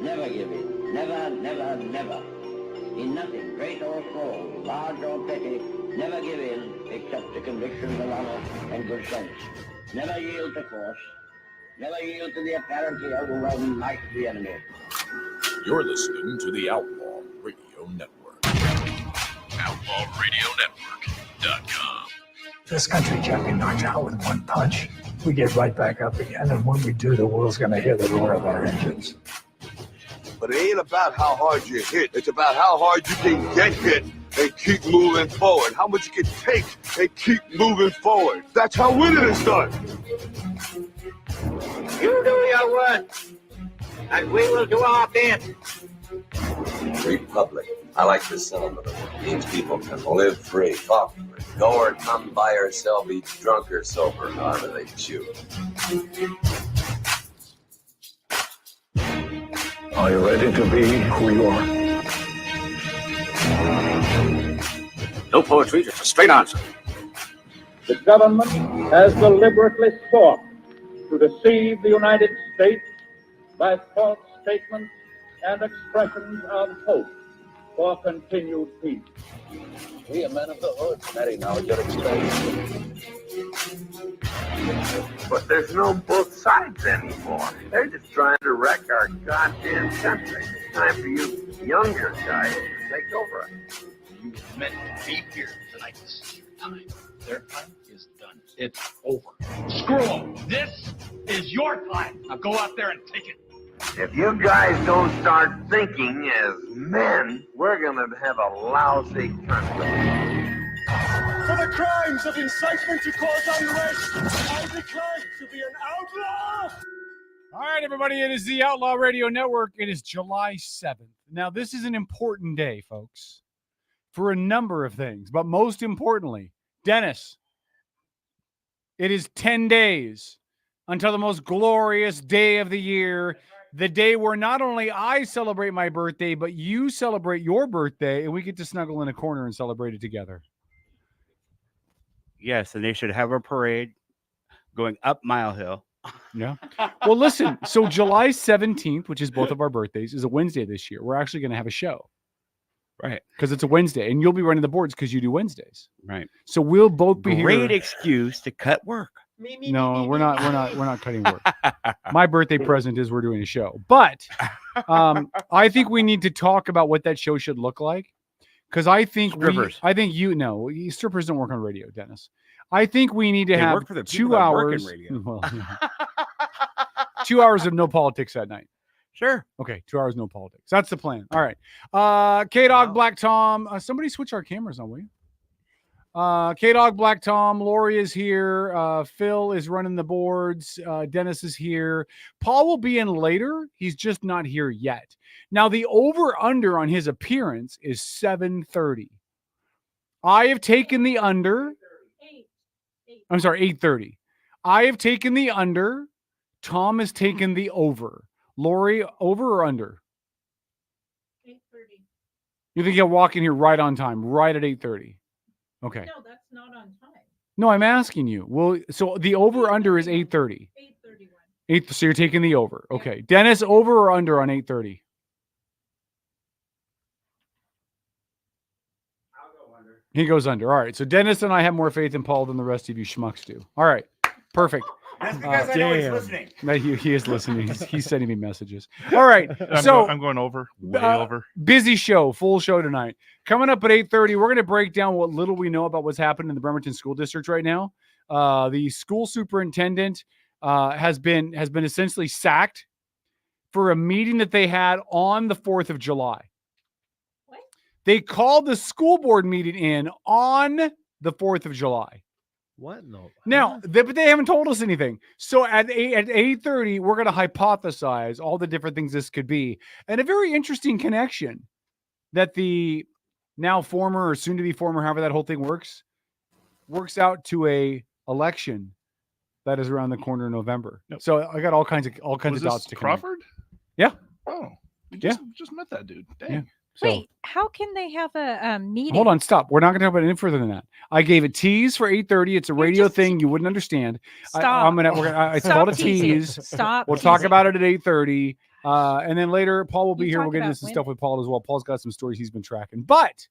Never give in. Never, never, never. In nothing, great or small, large or petty, never give in except to convictions of honor and good sense. Never yield to force. Never yield to the apparently overwhelming might of the enemy. You're listening to the Outlaw Radio Network. OutlawRadioNetwork.com. This country can't be knocked out with one punch. We get right back up again, and when we do, the world's going to hear the roar of our engines. But it ain't about how hard you hit. It's about how hard you can get hit and keep moving forward. How much you can take and keep moving forward. That's how winning is done. You do your work, and we will do our bit. Republic. I like the sentiment of it. Means people can live free, talk free, go or come, buy or sell, be drunk or sober, however they choose. Are you ready to be who you are? No poetry, just a straight answer. The government has deliberately sought to deceive the United States by false statements and expressions of hope for continued peace. We are men of the hood, Matty, now at your expense. But there's no both sides anymore. They're just trying to wreck our goddamn country. It's time for you younger guys to take over it. You were meant to be here tonight. This is your time. Their time is done. It's over. Screw them. This is your time. Now go out there and take it. If you guys don't start thinking as men, we're gonna have a lousy country. For the crimes of incitement to cause unrest, I declare to be an outlaw. All right, everybody, it is the Outlaw Radio Network. It is July 7th. Now, this is an important day, folks, for a number of things. But most importantly, Dennis, it is 10 days until the most glorious day of the year, the day where not only I celebrate my birthday, but you celebrate your birthday, and we get to snuggle in a corner and celebrate it together. Yes, and they should have a parade going up Mile Hill. Yeah. Well, listen, so July 17th, which is both of our birthdays, is a Wednesday this year. We're actually going to have a show. Right. Because it's a Wednesday, and you'll be running the boards because you do Wednesdays. Right. So we'll both be here. Great excuse to cut work. No, we're not cutting work. My birthday present is we're doing a show. But I think we need to talk about what that show should look like. Because I think strippers strippers don't work on radio, Dennis. I think we need to have work for the 2 hours. Well, yeah. 2 hours of no politics at night. Sure. Okay, 2 hours no politics. That's the plan. All right. K-Dog, Black Tom. Somebody switch our cameras on, will you? K-Dog, Black Tom, Lori is here. Phil is running the boards. Dennis is here. Paul will be in later. He's just not here yet. Now, the over-under on his appearance is 7:30. I have taken the under. I'm sorry, 8:30. I have taken the under. Tom has taken the over. Lori, over or under? 8:30. You think you'll walk in here right on time, right at 8:30? Okay. No, that's not on time. No, I'm asking you. Well, so the over-under is 8:30. 8:31. So you're taking the over. Okay. Dennis, over or under on 8:30? I'll go under. He goes under. All right. So Dennis and I have more faith in Paul than the rest of you schmucks do. All right. Perfect. That's because I know he's listening. No, he is listening. He's sending me messages. All right. So I'm going over. Way over. Busy show. Full show tonight. Coming up at 8:30, we're going to break down what little we know about what's happening in the Bremerton School District right now. The school superintendent has been essentially sacked for a meeting that they had on the 4th of July. What? They called the school board meeting in on the 4th of July. What? No. Now, but they haven't told us anything. So at 8:30, we're going to hypothesize all the different things this could be. And a very interesting connection that the now former or soon to be former, however that whole thing works out to a election that is around the corner in November. Yep. So I got all kinds of dots to connect. Crawford? Yeah. Oh, Yeah. Just met that dude. Dang. Yeah. So, Wait, how can they have a meeting? hold on, stop. We're not going to talk about it any further than that. I gave a tease for 8:30. It's a radio thing you wouldn't understand. Stop. It's called a tease. Stop. We'll talk about it at 8:30. And then later, Paul will be here. talk We'll get about into some women. stuff with Paul as well. Paul's got some stories he's been tracking. But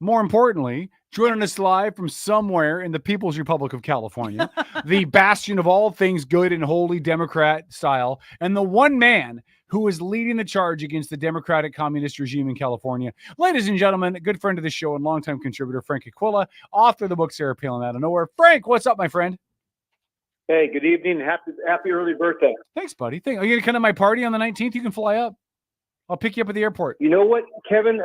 More. importantly, joining us live from somewhere in the People's Republic of California, the bastion of all things good and holy Democrat style, and the one man who is leading the charge against the Democratic Communist regime in California. Ladies and gentlemen, a good friend of the show and longtime contributor, Frank Aquila, author of the book Sarah Palin Out of Nowhere. Frank, what's up, my friend? Hey, good evening. Happy early birthday. Thanks, buddy. Are you going to come to my party on the 19th? You can fly up. I'll pick you up at the airport. You know what, Kevin?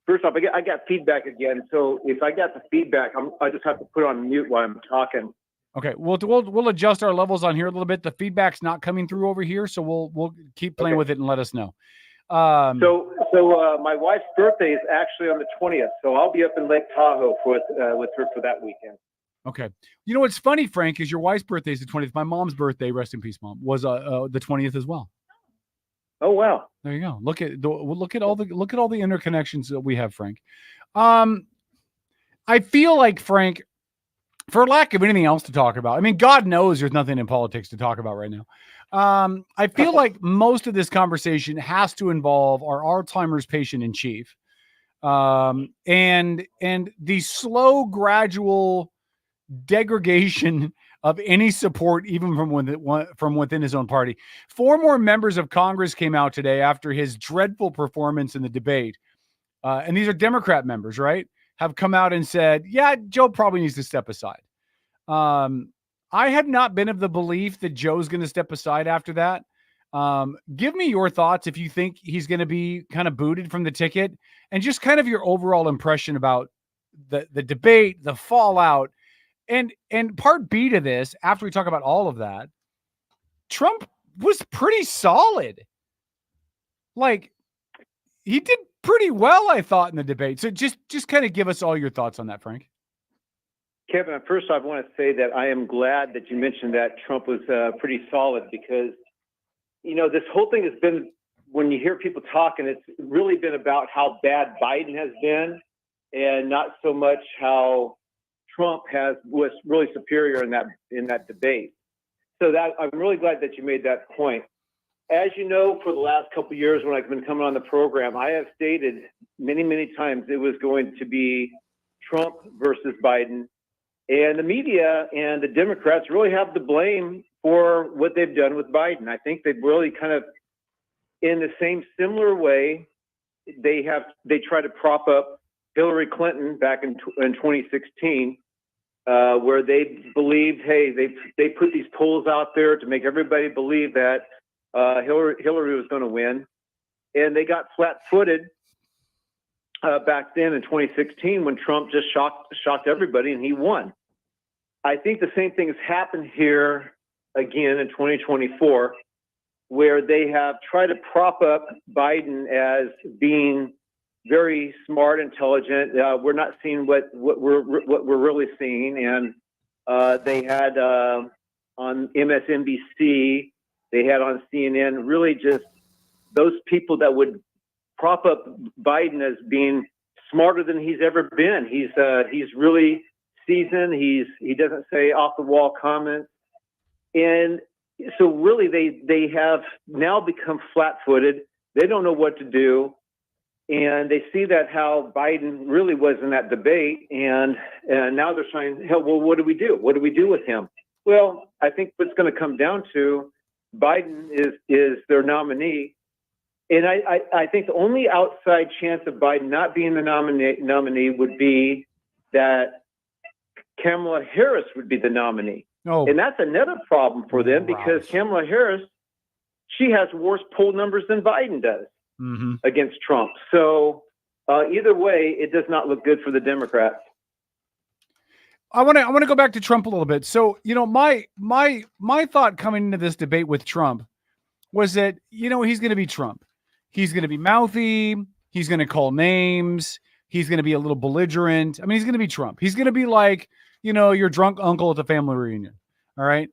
First off, I got feedback again. So if I got the feedback, I just have to put it on mute while I'm talking. Okay, we'll adjust our levels on here a little bit. The feedback's not coming through over here, so we'll keep playing with it and let us know. So my wife's birthday is actually on the 20th, so I'll be up in Lake Tahoe with her for that weekend. Okay. You know what's funny, Frank, is your wife's birthday is the 20th. My mom's birthday, rest in peace, Mom, was the 20th as well. Oh wow! There you go. Look at all the interconnections that we have, Frank. I feel like, Frank, for lack of anything else to talk about, I mean, God knows there's nothing in politics to talk about right now. I feel like most of this conversation has to involve our Alzheimer's patient in chief, and the slow, gradual degradation of any support, even from within his own party. 4 more members of Congress came out today after his dreadful performance in the debate, and these are Democrat members, right? Have come out and said, yeah, Joe probably needs to step aside. I have not been of the belief that Joe's going to step aside after that. Give me your thoughts if you think he's going to be kind of booted from the ticket, and just kind of your overall impression about the debate, the fallout, and part B to this, after we talk about all of that, Trump was pretty solid. Like, he did pretty well, I thought, in the debate. So just kind of give us all your thoughts on that, Frank. Kevin, first I want to say that I am glad that you mentioned that Trump was pretty solid, because, you know, this whole thing has been, when you hear people talking, it's really been about how bad Biden has been, and not so much how Trump was really superior in that debate. So that I'm really glad that you made that point. As you know, for the last couple of years when I've been coming on the program, I have stated many, many times it was going to be Trump versus Biden. And the media and the Democrats really have the blame for what they've done with Biden. I think they've really kind of, in the same similar way, they try to prop up Hillary Clinton back in 2016, where they believed, hey, they put these polls out there to make everybody believe that Hillary was going to win, and they got flat-footed back then in 2016 when Trump just shocked everybody and he won. I think the same thing has happened here again in 2024, where they have tried to prop up Biden as being very smart, intelligent. We're not seeing what we're really seeing, and they had on MSNBC, they had on CNN, really just those people that would prop up Biden as being smarter than he's ever been. He's really seasoned. He doesn't say off the wall comments, and so really they have now become flat-footed. They don't know what to do. And they see that how Biden really was in that debate, and now they're saying, hell, well, what do we do? What do we do with him? Well, I think what's going to come down to, Biden is their nominee, and I think the only outside chance of Biden not being the nominee would be that Kamala Harris would be the nominee. Oh. And that's another problem for them, because Kamala Harris, she has worse poll numbers than Biden does. Mm-hmm. Against Trump. So either way, it does not look good for the Democrats. I want to go back to Trump a little bit. So, you know, my thought coming into this debate with Trump was that, you know, he's going to be Trump. He's going to be mouthy. He's going to call names. He's going to be a little belligerent. I mean, he's going to be Trump. He's going to be like, you know, your drunk uncle at the family reunion. All right.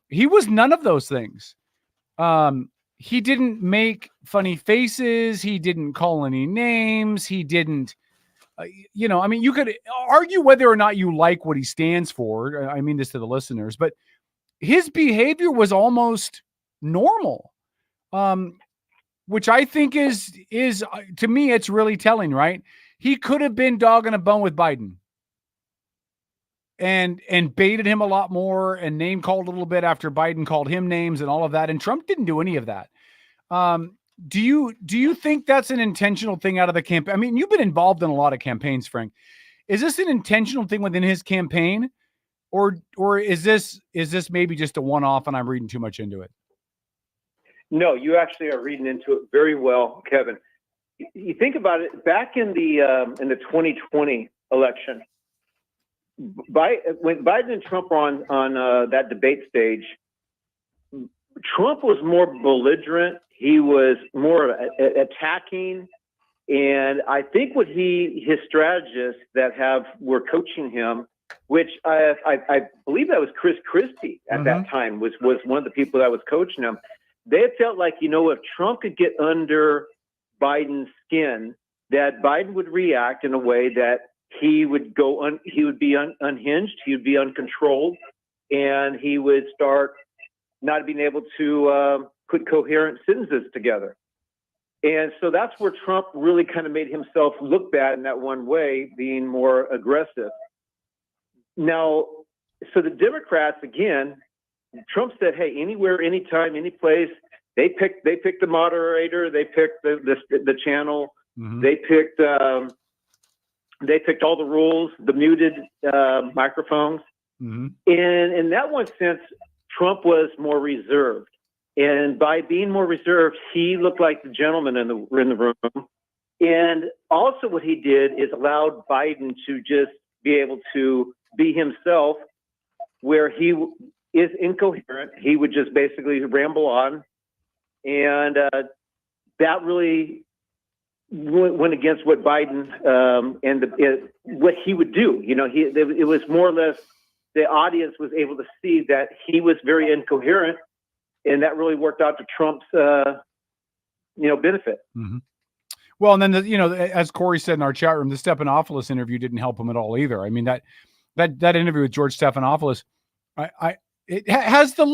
He was none of those things. He didn't make funny faces. He didn't call any names. He didn't, you know, I mean, you could argue whether or not you like what he stands for. I mean this to the listeners, but his behavior was almost normal, which I think is to me, it's really telling, right? He could have been dog on a bone with Biden and baited him a lot more and name called a little bit after Biden called him names and all of that. And Trump didn't do any of that. Do you think that's an intentional thing out of the campaign? I mean, you've been involved in a lot of campaigns, Frank. Is this an intentional thing within his campaign, or is this maybe just a one-off and I'm reading too much into it? No, you actually are reading into it very well, Kevin. you think about it, back in the 2020 election, when Biden and Trump were on that debate stage, Trump was more belligerent. He was more attacking. And I think what his strategists that were coaching him, which I believe that was Chris Christie at that time, was one of the people that was coaching him. They felt like, if Trump could get under Biden's skin, that Biden would react in a way that he would be unhinged, he would be uncontrolled, and he would start not being able to put coherent sentences together. And so that's where Trump really kind of made himself look bad in that one way, being more aggressive. Now, so the Democrats, again, Trump said, hey, anywhere, anytime, any place. They picked the moderator, they picked the channel, they picked all the rules, the muted microphones. And in that one sense, Trump was more reserved. And by being more reserved, he looked like the gentleman in the room. And also what he did is allowed Biden to just be able to be himself, where he is incoherent. He would just basically ramble on. And that really went against what Biden what he would do. It was more or less the audience was able to see that he was very incoherent. And that really worked out to Trump's, benefit. Well, and then as Corey said in our chat room, the Stephanopoulos interview didn't help him at all either. I mean, that interview with George Stephanopoulos, has the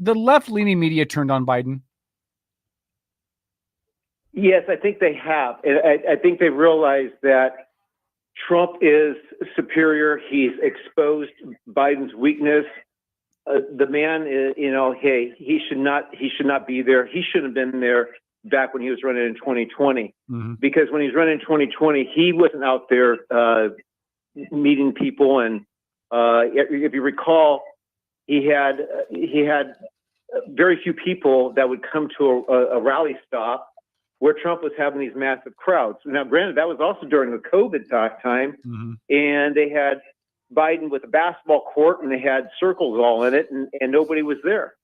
left-leaning media turned on Biden? Yes, I think they have. I think they realized that Trump is superior. He's exposed Biden's weakness. The man is, hey, he should not be there. He shouldn't have been there back when he was running in 2020, because when he was running in 2020, he wasn't out there meeting people. And if you recall, he had very few people that would come to a rally stop where Trump was having these massive crowds. Now, granted, that was also during the COVID time, and they had Biden with a basketball court, and they had circles all in it, and nobody was there.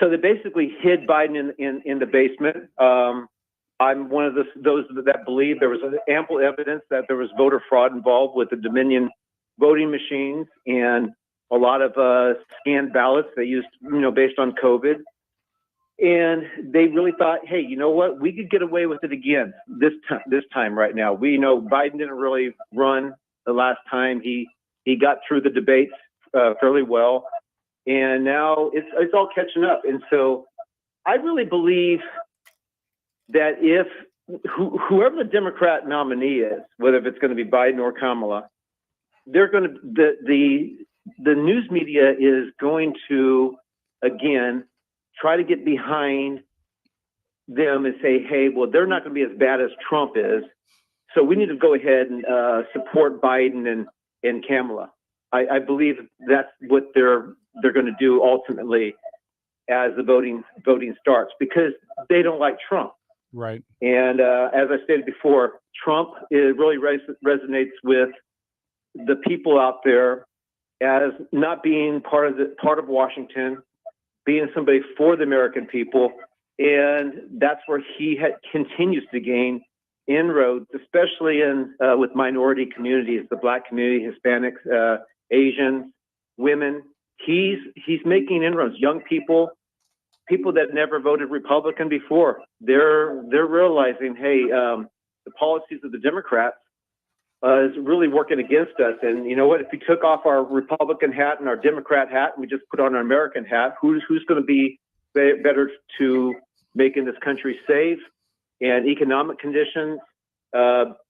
So they basically hid Biden in the basement. I'm one of those that believe there was ample evidence that there was voter fraud involved with the Dominion voting machines and a lot of scanned ballots they used, based on COVID. And they really thought, hey, you know what? We could get away with it again this time right now. We know Biden didn't really run the last time. He got through the debates fairly well, and now it's all catching up. And so I really believe that if whoever the Democrat nominee is, whether it's going to be Biden or Kamala, they're going to the news media is going to again try to get behind them and say, hey, well, they're not going to be as bad as Trump is, so we need to go ahead and support Biden and Kamala. I believe that's what they're going to do ultimately as the voting starts, because they don't like Trump. Right. And as I stated before, Trump really resonates with the people out there as not being part of Washington, being somebody for the American people. And that's where he continues to gain inroads, especially with minority communities, the Black community, Hispanics, Asians, women. He's making inroads. Young people that never voted Republican before, they're realizing, hey, the policies of the Democrats is really working against us. And you know what? If we took off our Republican hat and our Democrat hat and we just put on our American hat, who's going to be better to making this country safe and economic conditions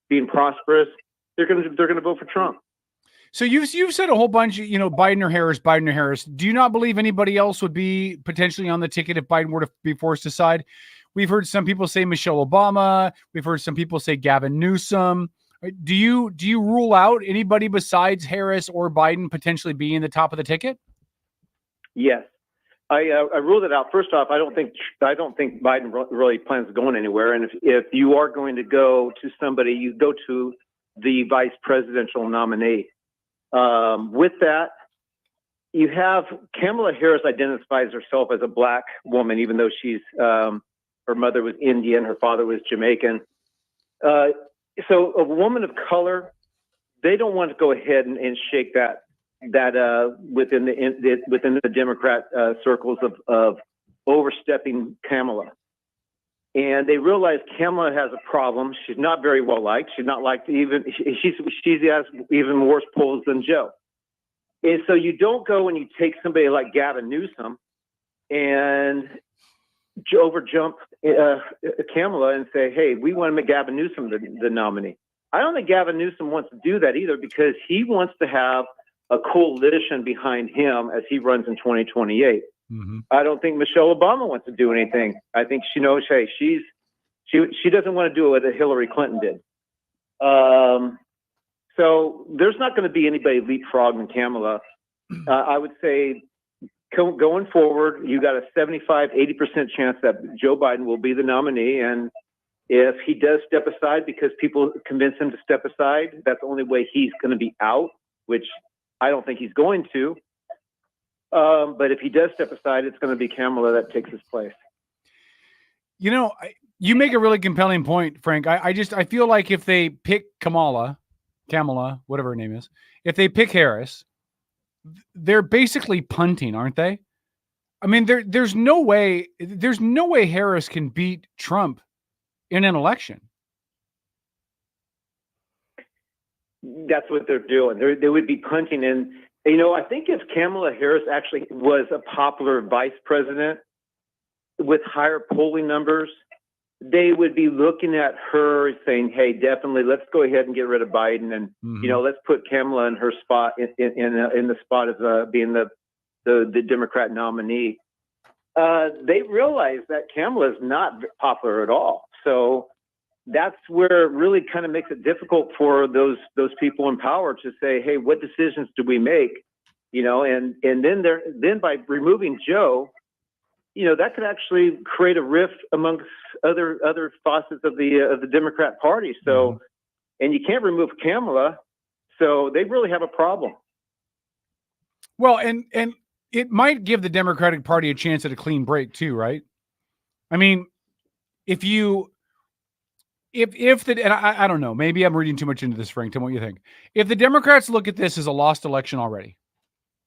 being prosperous? They're going to vote for Trump. So you've said a whole bunch, Biden or Harris. Do you not believe anybody else would be potentially on the ticket if Biden were to be forced aside? We've heard some people say Michelle Obama. We've heard some people say Gavin Newsom. Do you rule out anybody besides Harris or Biden potentially being the top of the ticket? Yes. I ruled it out. First off, I don't think Biden really plans on going anywhere. And if you are going to go to somebody, you go to the vice presidential nominee. With that, you have Kamala Harris identifies herself as a black woman, even though she's her mother was Indian, her father was Jamaican. So a woman of color, they don't want to go ahead and shake that within the Democrat circles of overstepping Kamala. And they realize Kamala has a problem. She's not very well liked. She's not liked even. She has even worse polls than Joe. And so you don't go and you take somebody like Gavin Newsom and overjump Kamala and say, hey, we want to make Gavin Newsom the nominee. I don't think Gavin Newsom wants to do that either, because he wants to have a coalition behind him as he runs in 2028. Mm-hmm. I don't think Michelle Obama wants to do anything. I think she knows, hey, she doesn't want to do what Hillary Clinton did. So there's not going to be anybody leapfrogging Kamala. I would say going forward, you got a 75, 80% chance that Joe Biden will be the nominee. And if he does step aside because people convince him to step aside, that's the only way he's going to be out, which I don't think he's going to. But if he does step aside, it's going to be Kamala that takes his place. You know, you make a really compelling point, Frank. I feel like if they pick Kamala, whatever her name is, if they pick Harris, they're basically punting, aren't they? I mean, there's no way Harris can beat Trump in an election. That's what they're doing. They would be punting. And, you know, I think if Kamala Harris actually was a popular vice president with higher polling numbers, they would be looking at her saying, hey, definitely, let's go ahead and get rid of Biden. And, you know, let's put Kamala in her spot, in the spot of being the Democrat nominee. They realize that Kamala is not popular at all. So that's where it really kind of makes it difficult for those people in power to say, hey, what decisions do we make? You know, and then by removing Joe, you know, that could actually create a rift amongst other facets of the Democrat Party. So, and you can't remove Kamala, so they really have a problem. Well, and it might give the Democratic Party a chance at a clean break too, right? I mean, if I don't know, maybe I'm reading too much into this, Frank. Tell me what you think. If the Democrats look at this as a lost election already,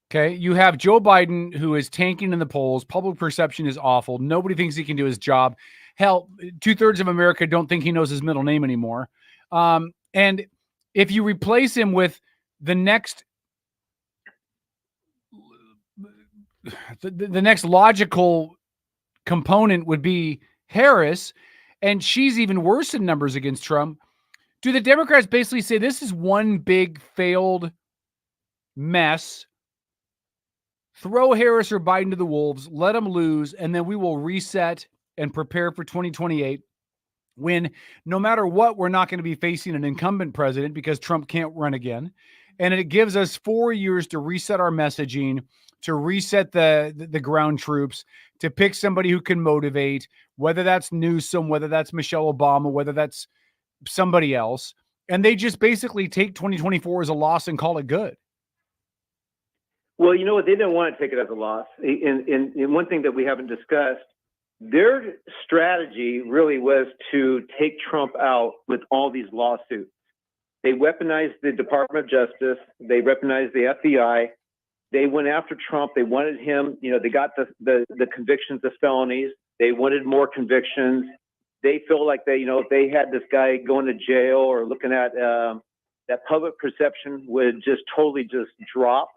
okay, you have Joe Biden, who is tanking in the polls. Public perception is awful. Nobody thinks he can do his job. Hell, 2/3 of America don't think he knows his middle name anymore. And if you replace him with the next logical component would be Harris, and she's even worse in numbers against Trump. Do the Democrats basically say this is one big failed mess? Throw Harris or Biden to the wolves, let them lose, and then we will reset and prepare for 2028 when no matter what, we're not going to be facing an incumbent president because Trump can't run again. And it gives us 4 years to reset our messaging, to reset the ground troops, to pick somebody who can motivate, whether that's Newsom, whether that's Michelle Obama, whether that's somebody else. And they just basically take 2024 as a loss and call it good. Well, you know what? They didn't want to take it as a loss. And one thing that we haven't discussed, their strategy really was to take Trump out with all these lawsuits. They weaponized the Department of Justice. They weaponized the FBI. They went after Trump. They wanted him, you know, they got the convictions of felonies. They wanted more convictions. They feel like they, you know, if they had this guy going to jail or looking at that public perception would just totally just drop.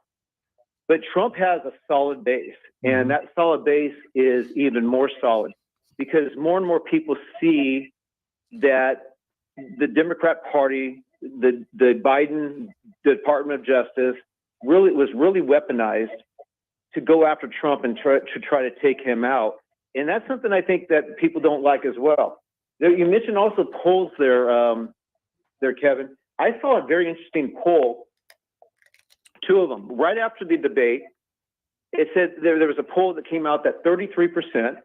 But Trump has a solid base, and that solid base is even more solid because more and more people see that the Democrat Party, the Biden Department of Justice, really weaponized to go after Trump and try to take him out. And that's something I think that people don't like as well. You mentioned also polls there, Kevin. I saw a very interesting poll, two of them, right after the debate. it said there was a poll that came out that 33%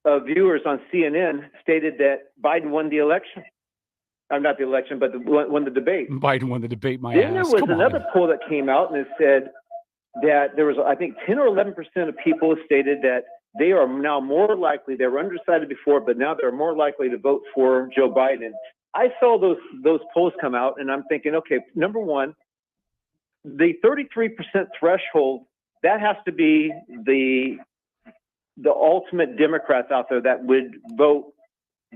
of viewers on CNN stated that Biden won the election. Not the election, but won the debate. Biden won the debate, my Then ass. there was Come another on. poll that came out, and it said that there was, I think, 10 or 11% of people stated that they are now more likely, they were undecided before, but now they're more likely to vote for Joe Biden. I saw those polls come out, and I'm thinking, okay, number one, the 33% threshold, that has to be the ultimate Democrats out there that would vote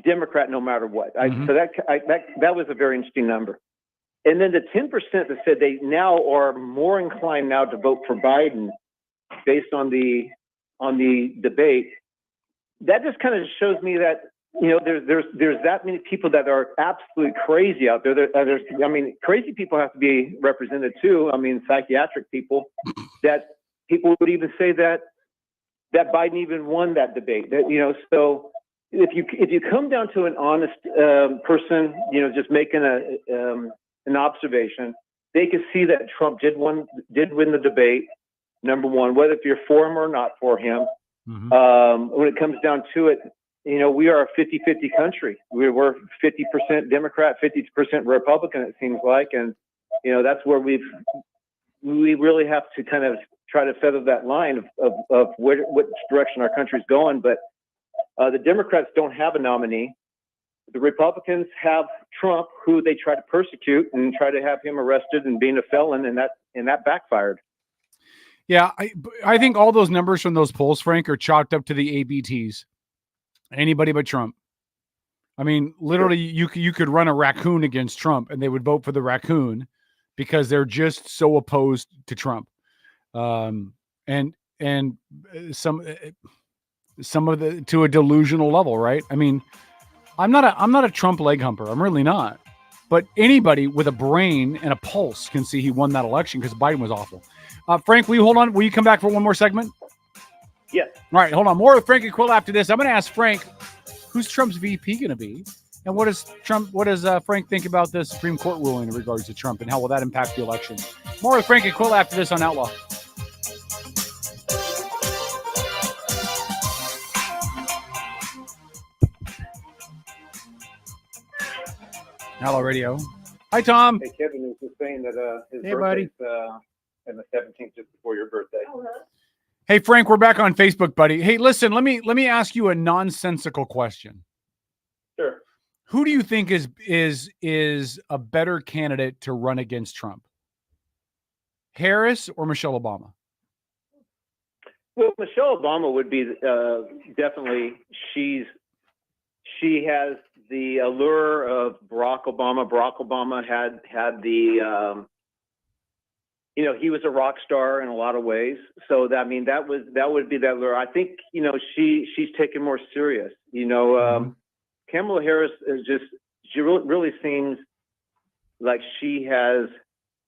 Democrat no matter what. So that was a very interesting number. And then the 10% that said they now are more inclined now to vote for Biden based on the debate, that just kind of shows me that, you know, there's that many people that are absolutely crazy out there. I mean, crazy people have to be represented too. I mean, psychiatric people, that people would even say that Biden even won that debate. That, you know, so if you come down to an honest person, you know, just making an observation, they can see that Trump did win the debate. Number one, whether if you're for him or not for him, when it comes down to it, you know, we are a 50-50 country. We're 50% Democrat, 50% Republican, it seems like. And, you know, that's where we really have to kind of try to feather that line of which direction our country's going. But the Democrats don't have a nominee. The Republicans have Trump, who they try to persecute and try to have him arrested and being a felon, and that backfired. Yeah, I think all those numbers from those polls, Frank, are chalked up to the ABTs. Anybody but Trump. I mean, literally, you could run a raccoon against Trump, and they would vote for the raccoon because they're just so opposed to Trump. And some of the to a delusional level, right? I mean, I'm not a Trump leg humper. I'm really not. But anybody with a brain and a pulse can see he won that election because Biden was awful. Frank, will you hold on? Will you come back for one more segment? Yes. All right, hold on. More with Frank Aquila after this. I'm going to ask Frank, who's Trump's VP going to be? And what does Frank think about the Supreme Court ruling in regards to Trump, and how will that impact the election? More with Frank Aquila after this on Outlaw. Outlaw Radio. Hi, Tom. Hey, Kevin was just saying that his Hey, birthday's on the 17th, just before your birthday. Hey, Frank, we're back on Facebook, buddy. Hey, listen, let me ask you a nonsensical question. Sure. Who do you think is a better candidate to run against Trump? Harris or Michelle Obama? Well, Michelle Obama would be definitely. She has the allure of Barack Obama. Barack Obama had the you know, he was a rock star in a lot of ways. So that would be that allure. I think, you know, she's taken more serious. You know, Kamala Harris she really seems like she has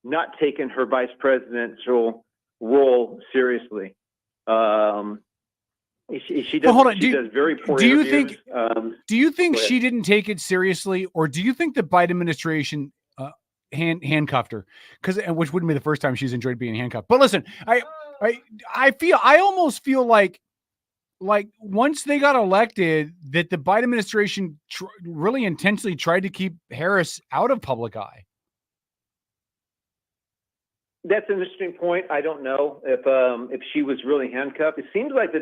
not taken her vice presidential role seriously. She does. Hold on. She does very poor do you interviews. think? Do you think she didn't take it seriously, or do you think the Biden administration handcuffed her? Which wouldn't be the first time she's enjoyed being handcuffed. But listen, I almost feel like once they got elected, that the Biden administration really intentionally tried to keep Harris out of public eye. That's an interesting point. I don't know if she was really handcuffed. It seems like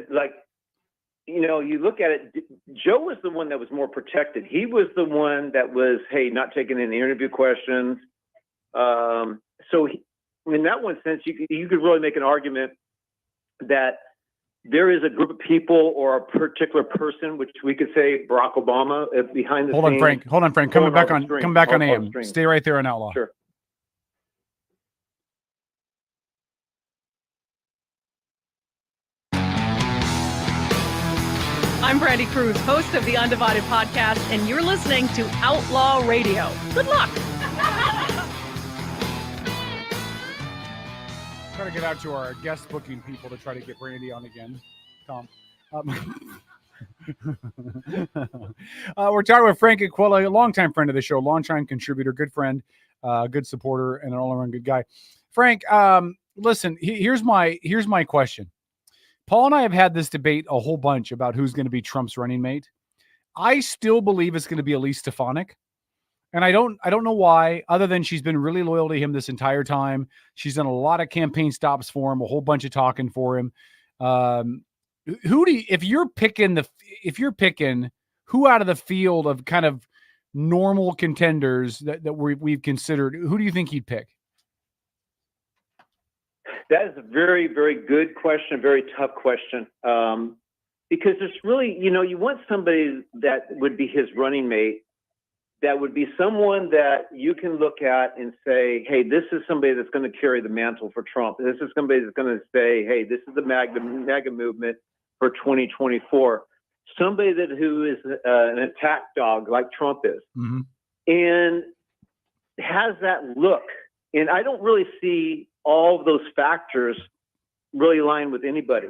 you know, you look at it, Joe was the one that was more protected. He was the one that was, hey, not taking any interview questions. So in that one sense, you could really make an argument that there is a group of people or a particular person, which we could say Barack Obama, behind the scenes. Hold on, Frank. Come back on AM. Stay right there on Outlaw. Sure. I'm Brandy Cruz, host of the Undivided Podcast, and you're listening to Outlaw Radio. Good luck. Try to get out to our guest booking people to try to get Brandy on again, Tom. We're talking with Frank Aquila, a longtime friend of the show, longtime contributor, good friend, good supporter, and an all-around good guy. Frank, listen, here's my question. Paul and I have had this debate a whole bunch about who's going to be Trump's running mate. I still believe it's going to be Elise Stefanik. And I don't know why, other than she's been really loyal to him this entire time. She's done a lot of campaign stops for him, a whole bunch of talking for him. If you're picking who out of the field of kind of normal contenders that we've considered, who do you think he'd pick? That is a very, very good question, a very tough question. Because there's really, you want somebody that would be his running mate, that would be someone that you can look at and say, hey, this is somebody that's going to carry the mantle for Trump. This is somebody that's going to say, hey, this is the MAGA movement for 2024. Somebody who is an attack dog like Trump is, and has that look. And I don't really see all of those factors really align with anybody.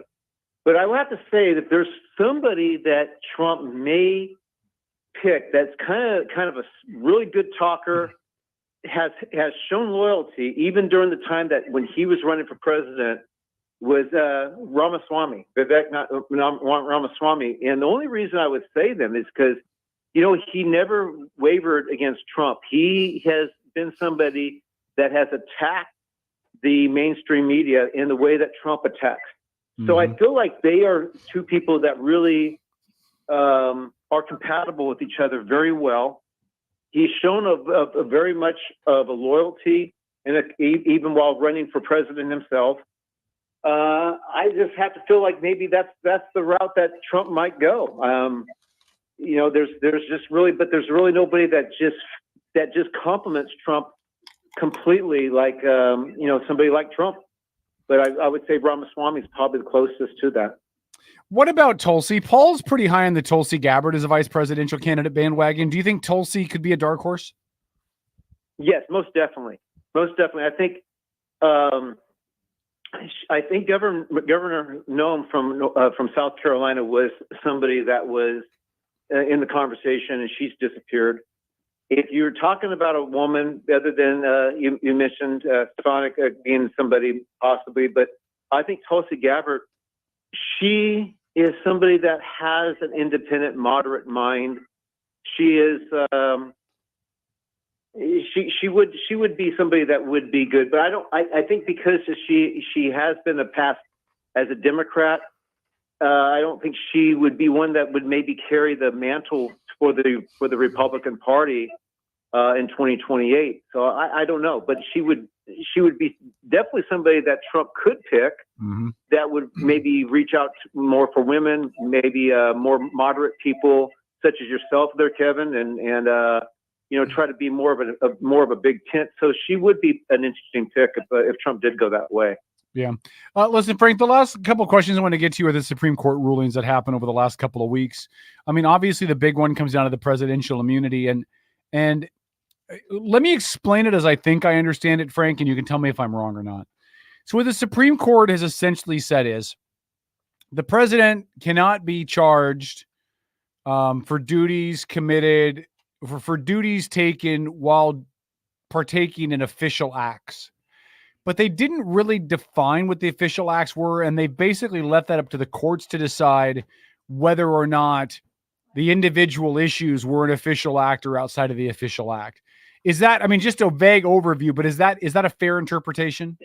But I will have to say that there's somebody that Trump may pick that's kind of a really good talker, has shown loyalty even during the time that when he was running for president, was Ramaswamy, Vivek Ramaswamy. And the only reason I would say them is because, he never wavered against Trump. He has been somebody that has attacked the mainstream media in the way that Trump attacks. So I feel like they are two people that really are compatible with each other very well. He's shown a very much of a loyalty, and even while running for president himself. I just have to feel like maybe that's the route that Trump might go. There's really nobody that just compliments Trump completely like somebody like Trump. But I would say Ramaswamy is probably the closest to that. What about Tulsi? Paul's pretty high on the Tulsi Gabbard as a vice presidential candidate bandwagon. Do you think Tulsi could be a dark horse? Yes, most definitely. Most definitely. I think Governor Noem from South Carolina was somebody that was in the conversation, and she's disappeared. If you're talking about a woman, other than you mentioned Stefanik being somebody possibly, but I think Tulsi Gabbard, she is somebody that has an independent, moderate mind. She is she would be somebody that would be good, but I think because she has been a past as a Democrat, I don't think she would be one that would maybe carry the mantle for the Republican Party in 2028. So I don't know, but she would be definitely somebody that Trump could pick that would maybe reach out more for women, maybe more moderate people such as yourself there, Kevin, and try to be more of a big tent. So she would be an interesting pick if Trump did go that way. Yeah. Listen, Frank, the last couple of questions I want to get to you are the Supreme Court rulings that happened over the last couple of weeks. I mean, obviously the big one comes down to the presidential immunity, and let me explain it as I think I understand it, Frank, and you can tell me if I'm wrong or not. So what the Supreme Court has essentially said is the president cannot be charged for duties committed, for duties taken while partaking in official acts. But they didn't really define what the official acts were, and they basically left that up to the courts to decide whether or not the individual issues were an official act or outside of the official act. Is that, I mean, just a vague overview, but is that a fair interpretation?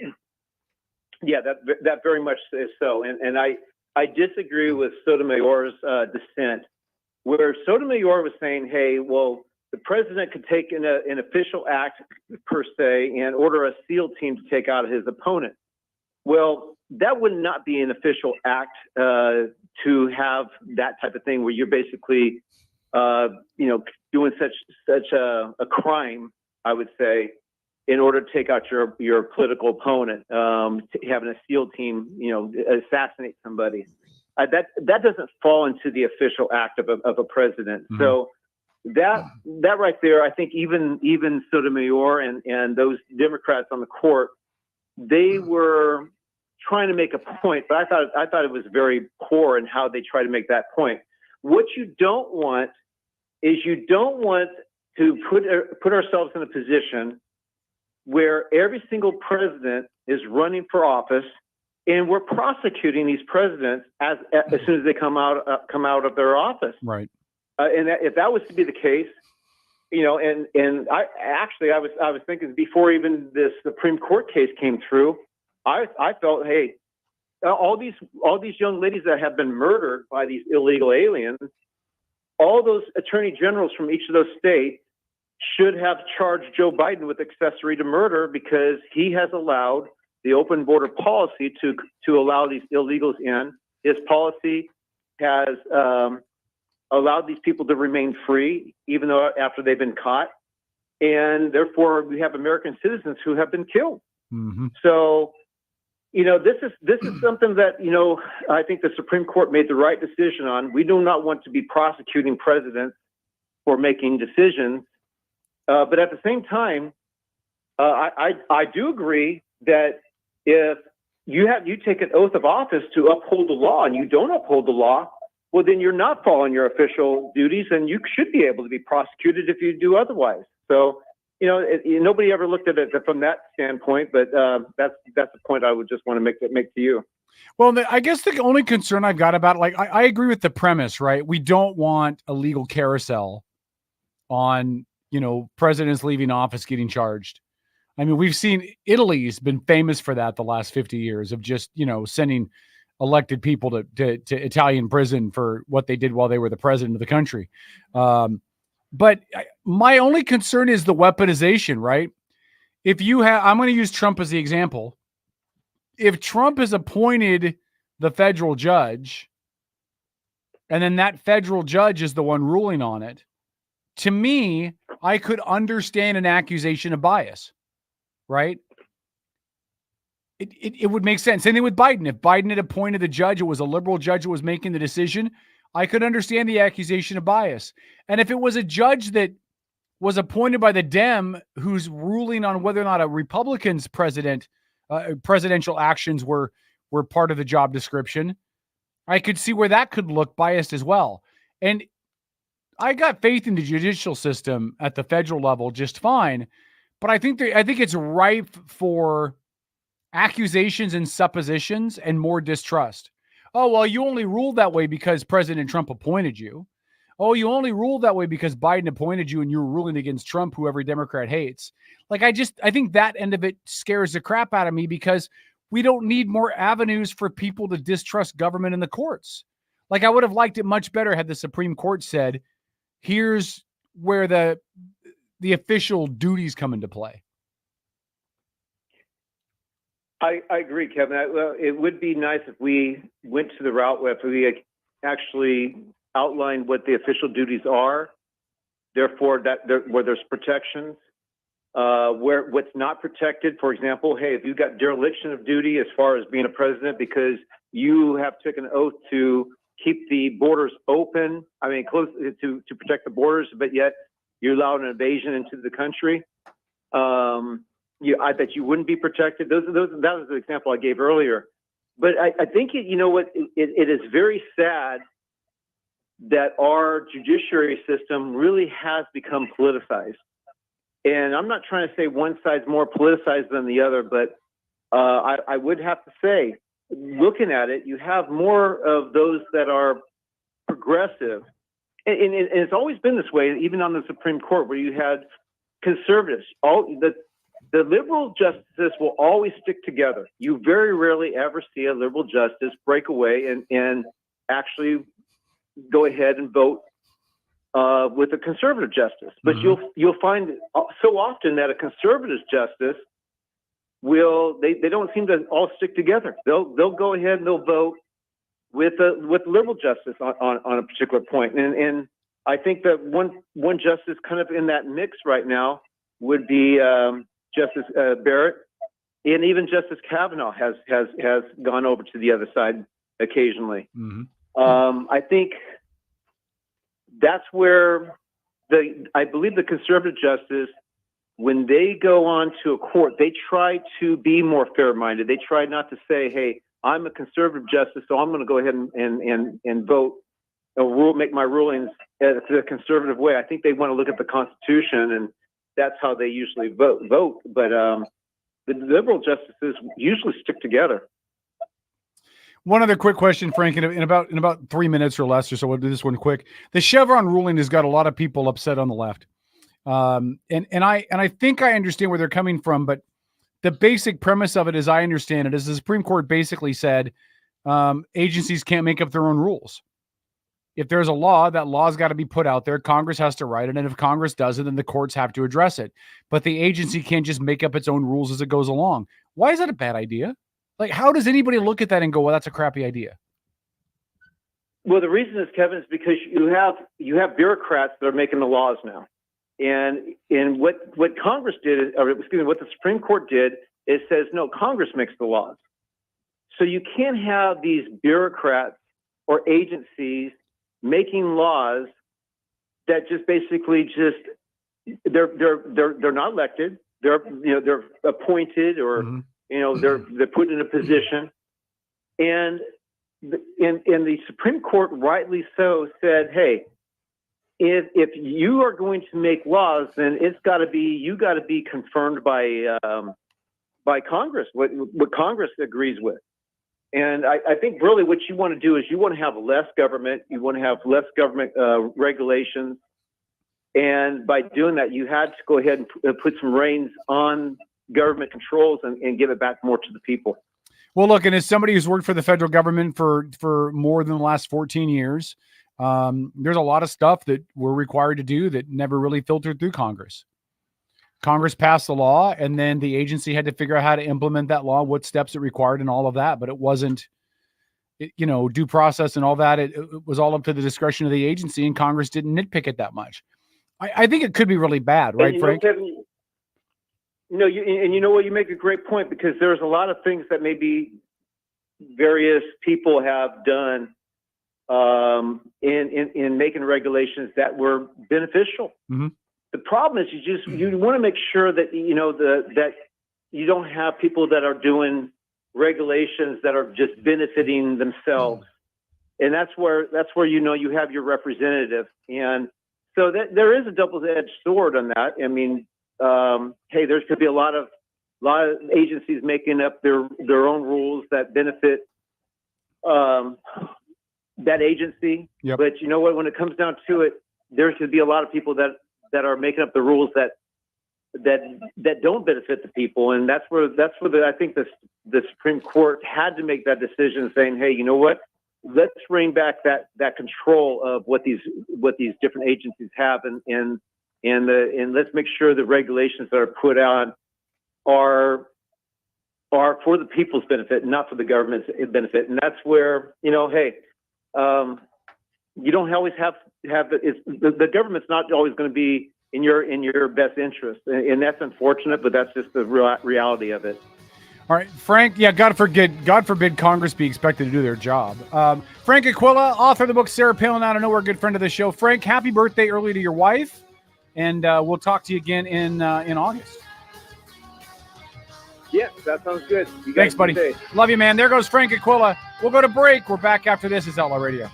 Yeah, that very much is so. And I disagree with Sotomayor's dissent, where Sotomayor was saying, hey, well, the president could take an official act per se and order a SEAL team to take out his opponent. Well, that would not be an official act to have that type of thing where you're basically, doing such a crime, I would say, in order to take out your political opponent, having a SEAL team, assassinate somebody. That doesn't fall into the official act of a president. Mm-hmm. So that right there, I think even Sotomayor and those Democrats on the court, they were trying to make a point, but I thought it was very poor in how they try to make that point. What you don't want is to put ourselves in a position where every single president is running for office, and we're prosecuting these presidents as soon as they come out of their office. Right. If that was to be the case, and I was thinking before even this Supreme Court case came through, I felt, hey, all these young ladies that have been murdered by these illegal aliens, all those attorney generals from each of those states should have charged Joe Biden with accessory to murder, because he has allowed the open border policy to allow these illegals in. His policy has allowed these people to remain free, even though after they've been caught. And therefore, we have American citizens who have been killed. Mm-hmm. So, this is something that, I think the Supreme Court made the right decision on. We do not want to be prosecuting presidents for making decisions. But at the same time, I do agree that if you take an oath of office to uphold the law and you don't uphold the law, well, then you're not following your official duties, and you should be able to be prosecuted if you do otherwise. So, nobody ever looked at it from that standpoint, but that's the point I would just want to make to you. Well, I guess the only concern I've got about it, I agree with the premise, right? We don't want a legal carousel on, presidents leaving office getting charged. I mean, we've seen Italy's been famous for that the last 50 years of just, sending elected people to Italian prison for what they did while they were the president of the country. But my only concern is the weaponization, right? If you have, I'm going to use Trump as the example. If Trump has appointed the federal judge, and then that federal judge is the one ruling on it, to me, I could understand an accusation of bias, right? It would make sense. Same thing with Biden. If Biden had appointed the judge, it was a liberal judge who was making the decision, I could understand the accusation of bias. And if it was a judge that was appointed by the Dem who's ruling on whether or not a Republican's presidential actions were part of the job description, I could see where that could look biased as well. And I got faith in the judicial system at the federal level just fine, but I think it's ripe for accusations and suppositions and more distrust. Oh, well, you only ruled that way because President Trump appointed you. Oh, you only ruled that way because Biden appointed you and you were ruling against Trump, who every Democrat hates. I think that end of it scares the crap out of me, because we don't need more avenues for people to distrust government and the courts. I would have liked it much better had the Supreme Court said, here's where the official duties come into play. I agree, Kevin. Well, it would be nice if we went to the route where we actually outlined what the official duties are, therefore where there's protections, where what's not protected. For example, hey, if you've got dereliction of duty as far as being a president because you have taken an oath to keep the borders open, close to protect the borders, but yet you allowed an invasion into the country, I bet you wouldn't be protected. That was the example I gave earlier. But I think, it is very sad that our judiciary system really has become politicized. And I'm not trying to say one side's more politicized than the other, but I would have to say, looking at it, you have more of those that are progressive. And it's always been this way, even on the Supreme Court, where you had conservatives. The liberal justices will always stick together. You very rarely ever see a liberal justice break away and actually go ahead and vote with a conservative justice. But you'll find so often that a conservative justice they don't seem to all stick together. They'll go ahead and they'll vote with liberal justice on a particular point. And I think that one justice kind of in that mix right now would be Justice Barrett, and even Justice Kavanaugh has gone over to the other side occasionally. Mm-hmm. I think that's where I believe the conservative justice, when they go on to a court, they try to be more fair-minded. They try not to say, "Hey, I'm a conservative justice, so I'm going to go ahead and vote or make my rulings the conservative way." I think they want to look at the Constitution, and that's how they usually vote. But the liberal justices usually stick together. One other quick question, Frank, in about 3 minutes or less, or so we'll do this one quick. The Chevron ruling has got a lot of people upset on the left. And I think I understand where they're coming from, but the basic premise of it, as I understand it, is the Supreme Court basically said agencies can't make up their own rules. If there's a law, that law's got to be put out there. Congress has to write it. And if Congress does it, then the courts have to address it. But the agency can't just make up its own rules as it goes along. Why is that a bad idea? Like, how does anybody look at that and go, well, that's a crappy idea? Well, the reason is, Kevin, is because you have bureaucrats that are making the laws now. And what Congress did, or excuse me, what the Supreme Court did, is says, no, Congress makes the laws. So you can't have these bureaucrats or agencies making laws that just basically they're not elected. They're appointed, or they're put in a position. And the Supreme Court, rightly so, said, hey, if you are going to make laws, then you got to be confirmed by Congress, what Congress agrees with. And I think really what you want to do is you want to have less government. You want to have less government regulations. And by doing that, you had to go ahead and put some reins on government controls and give it back more to the people. Well, look, and as somebody who's worked for the federal government for more than the last 14 years, there's a lot of stuff that we're required to do that never really filtered through Congress. Congress passed the law, and then the agency had to figure out how to implement that law, what steps it required, and all of that. But it wasn't, due process and all that. It was all up to the discretion of the agency, and Congress didn't nitpick it that much. I think it could be really bad, right, Frank? Kevin, you make a great point, because there's a lot of things that maybe various people have done in making regulations that were beneficial. Mm-hmm. The problem is you want to make sure that that you don't have people that are doing regulations that are just benefiting themselves, and that's where you have your representative. And so that there is a double-edged sword on that. I mean, hey, there's going to be a lot of agencies making up their own rules that benefit that agency. Yep. But you know what? When it comes down to it, there's going to be a lot of people that are making up the rules that don't benefit the people, and that's where I think the Supreme Court had to make that decision, saying, hey, you know what? Let's bring back that control of what these different agencies have, and let's make sure the regulations that are put on are for the people's benefit, not for the government's benefit. And that's where, hey, you don't always have the government's not always going to be in your best interest, and that's unfortunate, but that's just the reality of it. All right, Frank. Yeah, God forbid Congress be expected to do their job. Frank Aquila, author of the book Sarah Palin Out of Nowhere, good friend of the show. Frank, happy birthday early to your wife, and we'll talk to you again in August. Yes, that sounds good. You guys Thanks, buddy. stay. Love you, man. There goes Frank Aquila. We'll go to break. We're back after this. It's Outlaw Radio.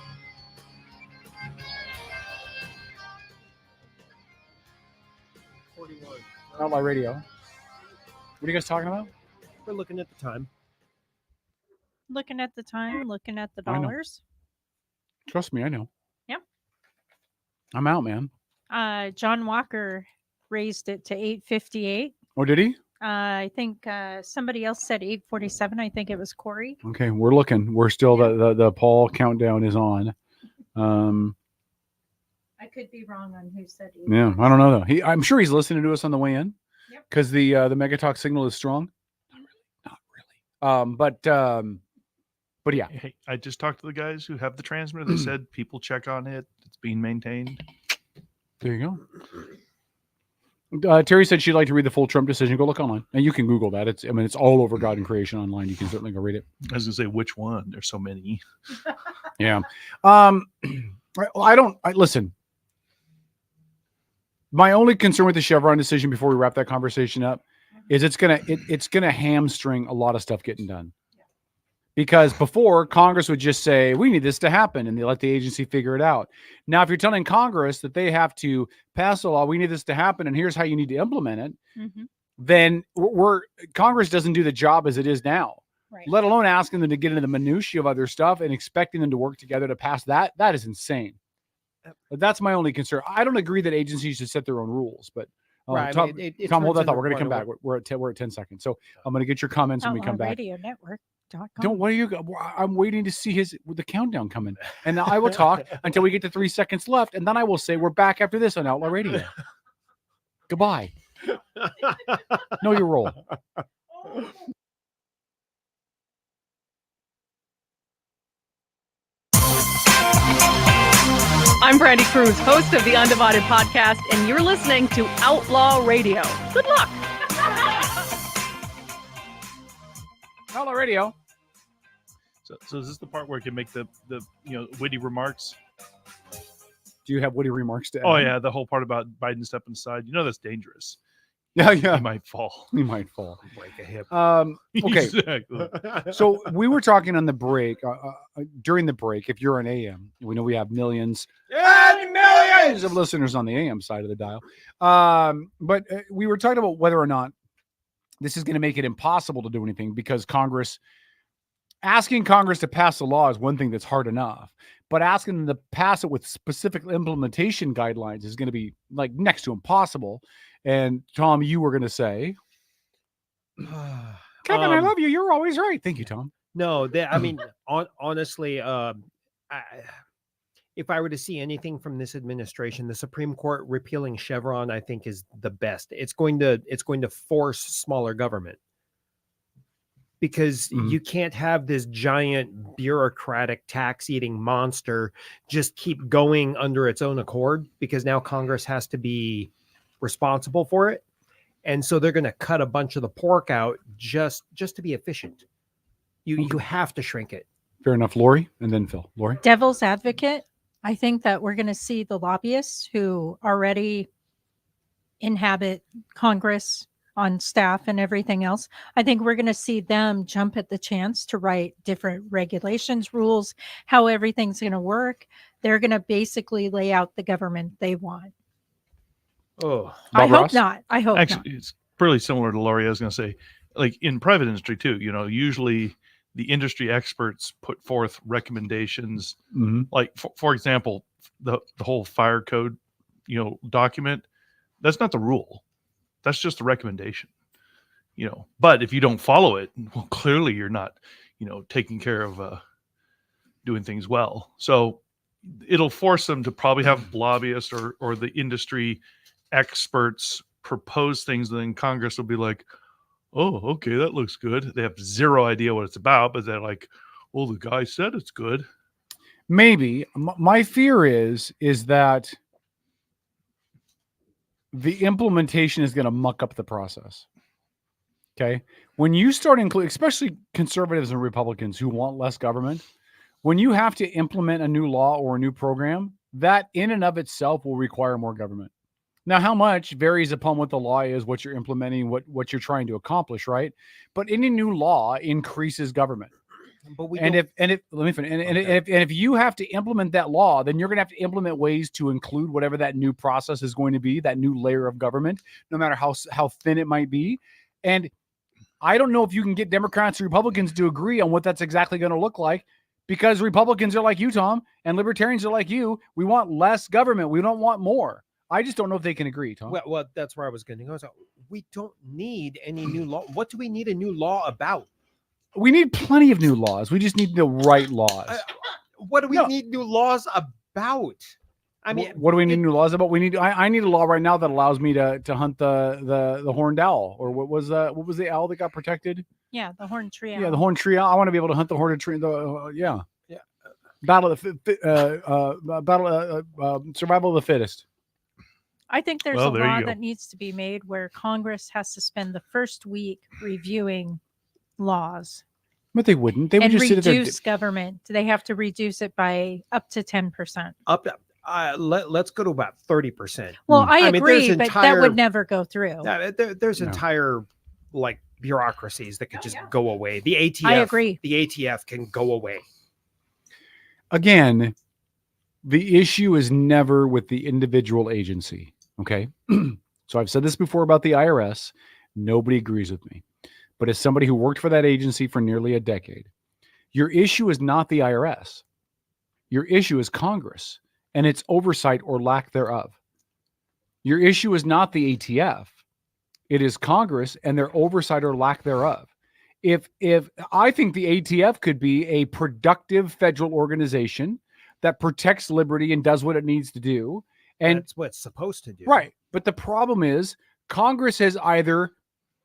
Outlaw Radio. What are you guys talking about? We're looking at the time. Looking at the time, looking at the I know. dollars. Trust me, I know. Yep. I'm out, man. John Walker raised it to 8:58. Oh, did he? I think somebody else said 8:47. I think it was Corey. Okay, we're looking. We're still the Paul countdown is on. I could be wrong on who said 8. Yeah, I don't know though. I'm sure he's listening to us on the way in, because the Mega Talk signal is strong. Not really. But yeah. Hey, I just talked to the guys who have the transmitter. They said people check on it. It's being maintained. There you go. Terry said she'd like to read the full Trump decision. Go look online, and you can Google that. It's all over God and Creation online. You can certainly go read it. I was gonna say, which one? There's so many. Yeah. Listen. My only concern with the Chevron decision, before we wrap that conversation up, is it's gonna hamstring a lot of stuff getting done. Because before, Congress would just say, we need this to happen, and they let the agency figure it out. Now, if you're telling Congress that they have to pass a law, we need this to happen, and here's how you need to implement it, then Congress doesn't do the job as it is now. Right. Let alone asking them to get into the minutiae of other stuff and expecting them to work together to pass that. That is insane. But that's my only concern. I don't agree that agencies should set their own rules, but right. Tom, Tom, hold that thought. We're going to come back. We're at 10 seconds. So I'm going to get your comments when we come back. Radio Network. Don't worry. I'm waiting to see the countdown coming, and I will talk until we get to 3 seconds left, and then I will say we're back after this on Outlaw Radio. Goodbye. Know your role. I'm Brandy Cruz, host of the Undivided Podcast, and you're listening to Outlaw Radio. Good luck. Outlaw Radio. So is this the part where I can make the witty remarks? Do you have witty remarks to add? Oh yeah, the whole part about Biden stepping aside. That's dangerous. Yeah. He might fall. Break a hip. Okay. Exactly. So we were talking on the break, during the break, if you're an AM, we know we have millions of listeners on the AM side of the dial. But we were talking about whether or not this is going to make it impossible to do anything, because asking Congress to pass a law is one thing that's hard enough, but asking them to pass it with specific implementation guidelines is going to be like next to impossible. And Tom, you were going to say, Kevin, I love you. You're always right. Thank you, Tom. No, honestly, if I were to see anything from this administration, the Supreme Court repealing Chevron, I think, is the best. It's going to force smaller government, because you can't have this giant bureaucratic tax-eating monster just keep going under its own accord, because now Congress has to be responsible for it. And so they're going to cut a bunch of the pork out just to be efficient. You have to shrink it. Fair enough, Lori, and then Phil. Lori? Devil's advocate. I think that we're going to see the lobbyists who already inhabit Congress on staff and everything else. I think we're going to see them jump at the chance to write different regulations, rules, how everything's going to work. They're going to basically lay out the government they want. Oh, I hope not. Actually, it's pretty similar to Lori. I was going to say, like in private industry too, usually the industry experts put forth recommendations. Like for example, the whole fire code, document, that's not the rule. That's just a recommendation, but if you don't follow it, well, clearly you're not, taking care of doing things well. So it'll force them to probably have lobbyists or the industry experts propose things, and then Congress will be like, oh, okay, that looks good. They have zero idea what it's about, but they're like, well, the guy said it's good. Maybe. My fear is that the implementation is going to muck up the process. Okay. When you start including, especially conservatives and Republicans who want less government, when you have to implement a new law or a new program, that in and of itself will require more government. Now, how much varies upon what the law is, what you're implementing, what you're trying to accomplish, right? But any new law increases government. But if you have to implement that law, then you're going to have to implement ways to include whatever that new process is going to be, that new layer of government, no matter how thin it might be. And I don't know if you can get Democrats and Republicans to agree on what that's exactly going to look like, because Republicans are like you, Tom, and Libertarians are like you. We want less government. We don't want more. I just don't know if they can agree, Tom. Well, that's where I was going to go. So we don't need any new law. What do we need a new law about? We need plenty of new laws. We just need the right laws. What do we need new laws about? I mean, what do we need new laws about? I need a law right now that allows me to hunt the horned owl, or what was the owl that got protected? Yeah, the horned tree owl. Yeah, the horned tree owl. I want to be able to hunt the horned tree. Survival of the fittest. I think there's a law that needs to be made where Congress has to spend the first week reviewing laws. But they wouldn't. They would just reduce government. They have to reduce it by up to 10%. Let's go to about 30%. Well, I agree, but that would never go through. There's entire bureaucracies that could just go away. The ATF, I agree. The ATF can go away. Again, the issue is never with the individual agency. Okay. So I've said this before about the IRS. Nobody agrees with me. But as somebody who worked for that agency for nearly a decade, your issue is not the IRS. Your issue is Congress and its oversight or lack thereof. Your issue is not the ATF. It is Congress and their oversight or lack thereof. If I think the ATF could be a productive federal organization that protects liberty and does what it needs to do. And that's what it's supposed to do. Right. But the problem is Congress has either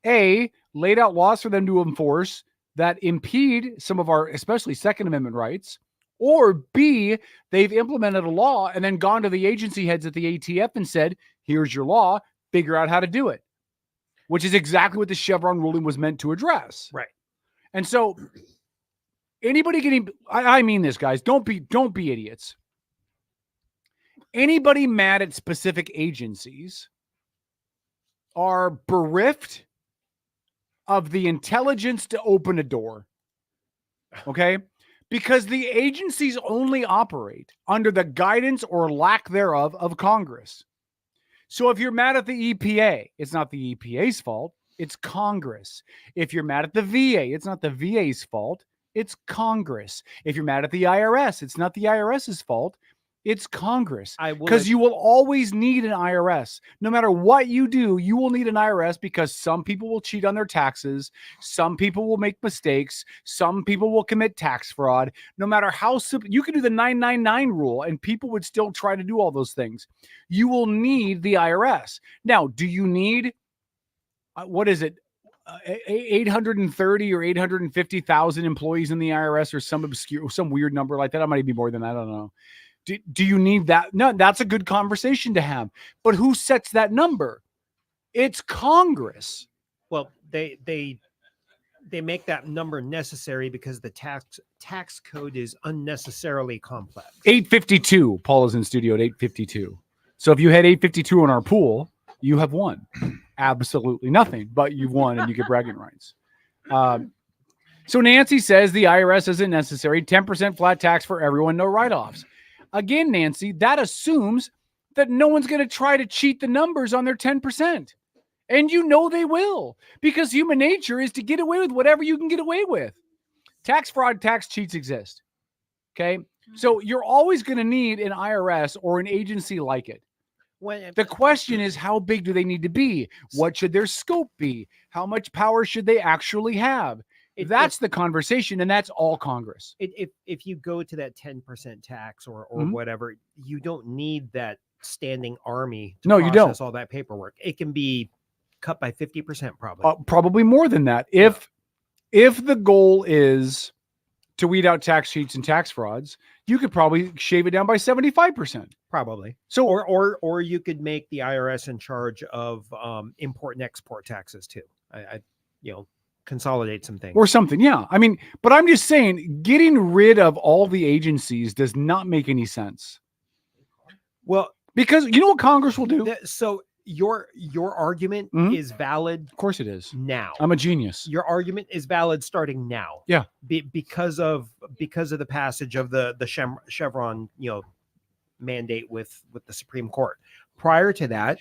A, laid out laws for them to enforce that impede some of our, especially Second Amendment rights, or B, they've implemented a law and then gone to the agency heads at the ATF and said, here's your law, figure out how to do it, which is exactly what the Chevron ruling was meant to address. Right. And so anybody getting, I mean this, guys, don't be idiots. Anybody mad at specific agencies are bereft of the intelligence to open a door. Okay? Because the agencies only operate under the guidance or lack thereof of Congress. So if you're mad at the EPA, it's not the EPA's fault, it's Congress. If you're mad at the VA, it's not the VA's fault, it's Congress. If you're mad at the IRS, it's not the IRS's fault, it's Congress. Because you will always need an IRS. No matter what you do, you will need an IRS because some people will cheat on their taxes. Some people will make mistakes. Some people will commit tax fraud. No matter how simple, you can do the 999 rule and people would still try to do all those things. You will need the IRS. Now, do you need, what is it? 830 or 850,000 employees in the IRS or some weird number like that? I might be more than that. I don't know. Do you need that? No, that's a good conversation to have. But who sets that number? It's Congress. Well, they make that number necessary because the tax code is unnecessarily complex. 852. Paul is in studio at 852. So if you had 852 in our pool, you have won. Absolutely nothing, but you've won and you get bragging rights. So Nancy says the IRS isn't necessary. 10% flat tax for everyone, no write-offs. Again, Nancy, that assumes that no one's going to try to cheat the numbers on their 10%. And you know they will, because human nature is to get away with whatever you can get away with. Tax fraud, tax cheats exist. Okay? So you're always going to need an IRS or an agency like it. The question is, how big do they need to be? What should their scope be? How much power should they actually have? That's the conversation, and that's all Congress. If you go to that 10% tax or whatever, you don't need that standing army to process you don't. All that paperwork. It can be cut by 50% probably. Probably more than that. If the goal is to weed out tax cheats and tax frauds, you could probably shave it down by 75%. Probably. So, or you could make the IRS in charge of import and export taxes too. I consolidate some things or something. Yeah. I mean, but I'm just saying getting rid of all the agencies does not make any sense. Well, because you know what Congress will do? So your argument is valid. Of course it is. Now. I'm a genius. Your argument is valid starting now. Yeah. Because of the passage of the Chevron, mandate with the Supreme Court. Prior to that,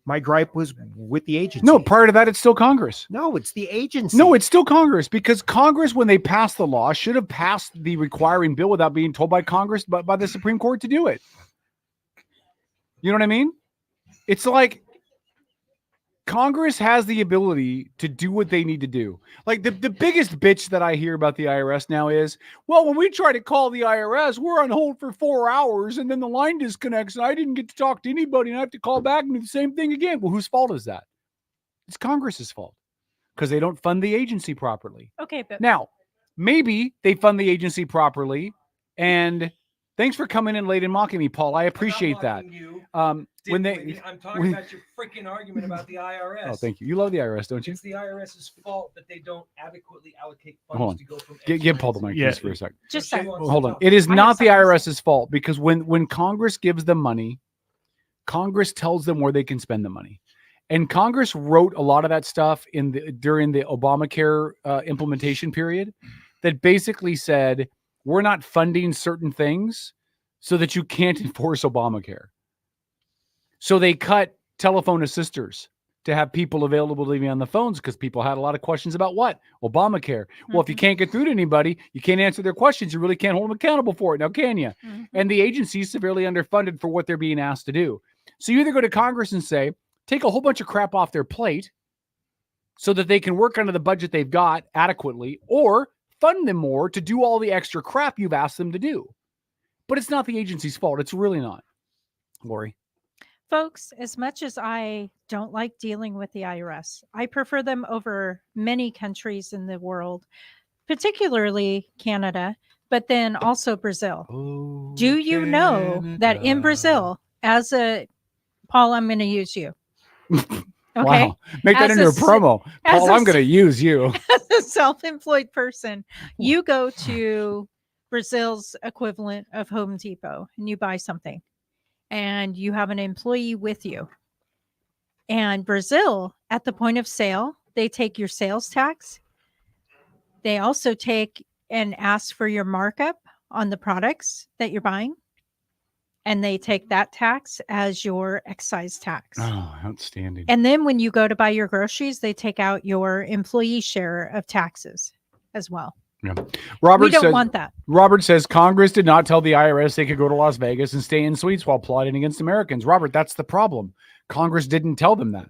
my gripe was with the agency. No, prior to that, it's still Congress. No, it's the agency. No, it's still Congress, because Congress, when they passed the law, should have passed the requiring bill without being told by Congress, but by the Supreme Court to do it. You know what I mean? It's like Congress has the ability to do what they need to do. Like the biggest bitch that I hear about the IRS now is, well, when we try to call the IRS, we're on hold for 4 hours and then the line disconnects and I didn't get to talk to anybody and I have to call back and do the same thing again. Well, whose fault is that? It's Congress's fault because they don't fund the agency properly. Okay, but now maybe they fund the agency properly. And thanks for coming in late and mocking me, Paul. I appreciate that. I'm talking about your freaking argument about the IRS. Oh, thank you. You love the IRS, don't you? It's the IRS's fault that they don't adequately allocate Hold on. funds to go from. Give Paul the mic just for a second. Just a second. Hold on. It is not the IRS's fault because when Congress gives them money, Congress tells them where they can spend the money. And Congress wrote a lot of that stuff during the Obamacare implementation period that basically said, we're not funding certain things so that you can't enforce Obamacare. So they cut telephone assisters to have people available to be on the phones because people had a lot of questions about what? Obamacare. Well, if you can't get through to anybody, you can't answer their questions. You really can't hold them accountable for it now, can you? And the agency is severely underfunded for what they're being asked to do. So you either go to Congress and say, take a whole bunch of crap off their plate so that they can work under the budget they've got adequately, or fund them more to do all the extra crap you've asked them to do. But it's not the agency's fault. It's really not. Lori? Folks, as much as I don't like dealing with the IRS, I prefer them over many countries in the world, particularly Canada, but then also Brazil. Oh, do you know that in Brazil, Paul, I'm going to use you. Okay. Wow. Make that into a promo. Paul, I'm going to use you. As a self-employed person, you go to Brazil's equivalent of Home Depot and you buy something and you have an employee with you. And Brazil, at the point of sale, they take your sales tax. They also take and ask for your markup on the products that you're buying. And they take that tax as your excise tax. Oh, outstanding. And then when you go to buy your groceries, they take out your employee share of taxes as well. Yeah. We don't want that. Robert says Congress did not tell the IRS they could go to Las Vegas and stay in suites while plotting against Americans. Robert, that's the problem. Congress didn't tell them that.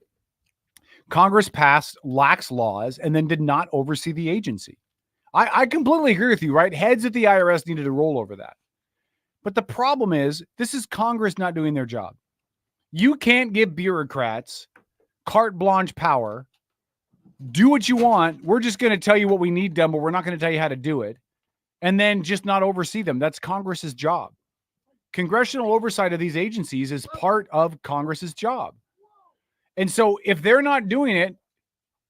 Congress passed lax laws and then did not oversee the agency. I completely agree with you, right? Heads at the IRS needed to roll over that. But the problem is, this is Congress not doing their job. You can't give bureaucrats carte blanche power. Do what you want. We're just going to tell you what we need done, but we're not going to tell you how to do it. And then just not oversee them. That's Congress's job. Congressional oversight of these agencies is part of Congress's job. And so if they're not doing it,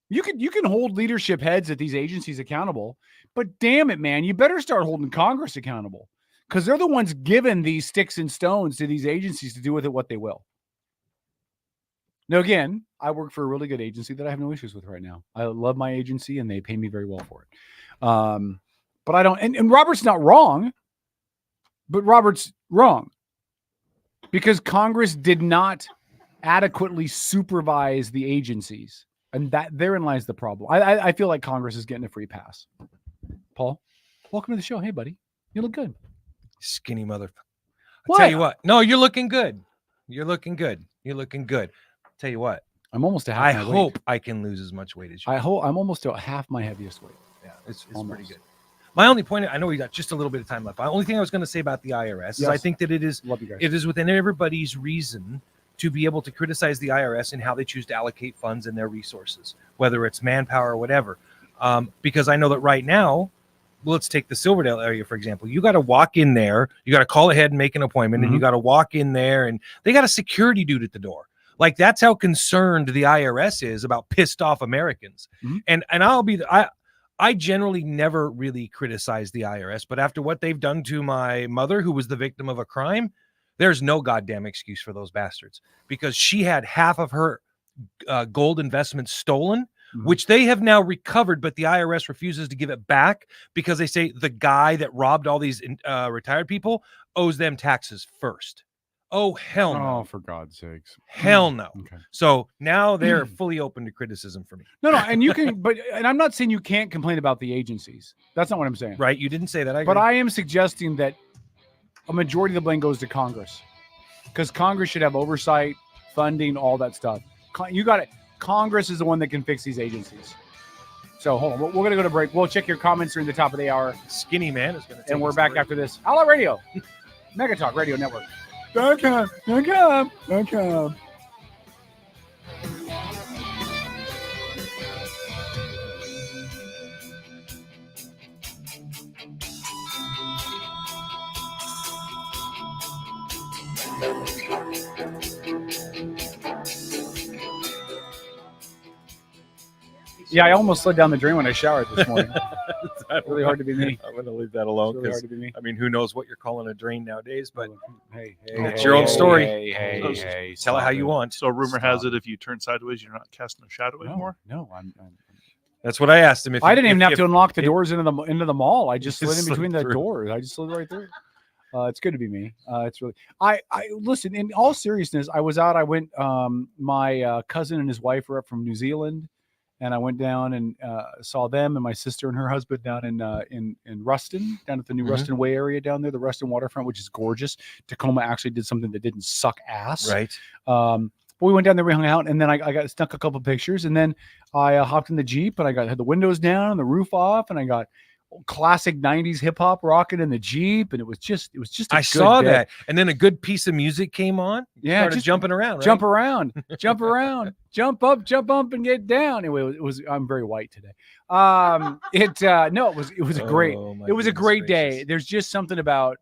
you can hold leadership heads at these agencies accountable, but damn it, man, you better start holding Congress accountable. Because they're the ones giving these sticks and stones to these agencies to do with it what they will. Now, again, I work for a really good agency that I have no issues with right now. I love my agency and they pay me very well for it. But I don't, and Robert's not wrong, but Robert's wrong. Because Congress did not adequately supervise the agencies. And therein lies the problem. I feel like Congress is getting a free pass. Paul, welcome to the show. Hey, buddy. You look good. Skinny motherfucker. I'll tell you what. No, you're looking good. You're looking good. You're looking good. I'll tell you what. I'm almost to half I my weight. hope I can lose as much weight as you. I'm almost to half my heaviest weight. Yeah, it's pretty good. My only point, I know we got just a little bit of time left. The only thing I was going to say about the IRS is I think that it is within everybody's reason to be able to criticize the IRS and how they choose to allocate funds and their resources, whether it's manpower or whatever. Because I know that right now, let's take the Silverdale area, for example. You got to walk in there. You got to call ahead and make an appointment, and you got to walk in there, and they got a security dude at the door. Like, that's how concerned the IRS is about pissed off Americans. And I generally never really criticize the IRS, but after what they've done to my mother, who was the victim of a crime, there's no goddamn excuse for those bastards, because she had half of her gold investments stolen, which they have now recovered, but the IRS refuses to give it back because they say the guy that robbed all these retired people owes them taxes first. Oh, hell no. Oh, for God's sakes. Hell no. Okay. So now they're fully open to criticism for me. No, and you can, and I'm not saying you can't complain about the agencies. That's not what I'm saying. Right. You didn't say that. But I am suggesting that a majority of the blame goes to Congress, because Congress should have oversight, funding, all that stuff. You got it. Congress is the one that can fix these agencies. So hold on. We're going to go to break. We'll check your comments during the top of the hour. Skinny Man is going to take And we're back after this. Outlaw Radio. Mega Talk Radio Network. .com. Yeah, I almost slid down the drain when I showered this morning. It's really hard to be me. I'm going to leave that alone. It's really hard to be me. I mean, who knows what you're calling a drain nowadays, but hey, it's your own story. Hey, tell it how you want. So rumor has it, if you turn sideways, you're not casting a shadow anymore. No, I'm That's what I asked him. If I didn't even have to unlock the doors into the mall. I just slid in slid between the through. doors. I just slid right through. It's good to be me. It's really. I listen. In all seriousness, I was out. I went. My cousin and his wife were up from New Zealand, and I went down and saw them and my sister and her husband down in Ruston, down at the new Ruston Way area down there, the Ruston waterfront, which is gorgeous. Tacoma actually did something that didn't suck ass. Right. But we went down there, we hung out, and then I got snuck a couple pictures, and then I hopped in the Jeep, and I had the windows down and the roof off, and I got classic 90s hip hop rocking in the Jeep, and it was just I saw that, and then a good piece of music came on. Yeah, started just jumping around, right? jump around, jump around, jump up, and get down. Anyway, it was. I'm very white today. It was a great day. There's just something about.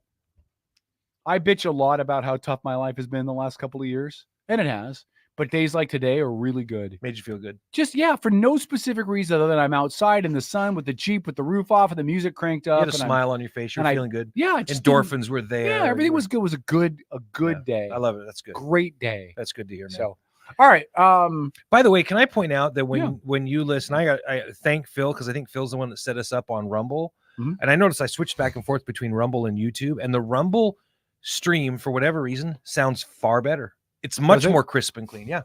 I bitch a lot about how tough my life has been the last couple of years, and it has. But days like today are really good. Made you feel good. Just, for no specific reason other than I'm outside in the sun with the Jeep, with the roof off and the music cranked up. You had a smile on your face. You're feeling good. Yeah. Endorphins were there. Yeah, everything was good. It was a good day. I love it. That's good. Great day. That's good to hear, man. So, all right. By the way, can I point out that when you listen, I thank Phil, because I think Phil's the one that set us up on Rumble. And I noticed I switched back and forth between Rumble and YouTube, and the Rumble stream, for whatever reason, sounds far better. It's much more crisp and clean. Yeah.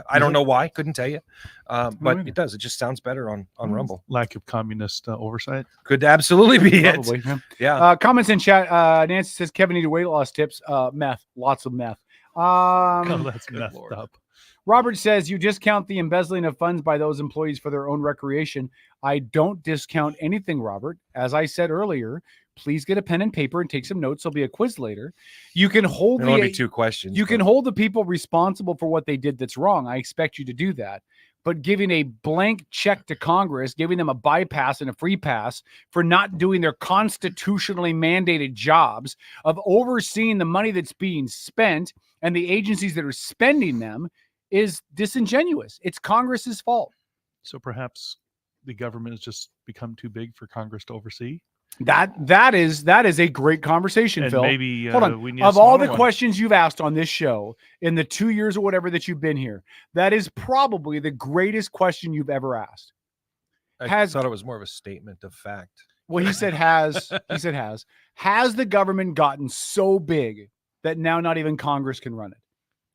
I don't know why. Couldn't tell you. But it does. It just sounds better on Rumble. Lack of communist oversight. Could absolutely be Probably, it. Yeah. Comments in chat. Nancy says Kevin needed weight loss tips. Meth. Lots of meth. That's messed up. Robert says you discount the embezzling of funds by those employees for their own recreation. I don't discount anything, Robert. As I said earlier, please get a pen and paper and take some notes. There'll be a quiz later. You can hold There'll only be 2 questions. You can hold the people responsible for what they did that's wrong. I expect you to do that. But giving a blank check to Congress, giving them a bypass and a free pass for not doing their constitutionally mandated jobs of overseeing the money that's being spent and the agencies that are spending them is disingenuous. It's Congress's fault. So perhaps the government has just become too big for Congress to oversee. That is a great conversation, And Phil. maybe, hold on. we need Of a all the smaller one. questions you've asked on this show in the 2 years or whatever that you've been here, that is probably the greatest question you've ever asked. I thought it was more of a statement of fact. Well, he said has. He said has. Has the government gotten so big that now not even Congress can run it?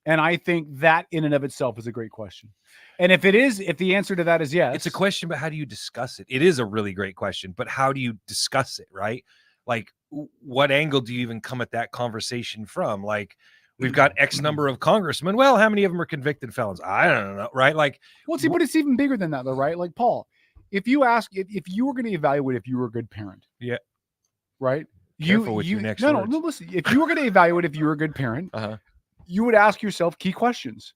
And I think that in and of itself is a great question. And if the answer to that is yes. It's a question, but how do you discuss it? It is a really great question, but how do you discuss it, right? Like, what angle do you even come at that conversation from? Like, we've got X number of congressmen. Well, how many of them are convicted felons? I don't know, right? Like, well, see, but it's even bigger than that, though, right? Like, Paul, if you ask, if you were going to evaluate if you were a good parent, right? Careful with your next no, words. no, listen. If you were going to evaluate if you were a good parent, you would ask yourself key questions: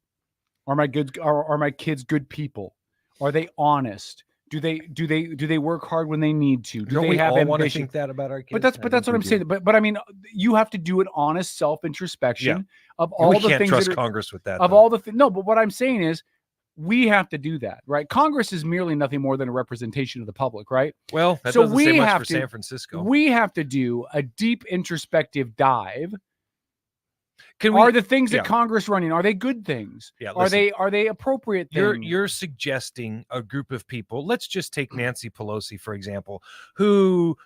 Are my kids good people? Are they honest? Do they work hard when they need to? Do Don't they we have all want to ambition? think that about our kids? But that's what I'm saying. But I mean, you have to do an honest self introspection of all we the can't things trust that are, Congress with that. of though. all the no. But what I'm saying is, we have to do that, right? Congress is merely nothing more than a representation of the public, right? Well, that so doesn't we say much have for to, San Francisco. We have to do a deep introspective dive. Can Are the things that Congress running, are they good things? Yeah, are they appropriate things? You're suggesting a group of people. Let's just take Nancy Pelosi, for example, who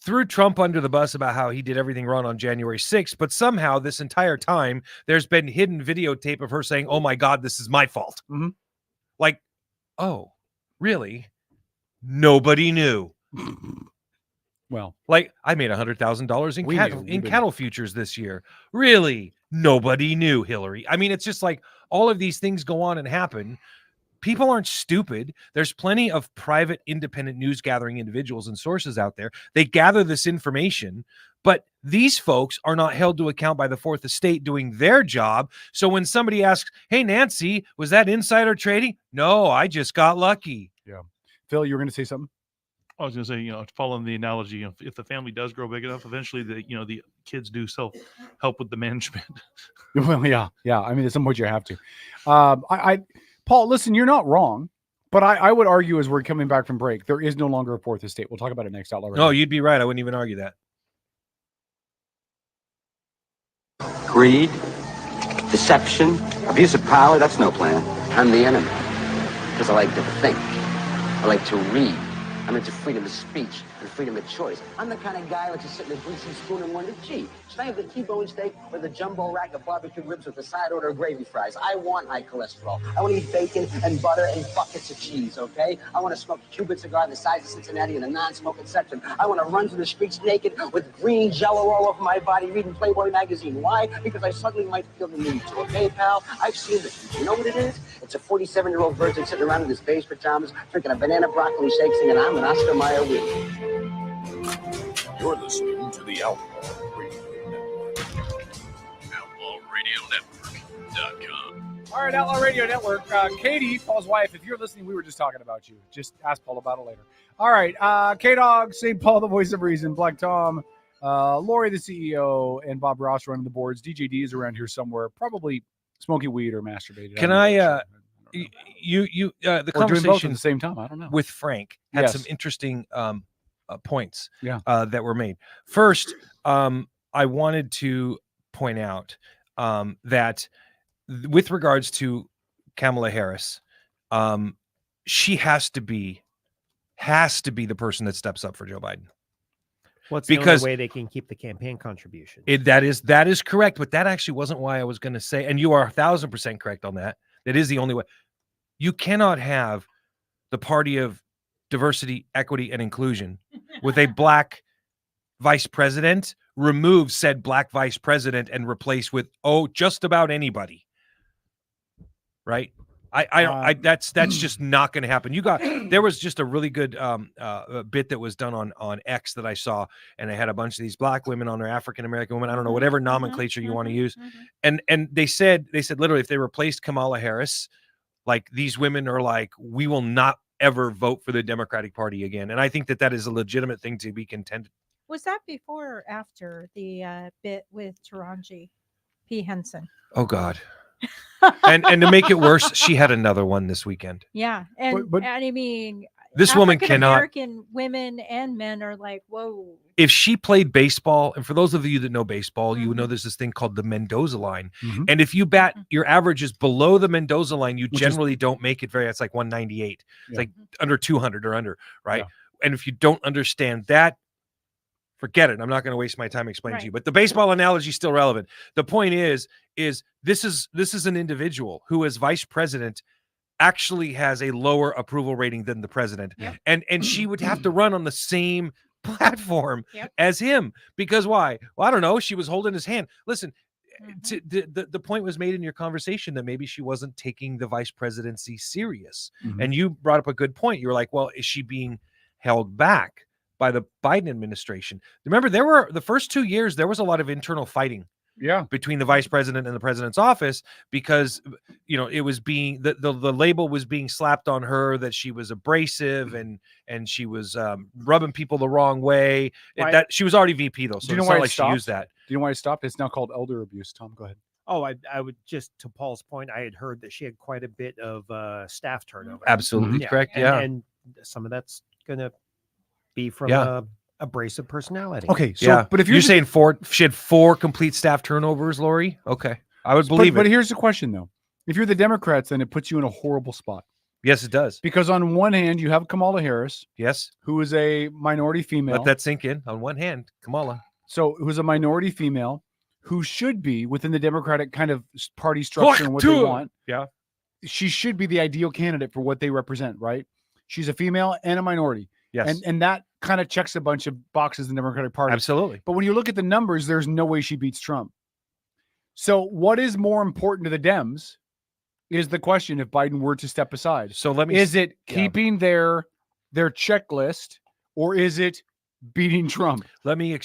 threw Trump under the bus about how he did everything wrong on January 6th, but somehow this entire time there's been hidden videotape of her saying, "Oh my God, this is my fault." Like, oh, really? Nobody knew. Well, like, I made $100,000 in cattle futures this year. Really? Nobody knew, Hillary. I mean, it's just like all of these things go on and happen. People aren't stupid. There's plenty of private, independent news gathering individuals and sources out there. They gather this information, but these folks are not held to account by the Fourth Estate doing their job. So when somebody asks, "Hey, Nancy, was that insider trading?" "No, I just got lucky." Yeah. Phil, you were going to say something? I was going to say, following the analogy, if the family does grow big enough, eventually the kids do help with the management. Well, yeah. I mean, at some point you have to. Paul, listen, you're not wrong. But I would argue, as we're coming back from break, there is no longer a fourth estate. We'll talk about it next. Outlaw Radio. No, you'd be right. I wouldn't even argue that. Greed, deception, abuse of power, that's no plan. I'm the enemy. Because I like to think. I like to read. I'm into freedom of speech and freedom of choice. I'm the kind of guy that just sit in a greasy spoon and wonder, gee, should I have the T-bone steak or the jumbo rack of barbecue ribs with a side order of gravy fries? I want high cholesterol. I want to eat bacon and butter and buckets of cheese, okay? I want to smoke a Cuban cigar the size of Cincinnati in the non-smoking section. I want to run through the streets naked with green jello all over my body reading Playboy magazine. Why? Because I suddenly might feel the need to, okay, pal? I've seen this. You know what it is? It's a 47-year-old virgin sitting around in his beige pajamas, drinking a banana broccoli shake, singing, I'm an Oscar Mayer win. You're listening to the Outlaw Radio Network. OutlawRadioNetwork.com. All right, Outlaw Radio Network. Katie, Paul's wife, if you're listening, we were just talking about you. Just ask Paul about it later. All right, K-Dog, St. Paul, the voice of reason, Black Tom, Lori, the CEO, and Bob Ross running the boards. DJD is around here somewhere, probably smoking weed or masturbating. Can the conversation at the same time? I don't know. With Frank had some interesting points that were made. First, I wanted to point out that with regards to Kamala Harris, she has to be the person that steps up for Joe Biden. What's the only way they can keep the campaign contribution? That is correct, but that actually wasn't why I was going to say, and you are 1,000% correct on that. That is the only way. You cannot have the party of diversity, equity, and inclusion with a black vice president, remove said black vice president and replace with, just about anybody. Right? That's just not going to happen. There was just a really good bit that was done on X that I saw, and they had a bunch of these black women on there, African American women, I don't know, whatever nomenclature you want to use. And they said literally, if they replaced Kamala Harris, like, these women are like, we will not ever vote for the Democratic Party again. And I think that is a legitimate thing to be contended. Was that before or after the bit with Taraji P. Henson? Oh God. and to make it worse, she had another one this weekend. Yeah. And I mean, this woman cannot. American women and men are like, whoa. If she played baseball, and for those of you that know baseball, you know there's this thing called the Mendoza line. And if you bat your average is below the Mendoza line, you generally don't make it it's like 198. It's like under 200 or under, right? And if you don't understand that, forget it. I'm not going to waste my time explaining to you. But the baseball analogy is still relevant. The point is this is an individual who, as vice president, actually has a lower approval rating than the president. And she would have to run on the same platform as him, because why? Well, I don't know. She was holding his hand. Listen, the point was made in your conversation that maybe she wasn't taking the vice presidency serious. And you brought up a good point. You were like, well, is she being held back by the Biden administration? Remember, the first 2 years, there was a lot of internal fighting between the vice president and the president's office, because it was being the label was being slapped on her that she was abrasive and she was rubbing people the wrong way. That she was already VP though, so do you know it's why not like she used that. Do you know why it stopped? It's now called elder abuse. Tom, go ahead. Oh, I would just, to Paul's point, I had heard that she had quite a bit of staff turnover. Absolutely correct. And some of that's gonna be from a abrasive personality. Okay, so but if you're saying she had 4 complete staff turnovers, Lori, okay, I would believe it. But here's the question, though: if you're the Democrats, then it puts you in a horrible spot. Yes, it does. Because on one hand, you have Kamala Harris, who is a minority female. Let that sink in. On one hand, Kamala, who's a minority female, who should be within the Democratic kind of party structure and what they want. Yeah, she should be the ideal candidate for what they represent, right? She's a female and a minority. Yes. And that kind of checks a bunch of boxes in the Democratic Party. Absolutely. But when you look at the numbers, there's no way she beats Trump. So what is more important to the Dems is the question if Biden were to step aside. So is it keeping their checklist, or is it beating Trump? Let me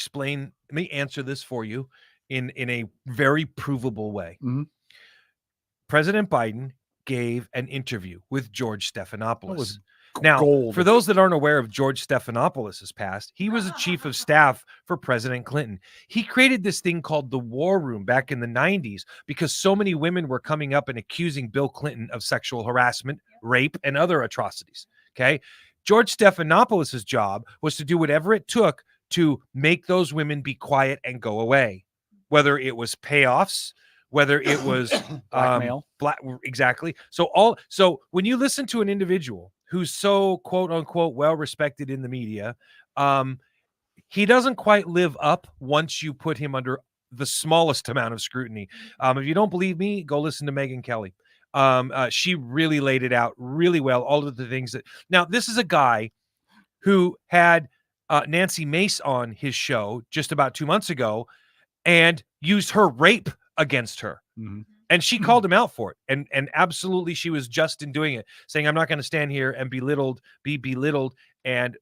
answer this for you in a very provable way. President Biden gave an interview with George Stephanopoulos. Now, Gold. for those that aren't aware of George Stephanopoulos' past, he was a chief of staff for President Clinton. He created this thing called the War Room back in the 90s because so many women were coming up and accusing Bill Clinton of sexual harassment, rape, and other atrocities. Okay. George Stephanopoulos' job was to do whatever it took to make those women be quiet and go away, whether it was payoffs, whether it was blackmail. Exactly. So when you listen to an individual who's so quote unquote well respected in the media, he doesn't quite live up once you put him under the smallest amount of scrutiny. If you don't believe me, go listen to Megyn Kelly. She really laid it out really well. All of the things that now this is a guy who had Nancy Mace on his show just about 2 months ago and used her rape against her. Mm-hmm. And she called him out for it. And absolutely she was just in doing it, saying, I'm not going to stand here and be belittled and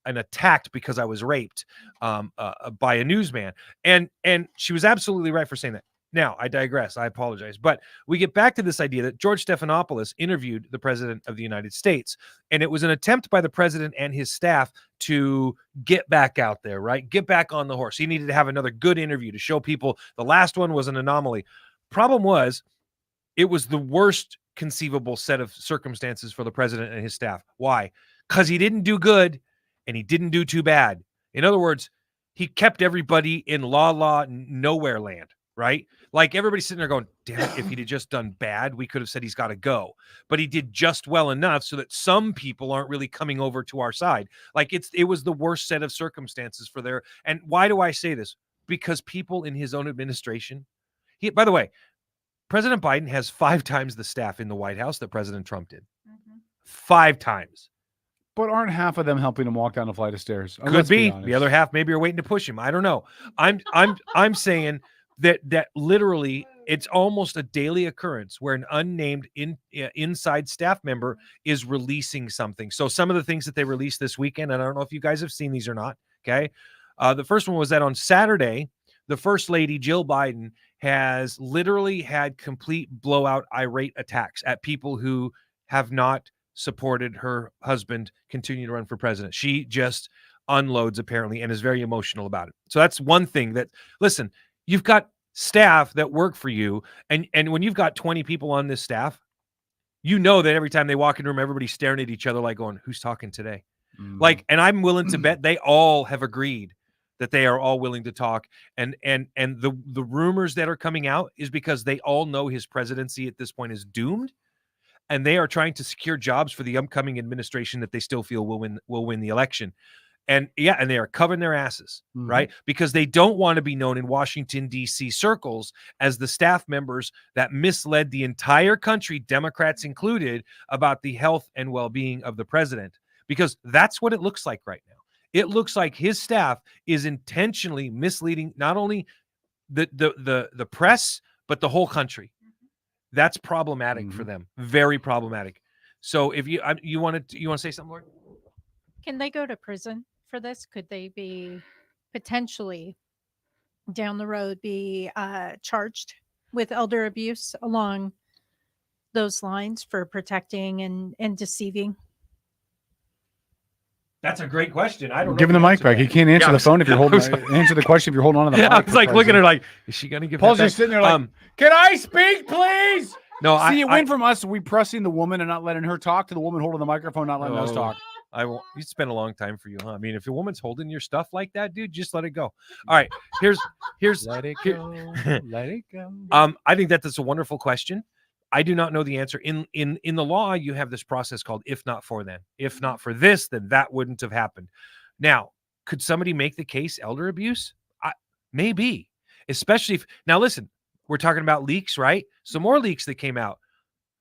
attacked because I was raped by a newsman. And she was absolutely right for saying that. Now, I digress. I apologize. But we get back to this idea that George Stephanopoulos interviewed the president of the United States, and it was an attempt by the president and his staff to get back out there, right? Get back on the horse. He needed to have another good interview to show people the last one was an anomaly. Problem was, it was the worst conceivable set of circumstances for the president and his staff. Why? Because he didn't do good and he didn't do too bad. In other words, he kept everybody in la nowhere land, right? Like everybody's sitting there going, damn it, if he'd have just done bad, we could have said he's got to go. But he did just well enough so that some people aren't really coming over to our side. Like it was the worst set of circumstances for their. And why do I say this? Because people in his own administration, by the way, President Biden has 5 times the staff in the White House that President Trump did. 5 times. But aren't half of them helping him walk down a flight of stairs? Could be. The other half maybe are waiting to push him. I don't know. I'm saying that literally it's almost a daily occurrence where an unnamed inside staff member is releasing something. So some of the things that they released this weekend, and I don't know if you guys have seen these or not. Okay. The first one was that on Saturday, the First Lady, Jill Biden, has literally had complete blowout irate attacks at people who have not supported her husband continue to run for president. She just unloads apparently and is very emotional about it. So that's one thing that, listen, you've got staff that work for you. And when you've got 20 people on this staff, you know that every time they walk in the room, everybody's staring at each other like going, who's talking today? Like, and I'm willing to bet they all have agreed that they are all willing to talk. And the rumors that are coming out is because they all know his presidency at this point is doomed. And they are trying to secure jobs for the upcoming administration that they still feel will win the election. And and they are covering their asses, right? Because they don't want to be known in Washington, D.C. circles as the staff members that misled the entire country, Democrats included, about the health and well-being of the president. Because that's what it looks like right now. It looks like his staff is intentionally misleading not only the press, but the whole country. That's problematic for them. Very problematic. So if you want to say something, Lord? Can they go to prison for this? Could they be potentially down the road be charged with elder abuse along those lines for protecting and deceiving? That's a great question. I don't know. Give him the mic back. He can't answer the phone if you're holding. Answer the question if you're holding on to the mic. I was like looking at her like, is she going to give? Paul's just sitting there like, can I speak, please? No, see, it went from us we pressing the woman and not letting her talk to the woman holding the microphone, not letting us talk. I won't. It's been a long time for you, huh? I mean, if a woman's holding your stuff like that, dude, just let it go. All right, here's let it go. Let it go. I think that's a wonderful question. I do not know the answer. In the law, you have this process called if not for then. If not for this, then that wouldn't have happened. Now, could somebody make the case elder abuse? Maybe, especially if now listen, we're talking about leaks, right? Some more leaks that came out.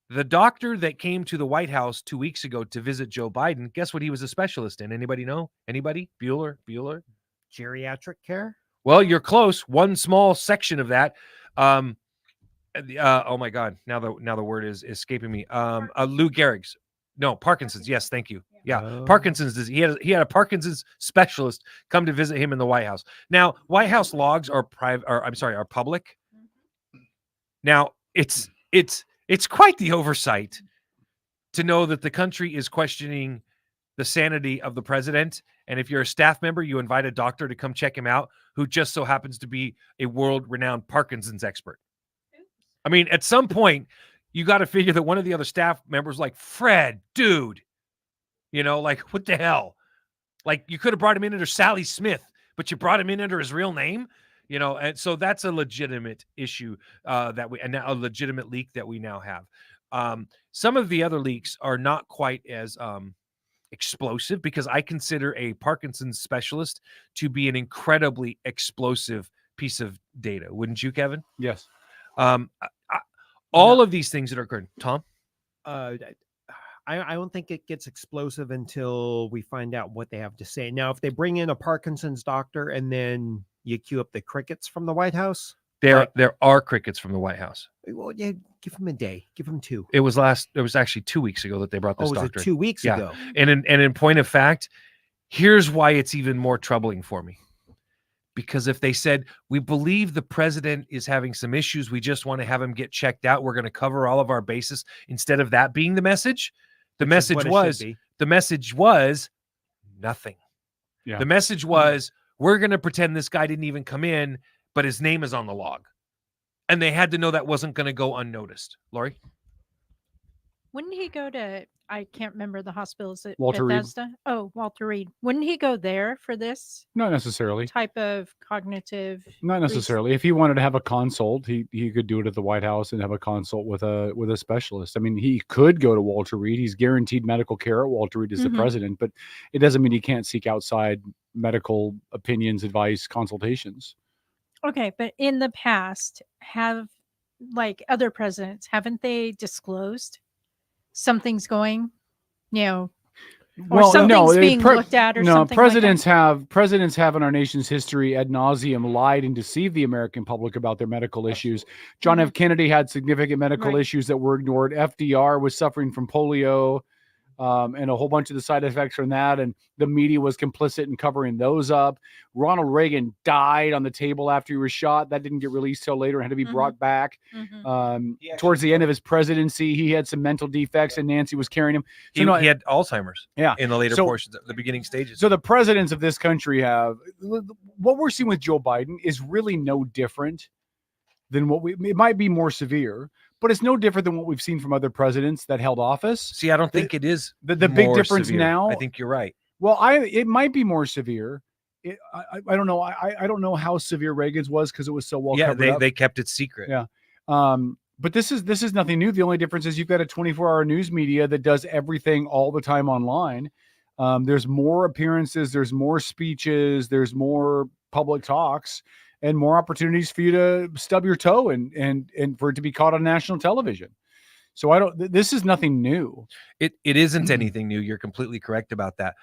The doctor that came to the White House 2 weeks ago to visit Joe Biden, guess what he was a specialist in? Anybody know? Anybody? Bueller? Geriatric care? Well, you're close. One small section of that. Oh my God. Now the word is escaping me. Lou Gehrig's. No, Parkinson's. Yes, thank you. Yeah, Parkinson's disease. He had a Parkinson's specialist come to visit him in the White House. Now, White House logs are are public. Now, it's quite the oversight to know that the country is questioning the sanity of the president. And if you're a staff member, you invite a doctor to come check him out, who just so happens to be a world-renowned Parkinson's expert. I mean, at some point, you got to figure that one of the other staff members, like, Fred, dude, you know, like, what the hell? Like, you could have brought him in under Sally Smith, but you brought him in under his real name, you know. And so that's a legitimate issue and now a legitimate leak that we now have. Some of the other leaks are not quite as explosive, because I consider a Parkinson's specialist to be an incredibly explosive piece of data. Wouldn't you, Kevin? Yes. All of these things that are occurring, Tom? I don't think it gets explosive until we find out what they have to say. Now, if they bring in a Parkinson's doctor and then you cue up the crickets from the White House, there are crickets from the White House. Well, yeah, give them a day, give them 2. It was actually 2 weeks ago that they brought this was doctor. it 2 weeks ago? And in point of fact, here's why it's even more troubling for me. Because if they said, we believe the president is having some issues, we just want to have him get checked out, we're going to cover all of our bases, instead of that being the message, the message was nothing. Yeah. The message was, we're going to pretend this guy didn't even come in, but his name is on the log. And they had to know that wasn't going to go unnoticed. Lori? Wouldn't he go to, I can't remember the hospitals at Walter Reed. Bethesda? Oh, Walter Reed. Wouldn't he go there for this Not necessarily. type of cognitive? Not necessarily. If he wanted to have a consult, he could do it at the White House and have a consult with a specialist. I mean, he could go to Walter Reed. He's guaranteed medical care at Walter Reed as the president, but it doesn't mean he can't seek outside medical opinions, advice, consultations. Okay, but in the past, have like other presidents, haven't they disclosed something's going, or something's being looked at, or something? Presidents have in our nation's history ad nauseum lied and deceived the American public about their medical issues. John F. Kennedy had significant medical issues that were ignored. FDR was suffering from polio. And a whole bunch of the side effects from that, and the media was complicit in covering those up. Ronald Reagan died on the table after he was shot. That didn't get released till later and had to be brought back. Towards the end of his presidency, he had some mental defects, and Nancy was carrying him. So he had Alzheimer's. Yeah, in the later portions, the beginning stages. So the presidents of this country have what we're seeing with Joe Biden is really no different than it might be more severe. But it's no different than what we've seen from other presidents that held office. See, I don't think it is the big difference severe. now. I think you're right. Well, it might be more severe. I don't know. I don't know how severe Reagan's was because it was so well covered up. They kept it secret. Yeah. But this is nothing new. The only difference is you've got a 24-hour news media that does everything all the time online. There's more appearances. There's more speeches. There's more public talks. And more opportunities for you to stub your toe and for it to be caught on national television. So this is nothing new. It isn't anything new. You're completely correct about that.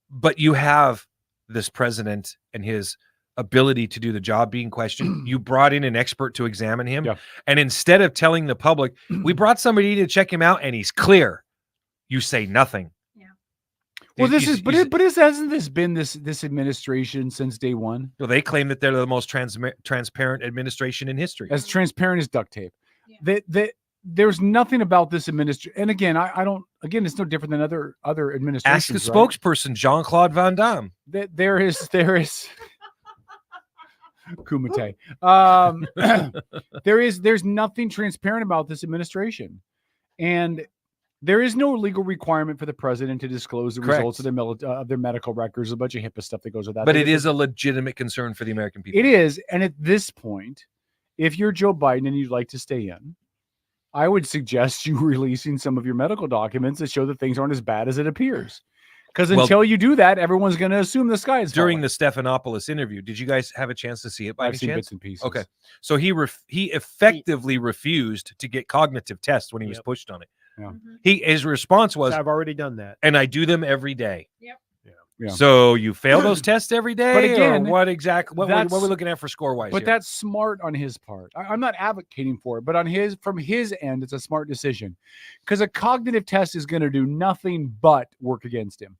But you have this president and his ability to do the job being questioned. You brought in an expert to examine him. Yeah. And instead of telling the public, we brought somebody to check him out and he's clear, you say nothing. Well, hasn't this been this administration since day one? Well, they claim that they're the most transparent administration in history. As transparent as duct tape. Yeah. There's nothing about this administration. And again, I don't. Again, it's no different than other administrations. Ask the spokesperson, Jean-Claude Van Damme. There is Kumite. There's nothing transparent about this administration, and there is no legal requirement for the president to disclose the results of their medical records, a bunch of HIPAA stuff that goes with that. But it is a legitimate concern for the American people. It is. And at this point, if you're Joe Biden and you'd like to stay in, I would suggest you releasing some of your medical documents that show that things aren't as bad as it appears. Because until you do that, everyone's going to assume the sky is during falling. The Stephanopoulos interview. Did you guys have a chance to see it by any seen chance? Bits and pieces. Okay. So he effectively refused to get cognitive tests when he was pushed on it. Yeah. His response was, I've already done that. And I do them every day. Yep. Yeah. So you fail those tests every day? But again, what are we looking at for score-wise But here? that's smart on his part. I'm not advocating for it, but from his end, it's a smart decision. Because a cognitive test is going to do nothing but work against him.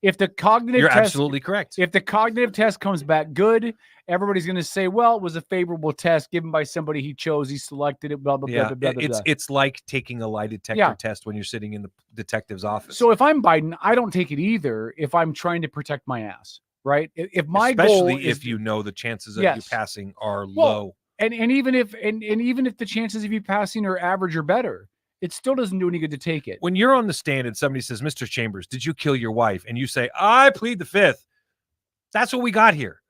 If the cognitive You're test, absolutely correct. If the cognitive test comes back good, everybody's going to say, well, it was a favorable test given by somebody he chose. He selected it, blah, blah, Yeah, blah, blah, blah, blah. it's like taking a lie detector test when you're sitting in the detective's office. So if I'm Biden, I don't take it either if I'm trying to protect my ass, right? If my Especially goal is if you know the chances of you passing are well, low. And even if even if the chances of you passing are average or better, it still doesn't do any good to take it. When you're on the stand and somebody says, Mr. Chambers, did you kill your wife? And you say, I plead the fifth. That's what we got here.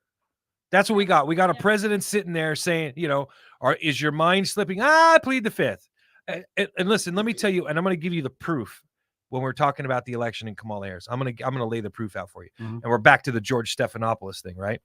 That's what we got. We got a president sitting there saying, is your mind slipping? I plead the fifth. And listen, let me tell you, and I'm going to give you the proof when we're talking about the election in Kamala Harris. I'm going to lay the proof out for you. Mm-hmm. And we're back to the George Stephanopoulos thing, right?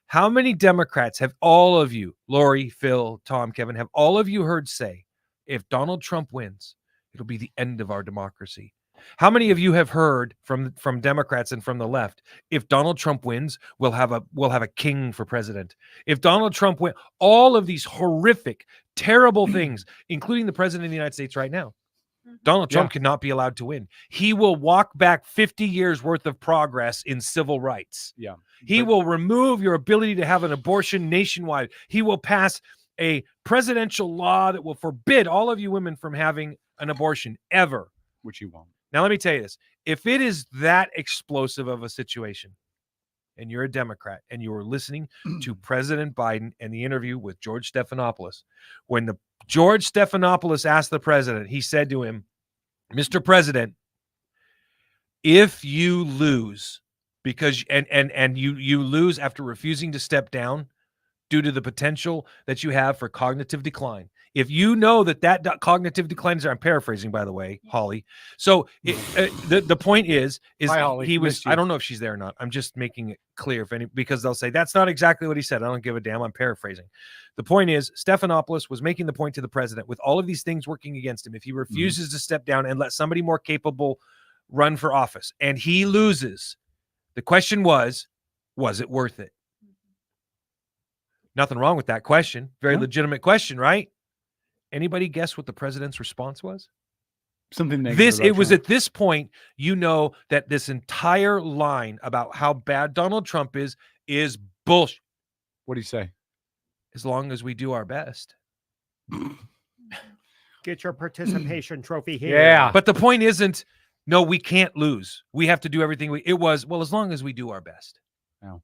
How many Democrats have all of you, Lori, Phil, Tom, Kevin, have all of you heard say, if Donald Trump wins, it'll be the end of our democracy? How many of you have heard from Democrats and from the left, if Donald Trump wins, we'll have a king for president? If Donald Trump wins, all of these horrific, terrible things, including the president of the United States right now, Donald Trump cannot be allowed to win. He will walk back 50 years worth of progress in civil rights. Yeah. He will remove your ability to have an abortion nationwide. He will pass a presidential law that will forbid all of you women from having an abortion ever. Which he won't. Now, let me tell you this. If it is that explosive of a situation and you're a Democrat and you were listening to President Biden and the interview with George Stephanopoulos, when George Stephanopoulos asked the president, he said to him, Mr. President, if you lose because and you lose after refusing to step down due to the potential that you have for cognitive decline, if you know that cognitive decline is, I'm paraphrasing, by the way, Holly. So the point is Hi, Holly. he was, Missed you. I don't know if she's there or not. I'm just making it clear because they'll say, that's not exactly what he said. I don't give a damn. I'm paraphrasing. The point is Stephanopoulos was making the point to the president with all of these things working against him. If he refuses to step down and let somebody more capable run for office and he loses, the question was it worth it? Nothing wrong with that question. Very legitimate question, right? Anybody guess what the president's response was? Something negative. It was at this point, that this entire line about how bad Donald Trump is bullshit. What do you say? As long as we do our best. Get your participation trophy here. Yeah. But the point isn't, no, we can't lose. We have to do everything. It was, well, as long as we do our best. No.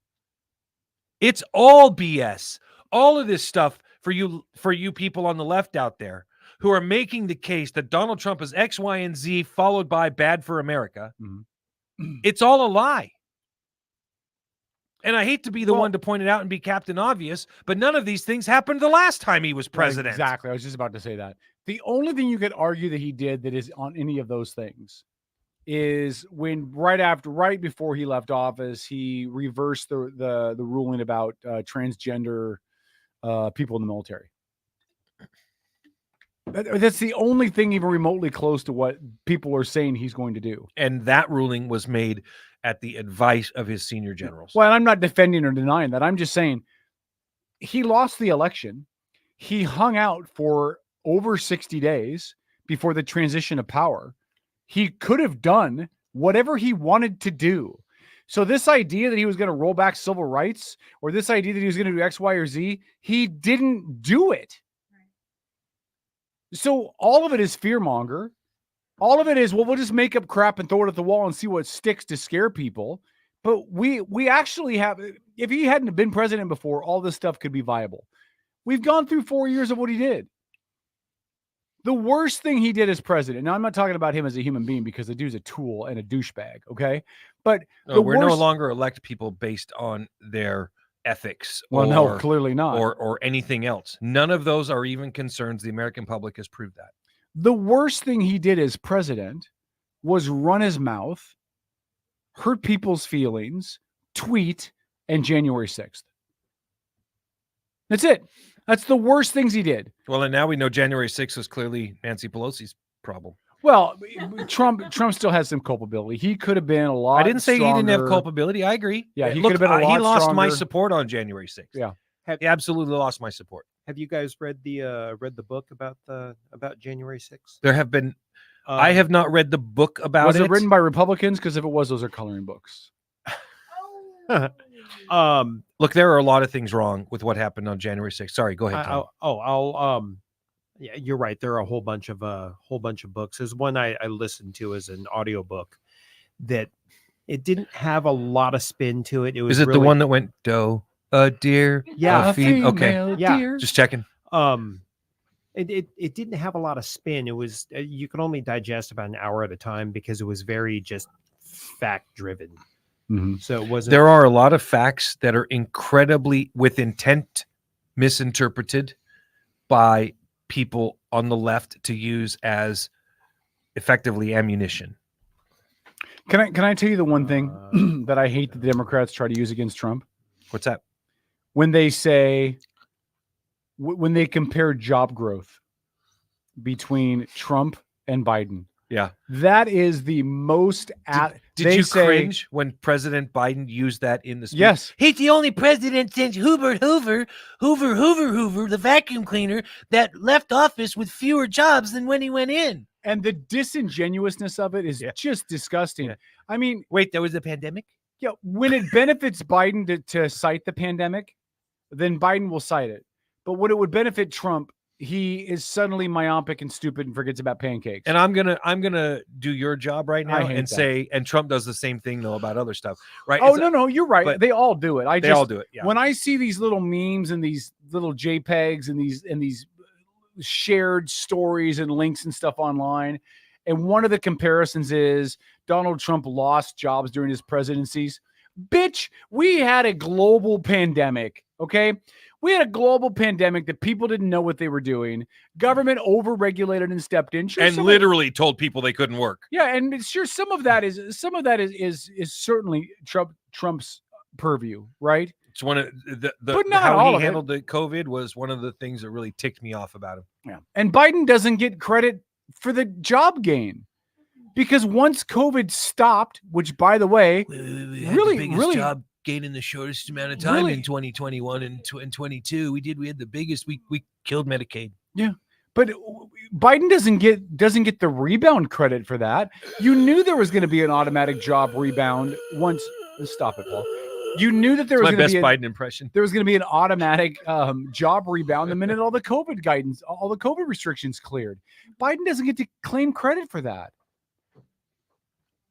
It's all BS. All of this stuff for you people on the left out there who are making the case that Donald Trump is X, Y, and Z followed by bad for America. Mm-hmm. It's all a lie. And I hate to be the one to point it out and be Captain Obvious, but none of these things happened the last time he was president. Exactly. I was just about to say that. The only thing you could argue that he did that is on any of those things is when right before he left office, he reversed the ruling about transgender people in the military. That's the only thing even remotely close to what people are saying he's going to do. And that ruling was made at the advice of his senior generals. Well, I'm not defending or denying that. I'm just saying he lost the election. He hung out for over 60 days before the transition of power. He could have done whatever he wanted to do. So this idea that he was going to roll back civil rights or this idea that he was going to do X, Y, or Z, he didn't do it. So all of it is fearmonger. All of it is, well, we'll just make up crap and throw it at the wall and see what sticks to scare people. But we actually have, if he hadn't been president before, all this stuff could be viable. We've gone through 4 years of what he did. The worst thing he did as president, now I'm not talking about him as a human being because the dude's a tool and a douchebag, okay? But we're no longer elect people based on their ethics. Well, no, clearly not. Or anything else. None of those are even concerns. The American public has proved that. The worst thing he did as president was run his mouth, hurt people's feelings, tweet, and January 6th. That's it. That's the worst things he did. Well, and now we know January 6th was clearly Nancy Pelosi's problem. Well, Trump still has some culpability. He could have been a lot I didn't say stronger. he didn't have culpability. I agree. Yeah, he could have been a lot He lost stronger. my support on January 6th. Yeah. He absolutely lost my support. Have you guys read the book about January 6th? There have been I have not read the book about Was it. it written by Republicans? Because if it was, those are coloring books. Look, there are a lot of things wrong with what happened on January 6th. Sorry, go ahead, Tom. Yeah, you're right. There are a whole bunch of books. There's one I listened to as an audiobook that it didn't have a lot didn't have to it. It was Is it really, the one that went doe, a deer, Yeah, a female? Okay, yeah. just checking. It didn't have a lot of spin. It was you could only digest about an hour at a time because it was very just fact driven. So it wasn't. There are a lot of facts that are incredibly with intent misinterpreted by people on the left to use as effectively ammunition. Can I tell you the one thing that I hate that the Democrats try to use against Trump? What's that? When they say, when they compare job growth between Trump and Biden. Yeah. That is the most Did you cringe when President Biden used that in the speech? Yes. He's the only president since Hoover, the vacuum cleaner, that left office with fewer jobs than when he went in. And the disingenuousness of it is just disgusting. Yeah. I mean, wait, there was a pandemic? Yeah. When it benefits Biden to cite the pandemic, then Biden will cite it. But when it would benefit Trump, he is suddenly myopic and stupid and forgets about pancakes. And I'm gonna do your job right now and that. say, and Trump does the same thing though about other stuff, right? Oh, no, you're right. They all do it. They all do it. Yeah. When I see these little memes and these little JPEGs and these shared stories and links and stuff online, and one of the comparisons is Donald Trump lost jobs during his presidencies. Bitch, we had a global pandemic. Okay. We had a global pandemic that people didn't know what they were doing. Government overregulated and stepped in. Sure, and literally told people they couldn't work. Yeah, and sure, some of that is certainly Trump's purview, right? It's one of but not how all he of handled the COVID was one of the things that really ticked me off about him. Yeah, and Biden doesn't get credit for the job gain because once COVID stopped, which by the way, really job gain in the shortest amount of time in 2021 and 22. We had the biggest. We killed Medicaid. Yeah. But Biden doesn't get the rebound credit for that. You knew there was going to be an automatic job rebound once. Stop it, Paul. You knew that there was going to be Biden impression. There was going to be an automatic job rebound the minute all the COVID guidance, all the COVID restrictions cleared. Biden doesn't get to claim credit for that.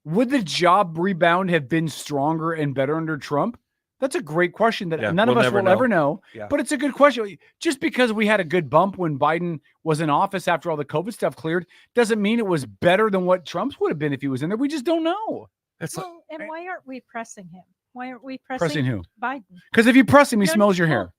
Would the job rebound have been stronger and better under Trump? That's a great question that none of us will ever know. Yeah. But it's a good question. Just because we had a good bump when Biden was in office after all the COVID stuff cleared doesn't mean it was better than what Trump's would have been if he was in there. We just don't know. And why aren't we pressing him? Why aren't we Pressing who? Biden. Because if you press him, he smells your hair.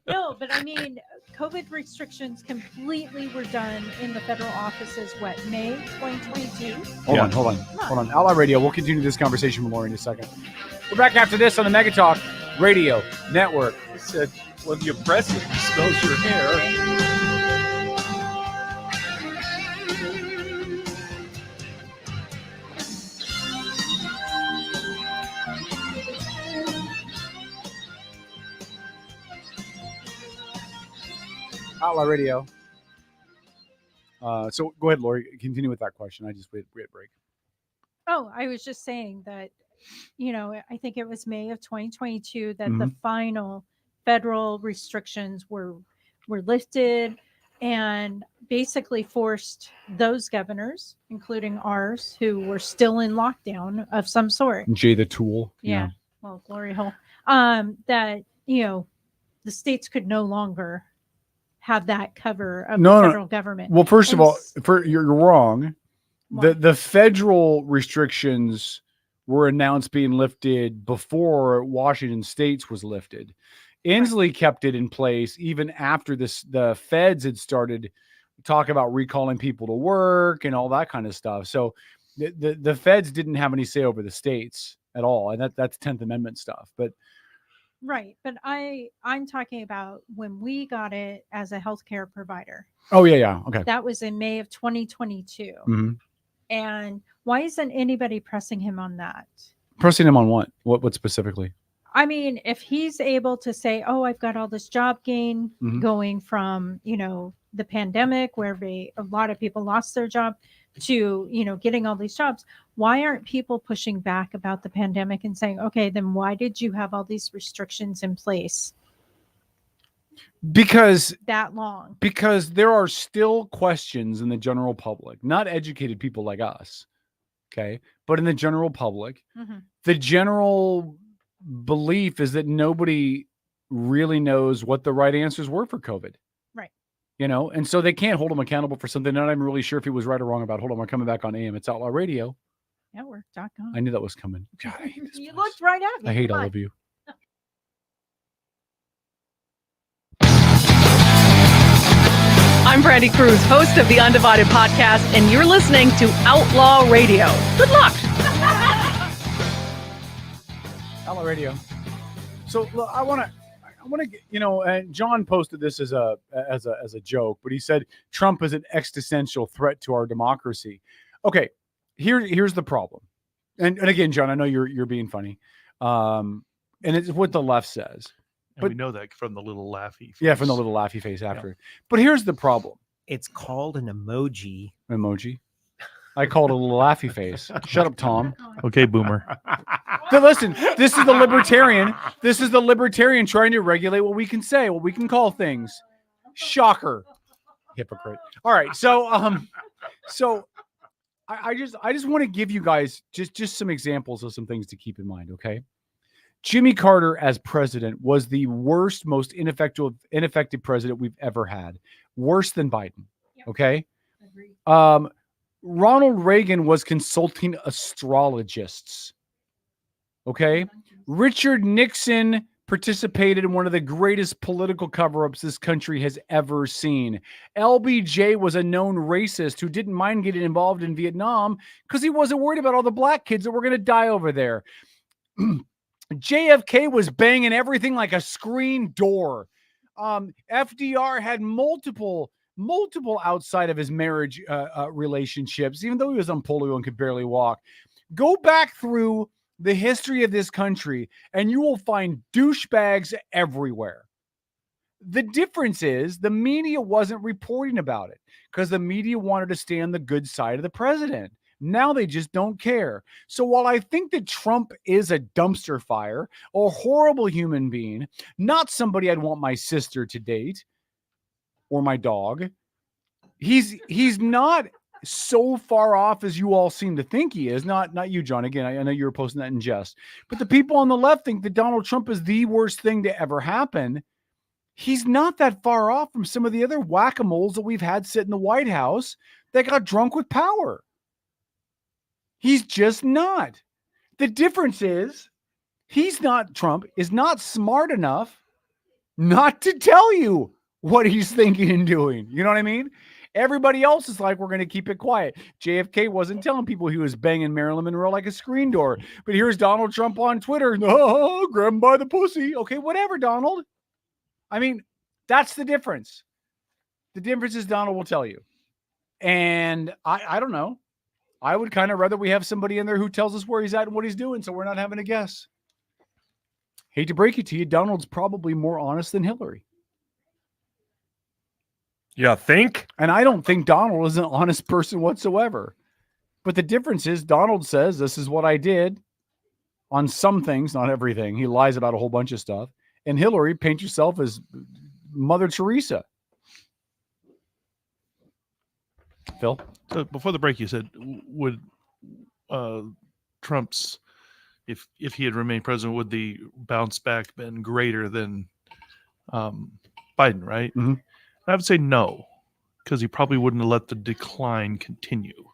No, but I mean, COVID restrictions completely were done in the federal offices, May 2022? Hold on. Outlaw Radio. We'll continue this conversation with Lori in a second. We're back after this on the Mega Talk Radio Network. I said, when you press it, it smells your hair. Outlaw Radio. So go ahead, Lori. Continue with that question. I just we had break. Oh, I was just saying that, I think it was May of 2022 that Mm-hmm. the final federal restrictions were lifted and basically forced those governors, including ours, who were still in lockdown of some sort. Jay the Tool. Yeah. Well, glory hole. That, the states could no longer have that cover of the federal government. Well, first of all, you're wrong. The federal restrictions were announced being lifted before Washington State's was lifted. Inslee kept it in place even after the feds had started talk about recalling people to work and all that kind of stuff. So the feds didn't have any say over the states at all, and that's 10th Amendment stuff. But right, but I'm talking about when we got it as a healthcare provider. Oh yeah, okay. That was in May of 2022. Mm-hmm. And why isn't anybody pressing him on that? Pressing him on what? What specifically? I mean, if he's able to say, "Oh, I've got all this job gain Mm-hmm. going from, the pandemic where a lot of people lost their job to, getting all these jobs. Why aren't people pushing back about the pandemic and saying, okay, then why did you have all these restrictions in place Because that long? Because there are still questions in the general public, not educated people like us, okay, but in the general public, the general belief is that nobody really knows what the right answers were for COVID. Right. And so they can't hold him accountable for something they're not even really sure if he was right or wrong about. Hold on, we're coming back on AM. It's Outlaw Radio Network.com. I knew that was coming. God, I hate this You looked right at me. I hate Come all on. of you. I'm Brandy Cruz, host of the Undivided Podcast, and you're listening to Outlaw Radio. Good luck. Outlaw Radio. So look, I want to get, and John posted this as a joke, but he said Trump is an existential threat to our democracy. Okay, here's the problem. And again, John, I know you're being funny. And it's what the left says. And we know that from the little laughy face. Yeah, from the little laughy face after. Yeah. But here's the problem. It's called an emoji. Emoji. I called it a little laughy face. Shut up, Tom. Okay, boomer. But listen, this is the libertarian. This is the libertarian trying to regulate what we can say, what we can call things. Shocker. Hypocrite. All right. So I just want to give you guys just some examples of some things to keep in mind, okay? Jimmy Carter as president was the worst, most ineffective president we've ever had. Worse than Biden. Okay. Ronald Reagan was consulting astrologists. Okay. Richard Nixon participated in one of the greatest political cover-ups this country has ever seen. LBJ was a known racist who didn't mind getting involved in Vietnam because he wasn't worried about all the black kids that were going to die over there. JFK was banging everything like a screen door. FDR had multiple outside of his marriage relationships, even though he was on polio and could barely walk. Go back through the history of this country and you will find douchebags everywhere. The difference is the media wasn't reporting about it because the media wanted to stay on the good side of the president. Now they just don't care. So while I think that Trump is a dumpster fire, a horrible human being, not somebody I'd want my sister to date or my dog, he's not so far off as you all seem to think he is. Not you, John. Again, I know you were posting that in jest. But the people on the left think that Donald Trump is the worst thing to ever happen. He's not that far off from some of the other whack-a-moles that we've had sit in the White House that got drunk with power. He's just not. The difference is Trump is not smart enough not to tell you what he's thinking and doing. You know what I mean? Everybody else is like, we're going to keep it quiet. JFK wasn't telling people he was banging Marilyn Monroe like a screen door. But here's Donald Trump on Twitter. Oh, grab him by the pussy. Okay, whatever, Donald. I mean, that's the difference. The difference is Donald will tell you. And I don't know. I would kind of rather we have somebody in there who tells us where he's at and what he's doing, so we're not having to guess. Hate to break it to you, Donald's probably more honest than Hillary. You think? And I don't think Donald is an honest person whatsoever. But the difference is Donald says, this is what I did on some things, not everything. He lies about a whole bunch of stuff. And Hillary, paint yourself as Mother Teresa. Phil? So before the break, you said, would Trump's, if he had remained president, would the bounce back been greater than Biden, right? Mm-hmm. I would say no, because he probably wouldn't have let the decline continue.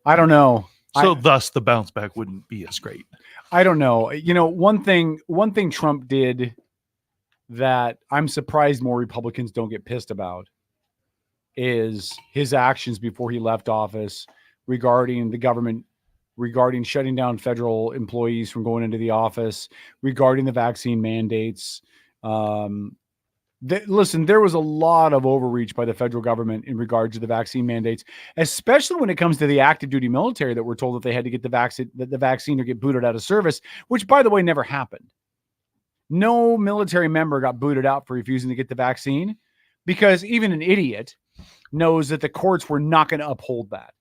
I don't know. So thus the bounce back wouldn't be as great. I don't know. You know, one thing Trump did that I'm surprised more Republicans don't get pissed about is his actions before he left office regarding the government, regarding shutting down federal employees from going into the office, regarding the vaccine mandates. Listen, there was a lot of overreach by the federal government in regard to the vaccine mandates, especially when it comes to the active duty military that were told that they had to get the vaccine or get booted out of service, which, by the way, never happened. No military member got booted out for refusing to get the vaccine because even an idiot knows that the courts were not going to uphold that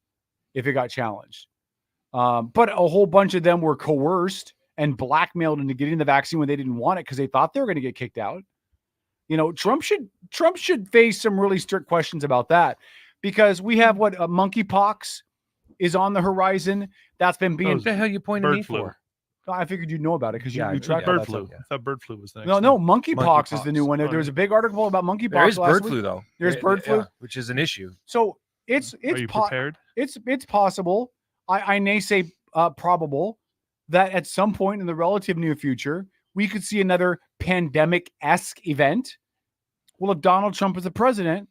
if it got challenged. But a whole bunch of them were coerced and blackmailed into getting the vaccine when they didn't want it because they thought they were going to get kicked out. Trump should face some really strict questions about that, because we have monkeypox is on the horizon. That's been being. What the hell you pointing me flu. for? I figured you'd know about it because you track bird that flu. stuff. I thought bird flu was the next. No, monkeypox is the new one. Oh, There was a big article about monkeypox. There is last bird week. flu though. There's bird flu, which is an issue. So it's Are you prepared? It's possible. I may say probable that at some point in the relative near future we could see another pandemic-esque event. Well, if Donald Trump is the president,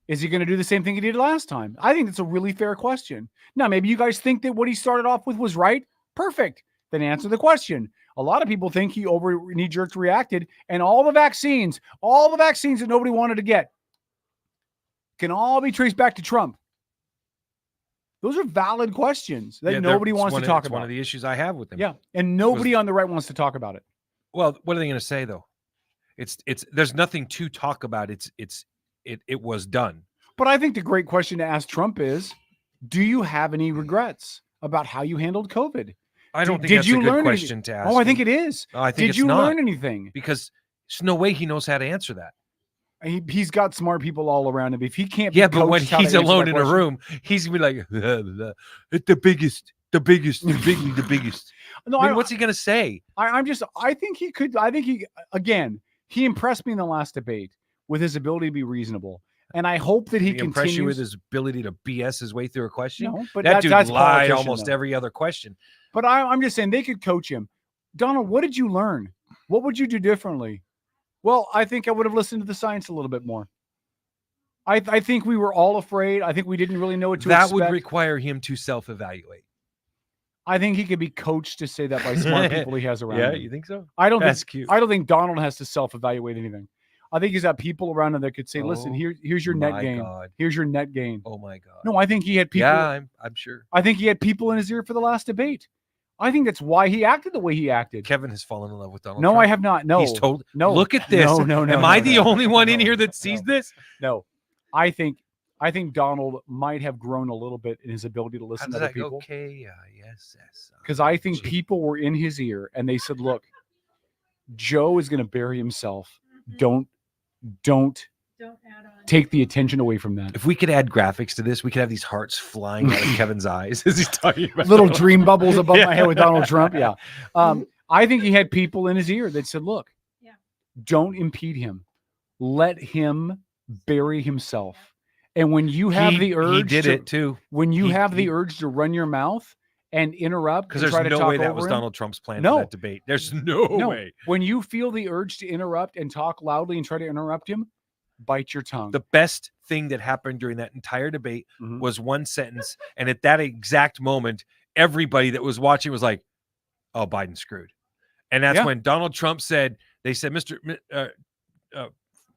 is he going to do the same thing he did last time? I think that's a really fair question. Now, maybe you guys think that what he started off with was right. Perfect. Then answer the question. A lot of people think he knee-jerk reacted, and all the vaccines that nobody wanted to get can all be traced back to Trump. Those are valid questions that nobody wants to talk about. One of the issues I have with them. Yeah, and nobody on the right wants to talk about it. Well, what are they going to say though? It's there's nothing to talk about. It was done. But I think the great question to ask Trump is, do you have any regrets about how you handled COVID? I don't think that's a good question to ask. Oh, I think it is. No, I think Did you learn anything? Because there's no way he knows how to answer that. He's got smart people all around him. If he can't, but when he's alone in a room, he's gonna be like, "It's the biggest, the biggest." No, I mean, what's he gonna say? I think he could. I think he impressed me in the last debate with his ability to be reasonable, and I hope that he continues. Impress you with his ability to BS his way through a question. No, but that dude that's lied almost every other question. But I'm just saying they could coach him. Donald, what did you learn? What would you do differently? Well, I think I would have listened to the science a little bit more. I think we were all afraid. I think we didn't really know what to expect. That would require him to self-evaluate. I think he could be coached to say that by smart people he has around him. Yeah, you think so? That's cute. I don't think Donald has to self-evaluate anything. I think he's got people around him that could say, listen, here's your net gain. God. Here's your net gain. Oh my God. No, I think he had people. Yeah, I'm sure. I think he had people in his ear for the last debate. I think that's why he acted the way he acted. Kevin has fallen in love with Donald No, Trump. I have not. No. He's told. No. Look at this. No. Am I the only one in here that sees this? No. I think Donald might have grown a little bit in his ability to listen to other people. Okay, yes. Because I think people were in his ear and they said, look, Joe is going to bury himself. Don't take the attention away from that. If we could add graphics to this, we could have these hearts flying out of Kevin's eyes as he's talking about little dream bubbles above my head with Donald Trump. Yeah. I think he had people in his ear that said, look, don't impede him. Let him bury himself. And when you have the urge, he did it too. When you have the urge to run your mouth and interrupt, because there's no way that was Donald Trump's plan for that debate. There's no way. When you feel the urge to interrupt and talk loudly and try to interrupt him, bite your tongue. The best thing that happened during that entire debate was one sentence, and at that exact moment, everybody that was watching was like, "Oh, Biden's screwed," and that's when Donald Trump said, "They said,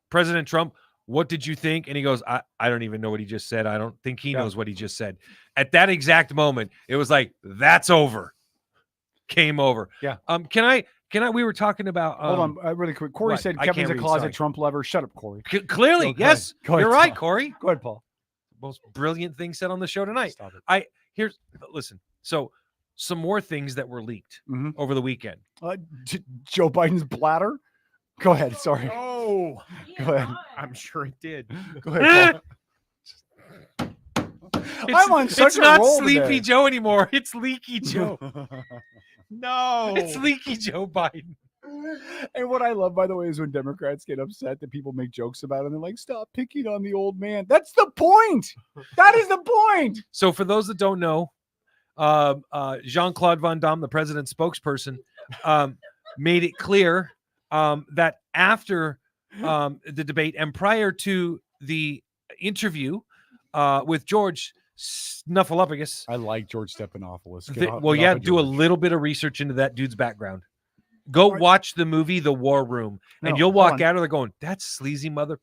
President Trump, what did you think?" And he goes, I don't even know what he just said. I don't think he knows what he just said." At that exact moment, it was like, that's over. Game over. Yeah. Can I, we were talking about, hold on really quick. Corey said Kevin's a closet Trump lover. Shut up, Corey. Clearly. Yes. Go ahead, You're right, Corey. Go ahead, Paul. Most brilliant thing said on the show tonight. Stop it. Listen. So some more things that were leaked over the weekend. Joe Biden's bladder. Go ahead. Sorry. Oh, go ahead. I'm sure it did. Go ahead, Paul. I'm on such it's a not roll Sleepy today. Joe anymore. It's Leaky Joe. No, it's Leaky Joe Biden. And what I love, by the way, is when Democrats get upset that people make jokes about it. And they're like, stop picking on the old man. That's the point. That is the point. So for those that don't know, Jean-Claude Van Damme, the president's spokesperson, made it clear that after the debate and prior to the interview with George Snuffleupagus. I like George Stephanopoulos. Do a little bit of research into that dude's background. Go watch the movie The War Room, and you'll walk out of there going, that's sleazy mother.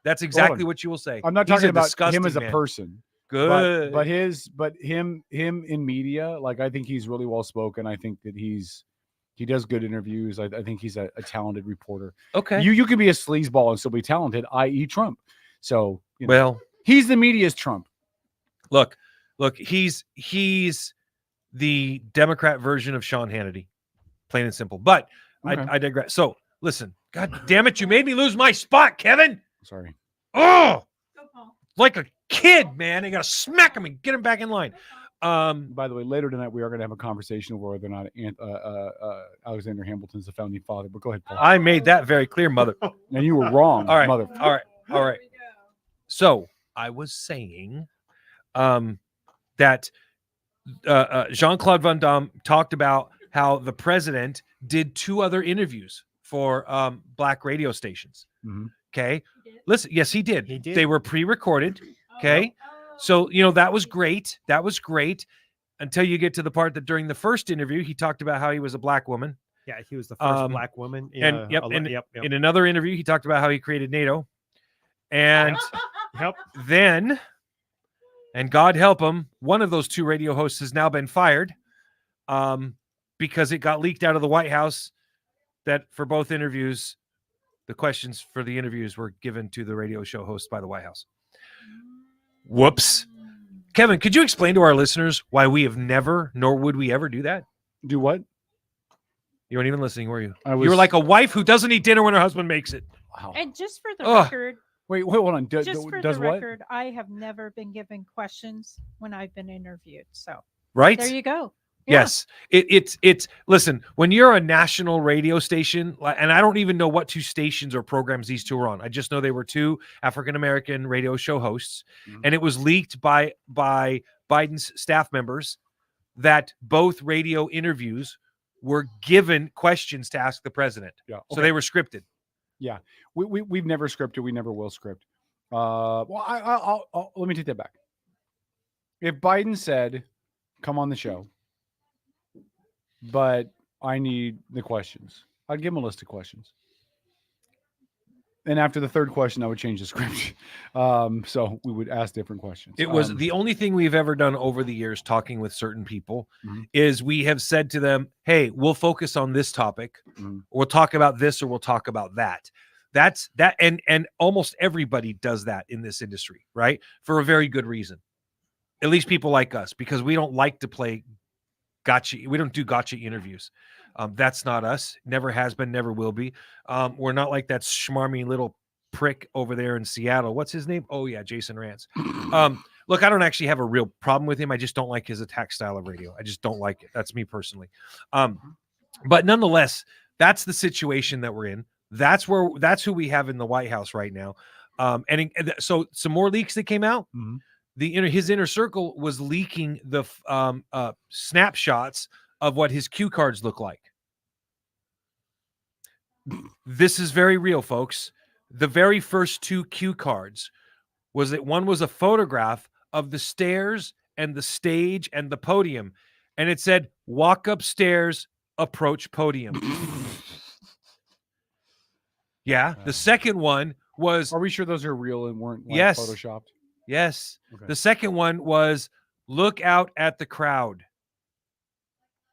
That's exactly what you will say. I'm not He's talking about disgusting him as a man. person. Good. But him in media, like I think he's really well spoken. I think that he's He does good interviews. I think he's a talented reporter. Okay. You can be a sleazeball and still be talented, i.e. Trump. So, well, he's the media's Trump. Look, he's the Democrat version of Sean Hannity, plain and simple. But Okay. I digress. So listen, God damn it, you made me lose my spot, Kevin. Sorry. Oh, like a kid, man. I gotta smack him and get him back in line. By the way, later tonight we are going to have a conversation over whether or not Alexander Hamilton's the founding father. But go ahead, Paul. I made that very clear, mother. And you were wrong, All right, mother. all right. So I was saying that Jean-Claude Van Damme talked about how the president did 2 other interviews for black radio stations. Mm-hmm. Okay. Listen, yes, he did. He did. They were pre-recorded. Okay. So, that was great. That was great until you get to the part that during the first interview, he talked about how he was a black woman. Yeah, he was the first black woman. And Yeah, yep, in another interview, he talked about how he created NATO. And Yep. then, and God help him, one of those 2 radio hosts has now been fired because it got leaked out of the White House that for both interviews, the questions for the interviews were given to the radio show host by the White House. Whoops. Kevin, could you explain to our listeners why we have never, nor would we ever do that? Do what? You weren't even listening, were you? I You were like a wife who doesn't eat dinner when her husband makes it. Wow. And just for the Ugh. record, Wait, hold on. just for Does the what? record, I have never been given questions when I've been interviewed. So Right? there you go. Yeah. Yes. It's listen, when you're a national radio station, and I don't even know what 2 stations or programs these 2 are on. I just know they were 2 African-American radio show hosts. Mm-hmm. And it was leaked by Biden's staff members that both radio interviews were given questions to ask the president. Yeah. So okay. they were scripted. Yeah. We've never scripted. We never will script. Well, I'll let me take that back. If Biden said, come on the show, but I need the questions, I'd give him a list of questions. And after the 3rd question, I would change the script. So we would ask different questions. It was the only thing we've ever done over the years talking with certain people Mm-hmm. is we have said to them, hey, we'll focus on this topic. Mm-hmm. We'll talk about this or we'll talk about that. That's that. And almost everybody does that in this industry, right? For a very good reason. At least people like us, because we don't like to play gotcha. We don't do gotcha interviews. That's not us. Never has been, never will be. We're not like that schmarmy little prick over there in Seattle. What's his name? Oh yeah, Jason Rance. Look, I don't actually have a real problem with him. I just don't like his attack style of radio. I just don't like it. That's me personally. But nonetheless, that's the situation that we're in. That's who we have in the White House right now. So some more leaks that came out. Mm-hmm. His inner circle was leaking the snapshots of what his cue cards look like. This is very real, folks. The very first 2 cue cards was that one was a photograph of the stairs and the stage and the podium. And it said, walk upstairs, approach podium. Yeah. The second one was. Are we sure those are real and weren't yes. photoshopped? Yes. Okay. The second one was look out at the crowd.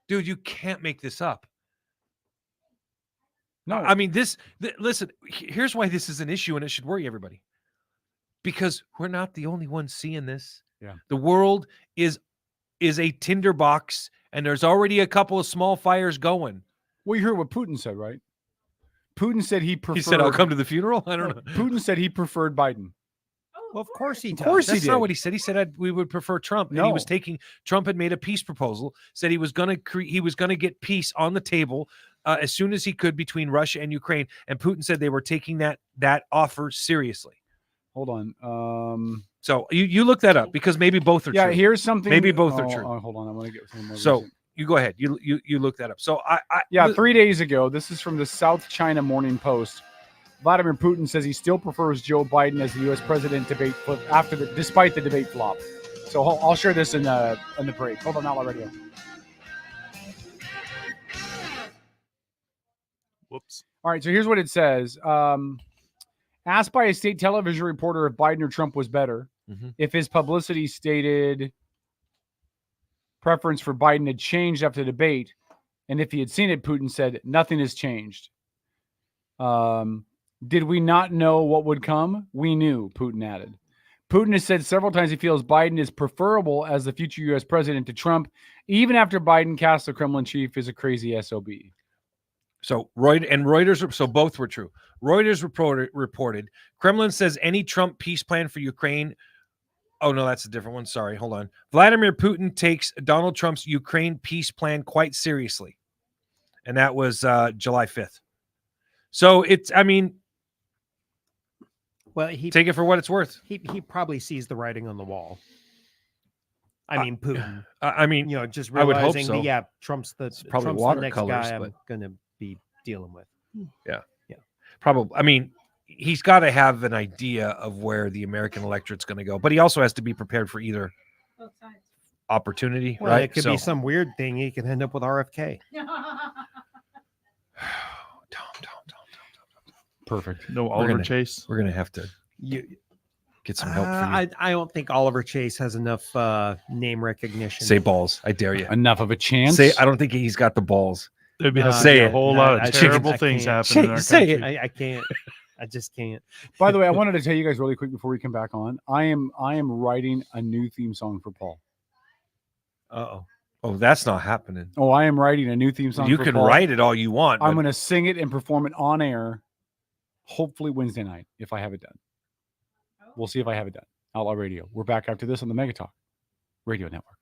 Dude, you can't make this up. No. I mean, listen, here's why this is an issue and it should worry everybody. Because we're not the only ones seeing this. Yeah. The world is a tinderbox and there's already a couple of small fires going. Well, you heard what Putin said, right? Putin said he preferred. He said, I'll come to the funeral? I don't know. Putin said he preferred Biden. Well, of course he does. Of course That's he did. not what he said. He said we would prefer Trump. And he was Trump had made a peace proposal, said he was going to get peace on the table as soon as he could between Russia and Ukraine. And Putin said they were taking that offer seriously. Hold on. So you look that up because maybe both are true. Yeah, here's something. Maybe both are true. Oh, hold on. I want to get some more. So you go ahead. You look that up. So I 3 days ago, this is from the South China Morning Post. Vladimir Putin says he still prefers Joe Biden as the U.S. president debate despite the debate flop. So I'll share this in the break. Hold on, Outlaw Radio. Whoops. All right, so here's what it says. Asked by a state television reporter if Biden or Trump was better, if his publicity stated preference for Biden had changed after the debate, And if he had seen it, Putin said, nothing has changed. Did we not know what would come? We knew, Putin added. Putin has said several times he feels Biden is preferable as the future U.S. president to Trump, even after Biden cast the Kremlin chief as a crazy SOB. So Reuters, so both were true. Reuters reported Kremlin says any Trump peace plan for Ukraine. Oh, no, that's a different one. Sorry, hold on. Vladimir Putin takes Donald Trump's Ukraine peace plan quite seriously. And that was July 5th. So well, he take it for what it's worth. He probably sees the writing on the wall. I mean, Putin. Just I would realizing hope so. that, Trump's the next guy I'm going to be dealing with. Yeah. Probably. He's got to have an idea of where the American electorate's going to go, but he also has to be prepared for either opportunity, Well, right? it could be some weird thing. He could end up with RFK. Perfect. No Oliver Chase. We're gonna have to get some help for you. I don't think Oliver Chase has enough name recognition. Say balls. I dare you. Enough of a chance. I don't think he's got the balls. There'd be Say a it. whole lot of terrible things happening in our Say country. it. I can't. I just can't. By the way, I wanted to tell you guys really quick before we come back on. I am writing a new theme song for Paul. Uh-oh. Oh, that's not happening. Oh, I am writing a new theme song. You for can Paul. write it all you want. I'm but- going to sing it and perform it on air, hopefully Wednesday night, if I have it done. We'll see if I have it done. Outlaw Radio. We're back after this on the Mega Talk Radio Network.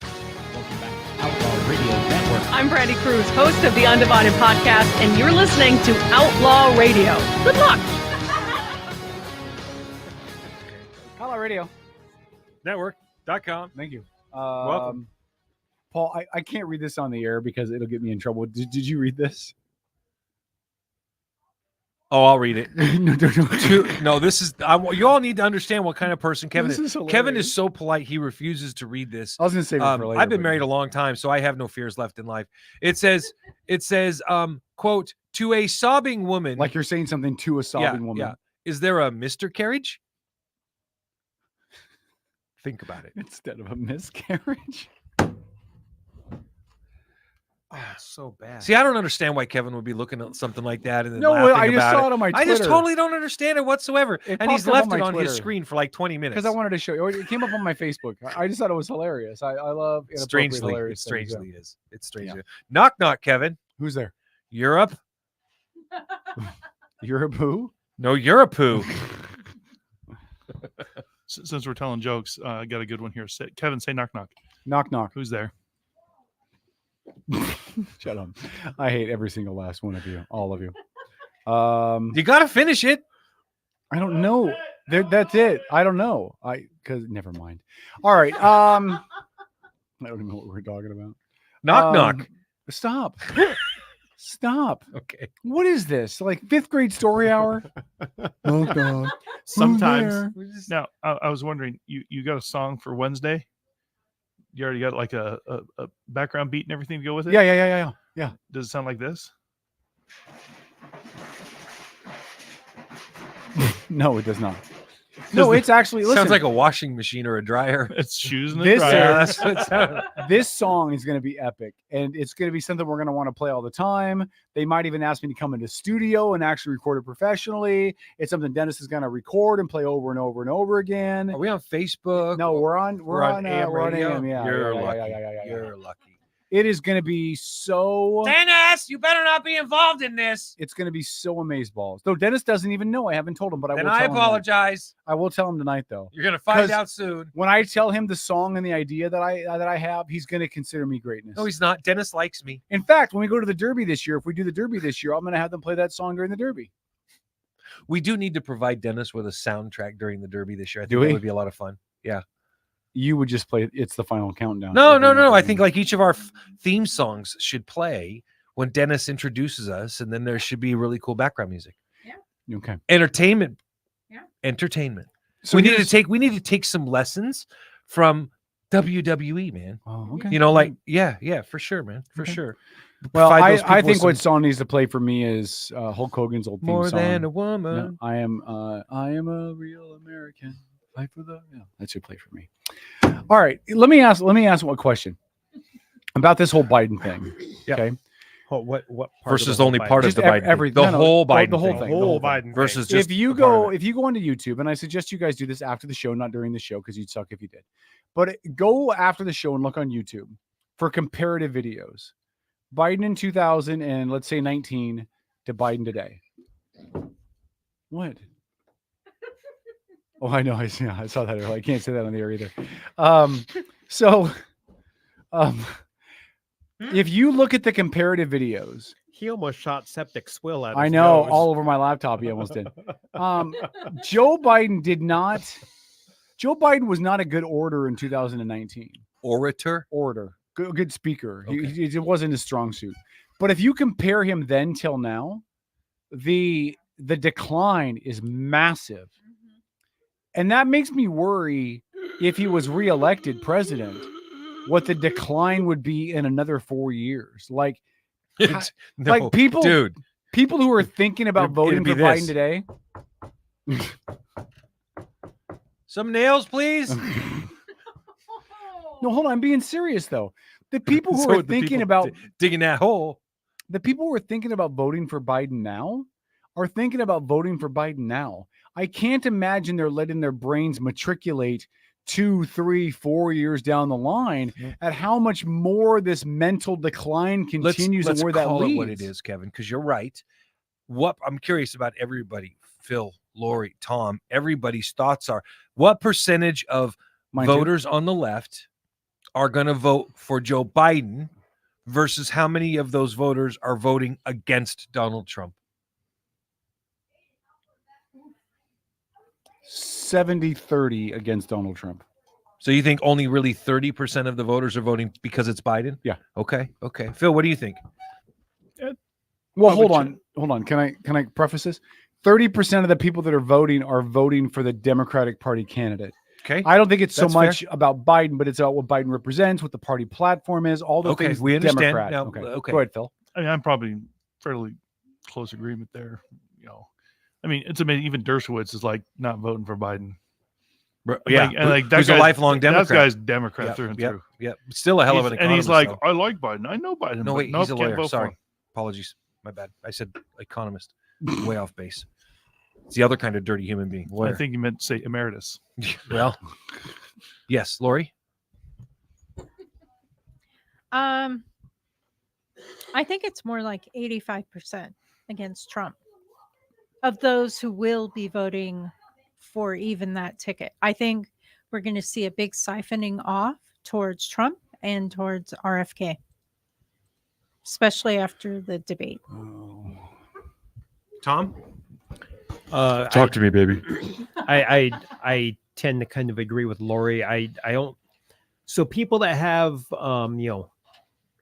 Outlaw Radio Network. I'm Brandy Cruz, host of the Undivided Podcast, and you're listening to Outlaw Radio. Good luck. Outlaw Radio Network.com. Thank you. Welcome. Paul, I can't read this on the air because it'll get me in trouble. Did you read this? Oh, I'll read it. No, this is. You all need to understand what kind of person Kevin This is. is hilarious. Kevin is so polite; he refuses to read this. I was going to save it for later. I've been but- married a long time, so I have no fears left in life. It says, quote, to a sobbing woman. Like you're saying something to a sobbing woman. Yeah. Is there a miscarriage? Think about it. Instead of a miscarriage. Oh, so bad. See, I don't understand why Kevin would be looking at something like that and then No, laughing I just about saw it on my I just Twitter. totally don't understand it whatsoever. It And he's popped up left on it my on his Twitter. screen for like 20 minutes. Because I wanted to show you. It came up on my Facebook. I just thought it was hilarious. I love inappropriate, strangely, hilarious it strangely things, yeah. is. It's strangely. Yeah. Knock, knock, Kevin. Who's there? Europe? Europe who? No, Europe who? Since we're telling jokes, I got a good one here. Kevin, say knock, knock. Knock, knock. Who's there? Shut up. I hate every single last one of you. All of you. You got to finish it. I don't know. That's it. I don't know. Because never mind. All right. I don't even know what we're talking about. Knock, knock. Stop. Stop. Okay. What is this? Like 5th grade story hour? Knock, knock. Sometimes. Who's Now, I was wondering, you got a song for Wednesday? You already got like a background beat and everything to go with it? Yeah. Does it sound like this? No, it does not. No, it's actually listen, sounds like a washing machine or a dryer. It's shoes and a this, dryer. Yeah, that's what it sounds. this song is going to be epic, and it's going to be something we're going to want to play all the time. They might even ask me to come into studio and actually record it professionally. It's something Dennis is going to record and play over and over and over again. Are we on Facebook? No, we're on AM we're on radio? AM. Yeah, You're yeah, lucky. yeah. You're lucky. It is going to be so. Dennis, you better not be involved in this. It's going to be so amazeballs. Though Dennis doesn't even know. I haven't told him, but I Then will. I tell him tonight. apologize. I will tell him tonight, though. You're gonna find 'Cause out soon. When I tell him the song and the idea that I have, he's going to consider me greatness. No, he's not. Dennis likes me. In fact, when we go to the Derby this year, if we do the Derby this year, I'm going to have them play that song during the Derby. We do need to provide Dennis with a soundtrack during the Derby this year. I think Do that we? would be a lot of fun. Yeah. You would just play It's the Final Countdown. No. I think like each of our theme songs should play when Dennis introduces us, and then there should be really cool background music. Yeah. Okay. Entertainment. Yeah. Entertainment. So we need to take some lessons from WWE, man. Oh, okay. You know, like yeah, for sure, man, for sure. Well, Provide those I people think with what song needs to play for me is Hulk Hogan's old theme More song. Than a Woman. No, I am a real American. play for the? Yeah, that should play for me. All right, let me ask one question about this whole Biden thing. Okay. What part versus only part of Just the Biden every thing. The whole Biden the whole thing. thing. The whole thing. Biden versus thing. just If you a part of it. if you go onto YouTube, and I suggest you guys do this after the show, not during the show, because you'd suck if you did. But go after the show and look on YouTube for comparative videos. Biden in 2000 and let's say 19 to Biden today. What? Oh, I know. I saw that earlier. I can't say that on the air either. If you look at the comparative videos, he almost shot septic swill at. I his know, nose. all over my laptop. He almost did. Joe Biden did not. Joe Biden was not a good orator in 2019. Orator, good speaker. Okay. It wasn't his strong suit. But if you compare him then till now, the decline is massive, and that makes me worry if he was reelected president, what the decline would be in another 4 years. Like, like people who are thinking about voting for Biden today. Some nails, please. No, hold on. I'm being serious though. The people who are thinking about digging that hole, the people who are thinking about voting for Biden now are thinking about voting for Biden now. I can't imagine they're letting their brains matriculate 2, 3, 4 years down the line at how much more this mental decline continues and where that leads. Let's call it what it is, Kevin, because you're right. What I'm curious about everybody, Phil, Lori, Tom, everybody's thoughts are, what percentage of voters on the left are going to vote for Joe Biden versus how many of those voters are voting against Donald Trump? 70-30 against Donald Trump. So you think only really 30% of the voters are voting because it's Biden? Yeah. Okay. Phil, what do you think? Well, hold on. Can I preface this? 30% of the people that are voting for the Democratic Party candidate. Okay. I don't think it's That's so much fair. about Biden, but it's about what Biden represents, what the party platform is, all the things. We understand. Democrat. Now, okay. Go ahead, Phil. I mean, I'm probably fairly close agreement there. You know, I mean, it's amazing. Even Dershowitz is like not voting for Biden. Yeah, and he's a lifelong Democrat. That guy's Democrat through and through. Yeah, still a hell of an economist. And he's like, though. I like Biden. I know Biden. No, wait, nope, he's a can't lawyer. vote for Sorry, him. apologies, my bad. I said economist, way off base. It's the other kind of dirty human being. Lawyer. I think you meant to say emeritus. Well, yes, Lori. I think it's more like 85% against Trump of those who will be voting for even that ticket. I think we're going to see a big siphoning off towards Trump and towards RFK, especially after the debate. Tom? Talk to me, baby. I tend to kind of agree with Lori. I don't. So people that have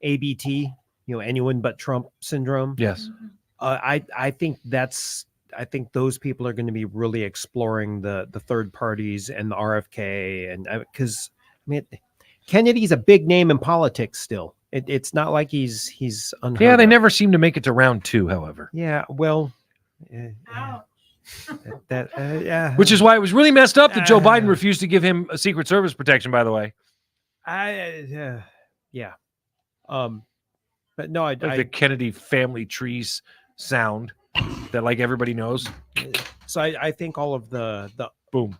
ABT, anyone but Trump syndrome. Yes. I think those people are going to be really exploring the third parties and the RFK, and because Kennedy's a big name in politics still. It's not like he's unheard Yeah, they of. never seem to make it to round 2, however. Yeah, well, Which is why it was really messed up that Joe Biden refused to give him a Secret Service protection, by the way. But no, the Kennedy family trees sound that like everybody knows. So I think all of the boom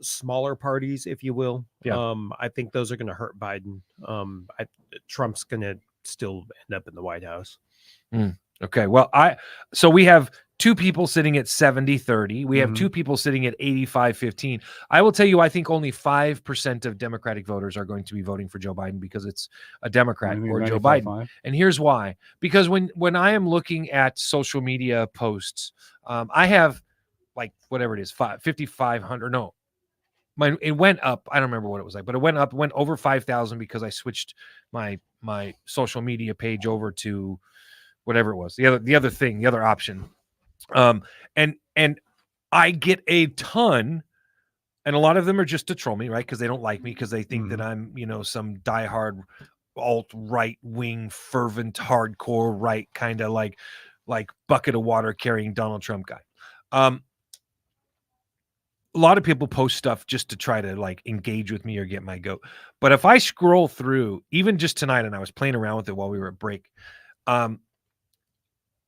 smaller parties, if you will, Yeah. I think those are going to hurt Biden. Trump's going to still end up in the White House. Okay. Well, so we have two people sitting at 70-30. We have two people sitting at 85-15. I will tell you, I think only 5% of Democratic voters are going to be voting for Joe Biden because it's a Democrat or Joe Biden. And here's why. Because when I am looking at social media posts, I have like whatever it is, 5,500. No, it went up. I don't remember what it was like, but it went up, went over 5,000 because I switched my social media page over to whatever it was, the other option. And I get a ton, and a lot of them are just to troll me, right? Because they don't like me, because they think that I'm, some diehard alt-right wing, fervent, hardcore right kind of like bucket of water carrying Donald Trump guy. a lot of people post stuff just to try to like engage with me or get my goat. But if I scroll through, even just tonight, and I was playing around with it while we were at break,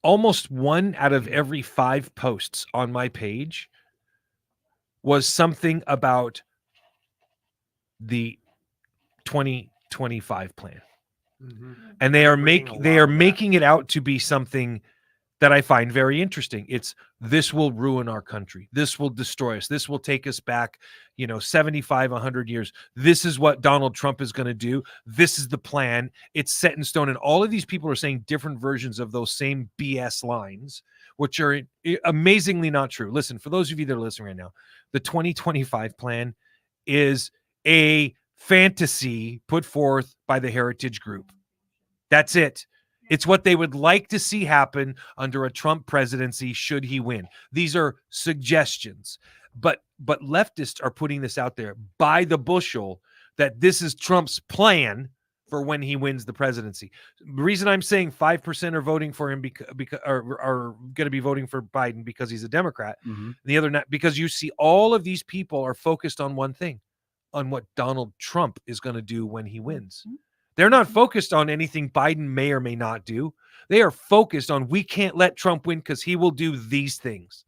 almost 1 out of every 5 posts on my page was something about the 2025 plan. And they are making it out to be something that I find very interesting. It's this will ruin our country. This will destroy us. This will take us back, 75, 100 years. This is what Donald Trump is going to do. This is the plan. It's set in stone. And all of these people are saying different versions of those same BS lines, which are amazingly not true. Listen, for those of you that are listening right now, the 2025 plan is a fantasy put forth by the Heritage Group. That's it. It's what they would like to see happen under a Trump presidency should he win. These are suggestions, but leftists are putting this out there by the bushel that this is Trump's plan for when he wins the presidency. The reason I'm saying 5% are voting for him because are going to be voting for Biden because he's a Democrat. The other not, because you see all of these people are focused on one thing, on what Donald Trump is going to do when he wins. They're not focused on anything Biden may or may not do. They are focused on we can't let Trump win because he will do these things.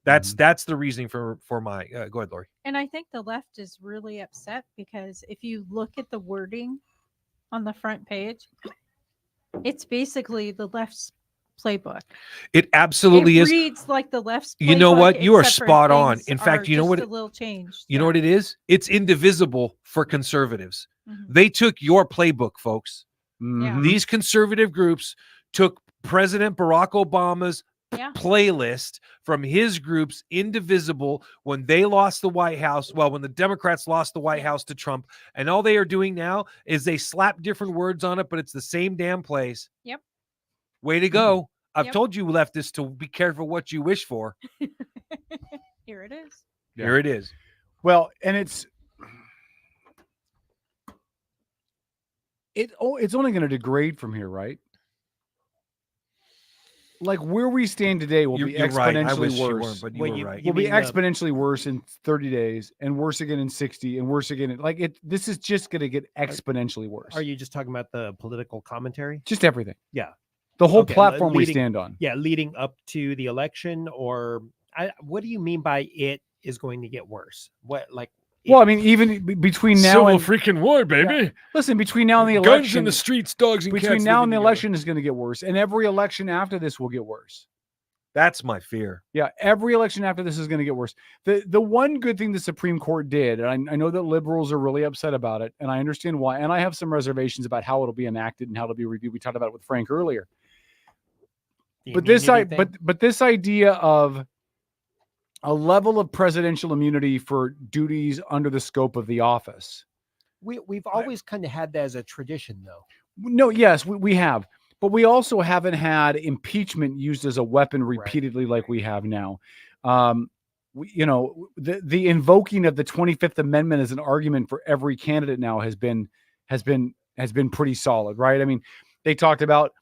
That's the reasoning for my go ahead, Lori. And I think the left is really upset because if you look at the wording on the front page, it's basically the left's playbook. It absolutely is. It reads like the left's playbook. You know what? You are except for spot on. things In fact, you know just what? A little changed. You know what it is? It's indivisible for conservatives. They took your playbook, folks. These conservative groups took President Barack Obama's playlist from his groups, indivisible, when they lost the White House. Well, when the Democrats lost the White House to Trump, and all they are doing now is they slap different words on it, but it's the same damn place. Yep. Way to go. I've told you leftists to be careful what you wish for. Here it is. Here it is. Well, and it's only going to degrade from here, right? Like where we stand today will be You're right. I wish exponentially you worse. weren't, but you were right. Will be exponentially worse in 30 days, and worse again in 60, and worse again. This is just going to get exponentially worse. Are you just talking about the political commentary? Just everything. Yeah. The whole platform we stand on. Yeah, leading up to the election, or what do you mean by it is going to get worse? What like? Well, I mean, even between now and freaking war, baby. Yeah. Listen, between now and the election, guns in the streets, dogs and cats. Between now and the election is going to get worse, and every election after this will get worse. That's my fear. Yeah, every election after this is going to get worse. The one good thing the Supreme Court did, and I know that liberals are really upset about it, and I understand why, and I have some reservations about how it'll be enacted and how it'll be reviewed. We talked about it with Frank earlier. But this idea of a level of presidential immunity for duties under the scope of the office. We've always kind of had that as a tradition, though. No, yes, we have. But we also haven't had impeachment used as a weapon repeatedly like we have now. The invoking of the 25th Amendment as an argument for every candidate now has been pretty solid, right? I mean, they talked about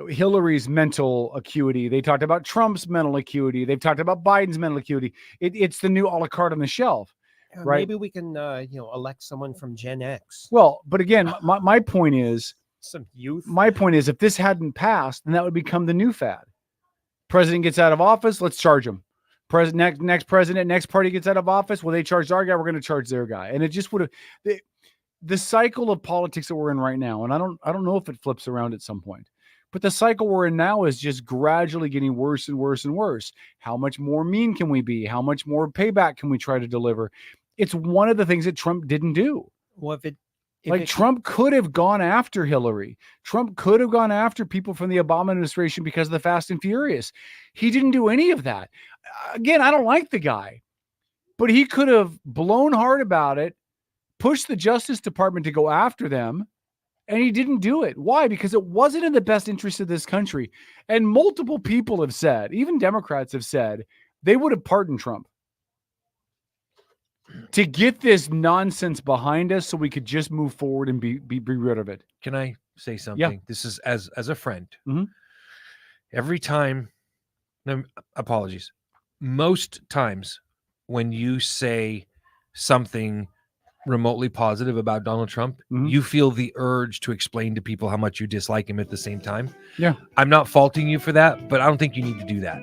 Hillary's mental acuity. They talked about Trump's mental acuity. They've talked about Biden's mental acuity. It's the new a la carte on the shelf, right? Maybe we can, elect someone from Gen X. Well, but again, my point is, some youth. My point is, if this hadn't passed, then that would become the new fad. President gets out of office, let's charge him. Next president, next party gets out of office. Well, they charged our guy, we're going to charge their guy, and it just would have the cycle of politics that we're in right now. And I don't know if it flips around at some point. But the cycle we're in now is just gradually getting worse and worse and worse. How much more mean can we be? How much more payback can we try to deliver? It's one of the things that Trump didn't do. Well, Trump could have gone after Hillary. Trump could have gone after people from the Obama administration because of the Fast and Furious. He didn't do any of that. Again, I don't like the guy, but he could have blown hard about it, pushed the Justice Department to go after them. And he didn't do it. Why? Because it wasn't in the best interest of this country. And multiple people have said, even Democrats have said, they would have pardoned Trump to get this nonsense behind us so we could just move forward and be rid of it. Can I say something? Yeah. This is as a friend. Mm-hmm. Every time, no, apologies. Most times when you say something remotely positive about Donald Trump, you feel the urge to explain to people how much you dislike him at the same time. Yeah. I'm not faulting you for that, but I don't think you need to do that.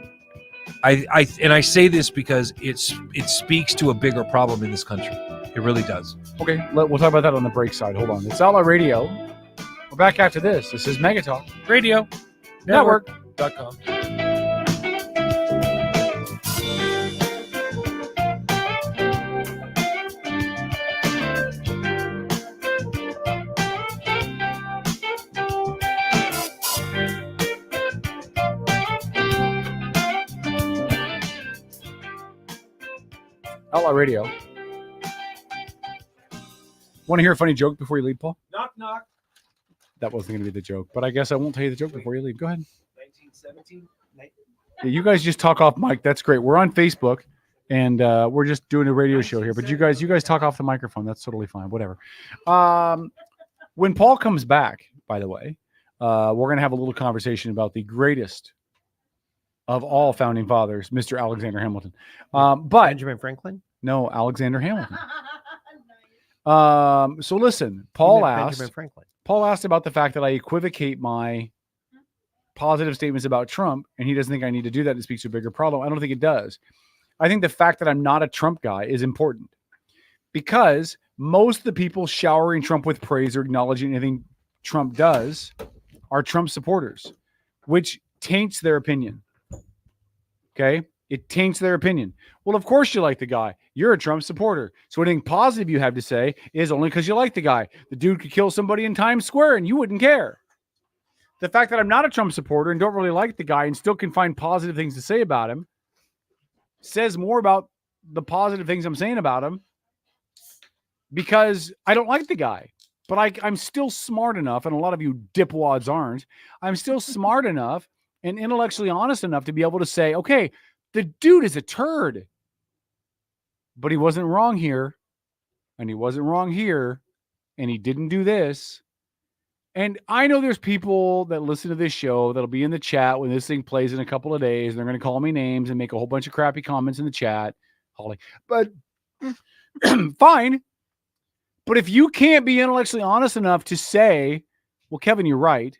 I say this because it speaks to a bigger problem in this country. It really does. Okay, we'll talk about that on the break side. Hold on. It's Outlaw Radio. We're back after this. This is Mega Talk Radio Network.com. Outlaw Radio. Want to hear a funny joke before you leave, Paul? Knock, knock. That wasn't going to be the joke, but I guess I won't tell you the joke before you leave. Go ahead. 1917. Yeah, you guys just talk off mic. That's great. We're on Facebook, and we're just doing a radio show here. But you guys talk off the microphone. That's totally fine. Whatever. When Paul comes back, by the way, we're going to have a little conversation about the greatest of all founding fathers, Mr. Alexander Hamilton. But Benjamin Franklin? No, Alexander Hamilton. So listen, Paul asked about the fact that I equivocate my positive statements about Trump, and he doesn't think I need to do that. It speaks to a bigger problem. I don't think it does. I think the fact that I'm not a Trump guy is important because most of the people showering Trump with praise or acknowledging anything Trump does are Trump supporters, which taints their opinion. Okay? It taints their opinion. Well, of course you like the guy. You're a Trump supporter. So anything positive you have to say is only because you like the guy. The dude could kill somebody in Times Square and you wouldn't care. The fact that I'm not a Trump supporter and don't really like the guy and still can find positive things to say about him says more about the positive things I'm saying about him because I don't like the guy. But I'm still smart enough, and a lot of you dipwads aren't. I'm still smart enough and intellectually honest enough to be able to say, okay, the dude is a turd. But he wasn't wrong here, and he wasn't wrong here, and he didn't do this. And I know there's people that listen to this show that'll be in the chat when this thing plays in a couple of days. And they're going to call me names and make a whole bunch of crappy comments in the chat. Holly. But fine. But if you can't be intellectually honest enough to say, well, Kevin, you're right.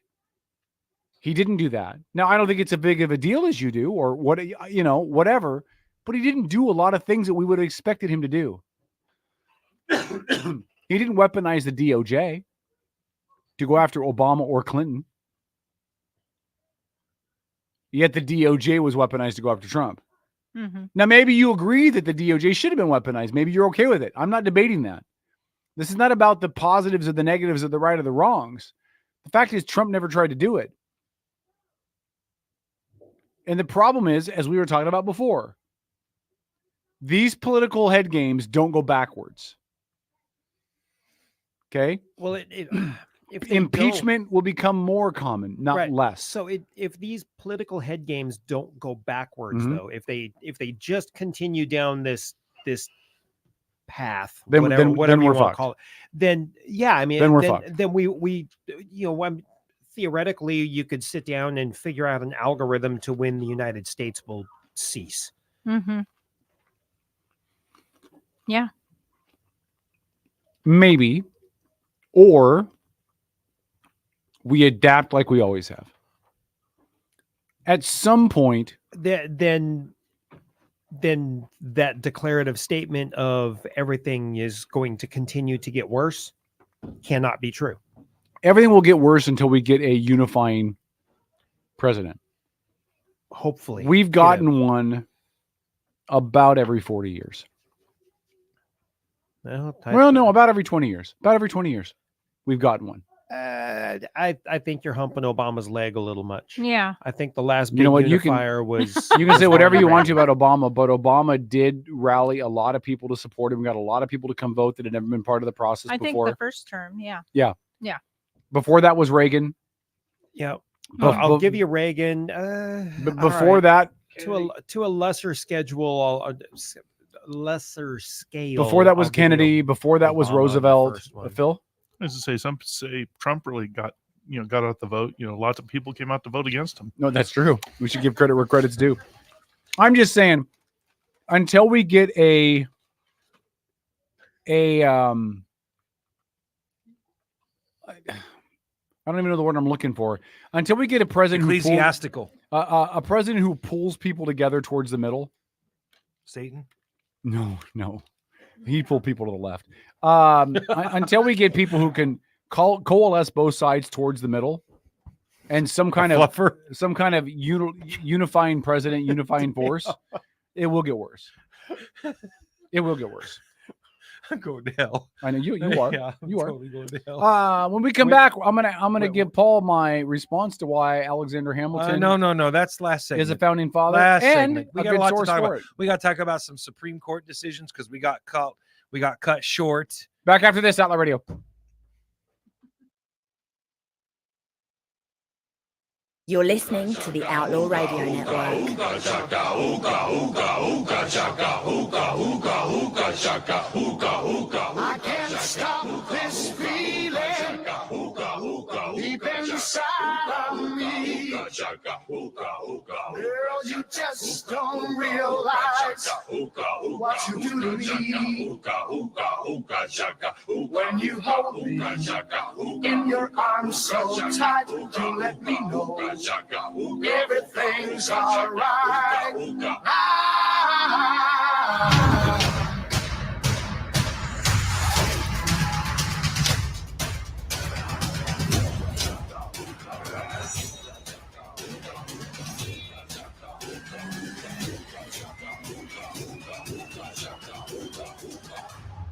He didn't do that. Now, I don't think it's as big of a deal as you do or what, whatever. But he didn't do a lot of things that we would have expected him to do. He didn't weaponize the DOJ to go after Obama or Clinton. Yet the DOJ was weaponized to go after Trump. Mm-hmm. Now, maybe you agree that the DOJ should have been weaponized. Maybe you're okay with it. I'm not debating that. This is not about the positives or the negatives or the right or the wrongs. The fact is Trump never tried to do it. And the problem is, as we were talking about before, these political head games don't go backwards. Okay? Well, if impeachment will become more common, not less. So if these political head games don't go backwards, though, if they just continue down this path, then whatever we're you want fucked. to call it, then yeah, I mean, then we're fucked. Then we theoretically you could sit down and figure out an algorithm to when the United States will cease. Mm-hmm. Yeah. Maybe. Or we adapt like we always have. At some point, then that declarative statement of everything is going to continue to get worse cannot be true. Everything will get worse until we get a unifying president. Hopefully. We've gotten one about every 40 years. Well, no, about every 20 years. About every 20 years, we've gotten one. I think you're humping Obama's leg a little much. Yeah. I think the last big unifier was... You can say whatever you want to about Obama, but Obama did rally a lot of people to support him. Got a lot of people to come vote that had never been part of the process before. I think the first term, yeah. Yeah. Yeah. Before that was Reagan. Yeah. I'll give you Reagan. But before that... To a lesser schedule, lesser scale. Before that was Kennedy. Before that was Roosevelt. Phil? As I say, some say Trump really got out the vote. Lots of people came out to vote against him. No, that's true. We should give credit where credit's due. I'm just saying, until we get I don't even know the word I'm looking for. Until we get a president ecclesiastical, a president who pulls people together towards the middle. Satan? No. He pulled people to the left. Until we get people who can coalesce both sides towards the middle, and some kind of unifying president, unifying force, it will get worse. It will get worse. I'm going to hell. I know you are. Yeah, you are. totally going to hell. When we come back, I'm gonna give Paul my response to why Alexander Hamilton. No. That's last segment. Is a founding father, Last and segment. We a got good a lot to source talk for about. it. We got to talk about some Supreme Court decisions because we got cut short. Back after this, Outlaw Radio. You're listening to the Outlaw Radio Network. I can't stop this feeling deep inside of me. Girl, you just don't realize what you do to me. When you hold me in your arms so tight, you let me know everything's all right.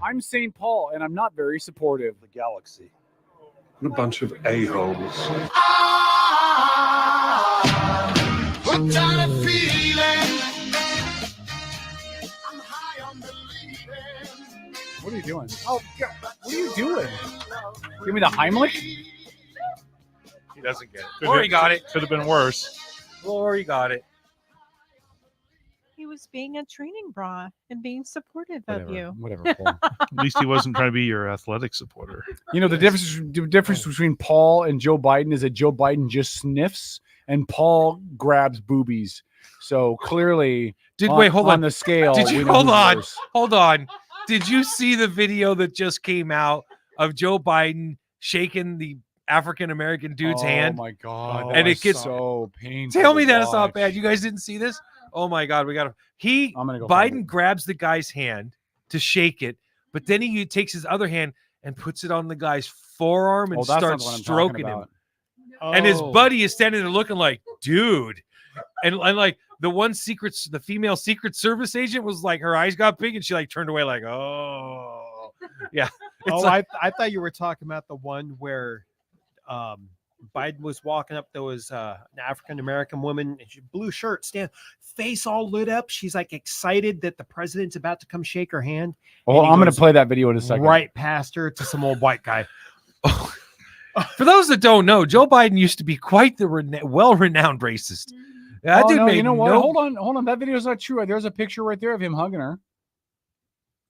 I'm St. Paul, and I'm not very supportive. The galaxy. A bunch of a-holes. What kind of feeling? I'm high on believing. What are you doing? Oh, God. What are you doing? Give me the Heimlich? He doesn't get it. Or he got it. Could have been worse. Or he got it. He was being a training bra and being supportive of you. Whatever, Paul. At least he wasn't trying to be your athletic supporter. You know, the difference between Paul and Joe Biden is that Joe Biden just sniffs and Paul grabs boobies. So clearly, on the scale. Did you hold on? Did you see the video that just came out of Joe Biden shaking the African American dude's hand? Oh my God! And it gets so painful. Tell me that it's not bad. You guys didn't see this? Oh my God, we got to. Biden grabs the guy's hand to shake it, but then he takes his other hand and puts it on the guy's forearm and starts stroking him. And his buddy is standing there looking like, dude, and like the female Secret Service agent was like, her eyes got big and she like turned away like, oh, yeah. I thought you were talking about the one where Biden was walking up. There was an African-American woman, blue shirt, face all lit up. She's like excited that the president's about to come shake her hand. Well, I'm going to play that video in a second. Right past her to some old white guy. For those that don't know, Joe Biden used to be quite the well-renowned racist. That dude made you know what? Hold on. That video is not true. There's a picture right there of him hugging her.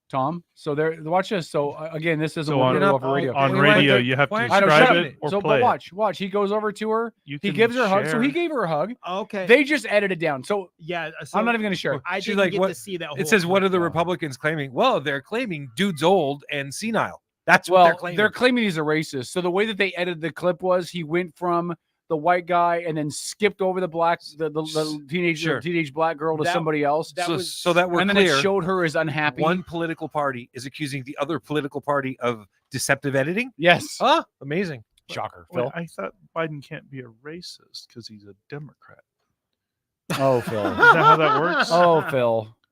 Tom. So there, watch this. So again, this isn't off radio. On radio, you have to describe it or play. But watch. He goes over to her. He gives her a hug. So he gave her a hug. Okay. They just edited down. So yeah, I'm not even going to share it. I didn't get to see that. It says, "What are the Republicans claiming?" Well, they're claiming dude's old and senile. That's what they're claiming. They're claiming he's a racist. So the way that they edited the clip was he went from the white guy and then skipped over the black, the teenage black girl to somebody else. So that we're and then clear, it showed her as unhappy. One political party is accusing the other political party of deceptive editing. Yes. Huh? Amazing. Shocker. Well, Phil. I thought Biden can't be a racist because he's a Democrat. Oh, Phil. Is that how that works? Oh,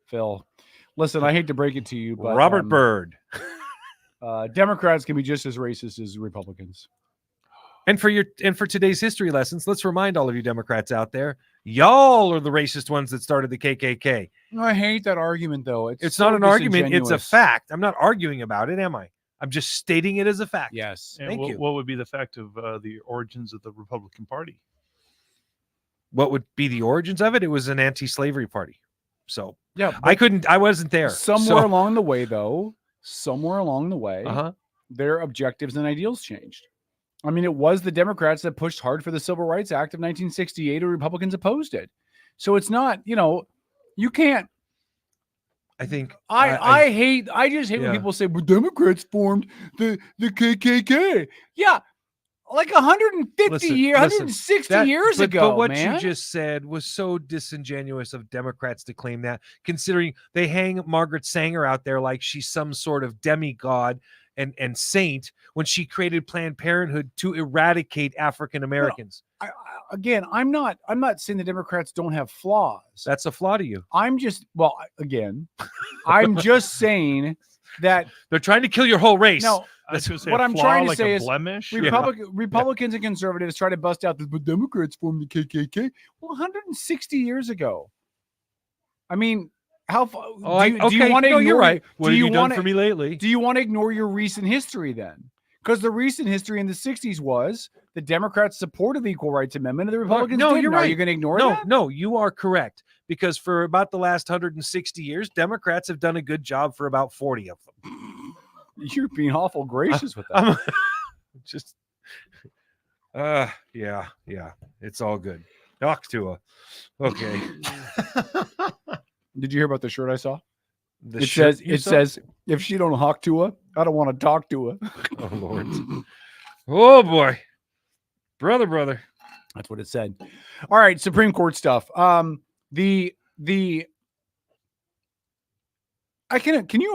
Phil. Listen, I hate to break it to you, but Robert Byrd. Democrats can be just as racist as Republicans. And for today's history lessons, let's remind all of you Democrats out there, y'all are the racist ones that started the KKK. I hate that argument, though. It's not an argument; it's a fact. I'm not arguing about it, am I? I'm just stating it as a fact. Yes. Thank you. What would be the fact of the origins of the Republican Party? What would be the origins of it? It was an anti-slavery party. So yeah, I wasn't there. Somewhere along the way, their objectives and ideals changed. I mean, it was the Democrats that pushed hard for the Civil Rights Act of 1968, and Republicans opposed it. So it's not, you can't I think I just hate when people say, well, Democrats formed the KKK. Yeah. Like 150 years, 160 years ago, But what man. you just said was so disingenuous of Democrats to claim that, considering they hang Margaret Sanger out there like she's some sort of demigod and saint when she created Planned Parenthood to eradicate African Americans. Again, I'm not saying the Democrats don't have flaws. That's a flaw to you. I'm just I'm just saying that they're trying to kill your whole race. No, what I'm trying to say is blemish? Republicans and conservatives try to bust out the Democrats formed the KKK. Well, 160 years ago. I mean, how far? Do you want to ignore? You're right. What have you done for me lately? Do you want to ignore your recent history then? Because the recent history in the 60s was the Democrats supported the Equal Rights Amendment and the Republicans didn't. You're right. Are you going to ignore that? No, you are correct. Because for about the last 160 years, Democrats have done a good job for about 40 of them. You're being awful gracious with that. Yeah. It's all good. Talk to her. Okay. Did you hear about the shirt I saw? It says, if she don't talk to her, I don't want to talk to her. Oh, Lord. Oh, boy. Brother. That's what it said. All right, Supreme Court stuff. Can you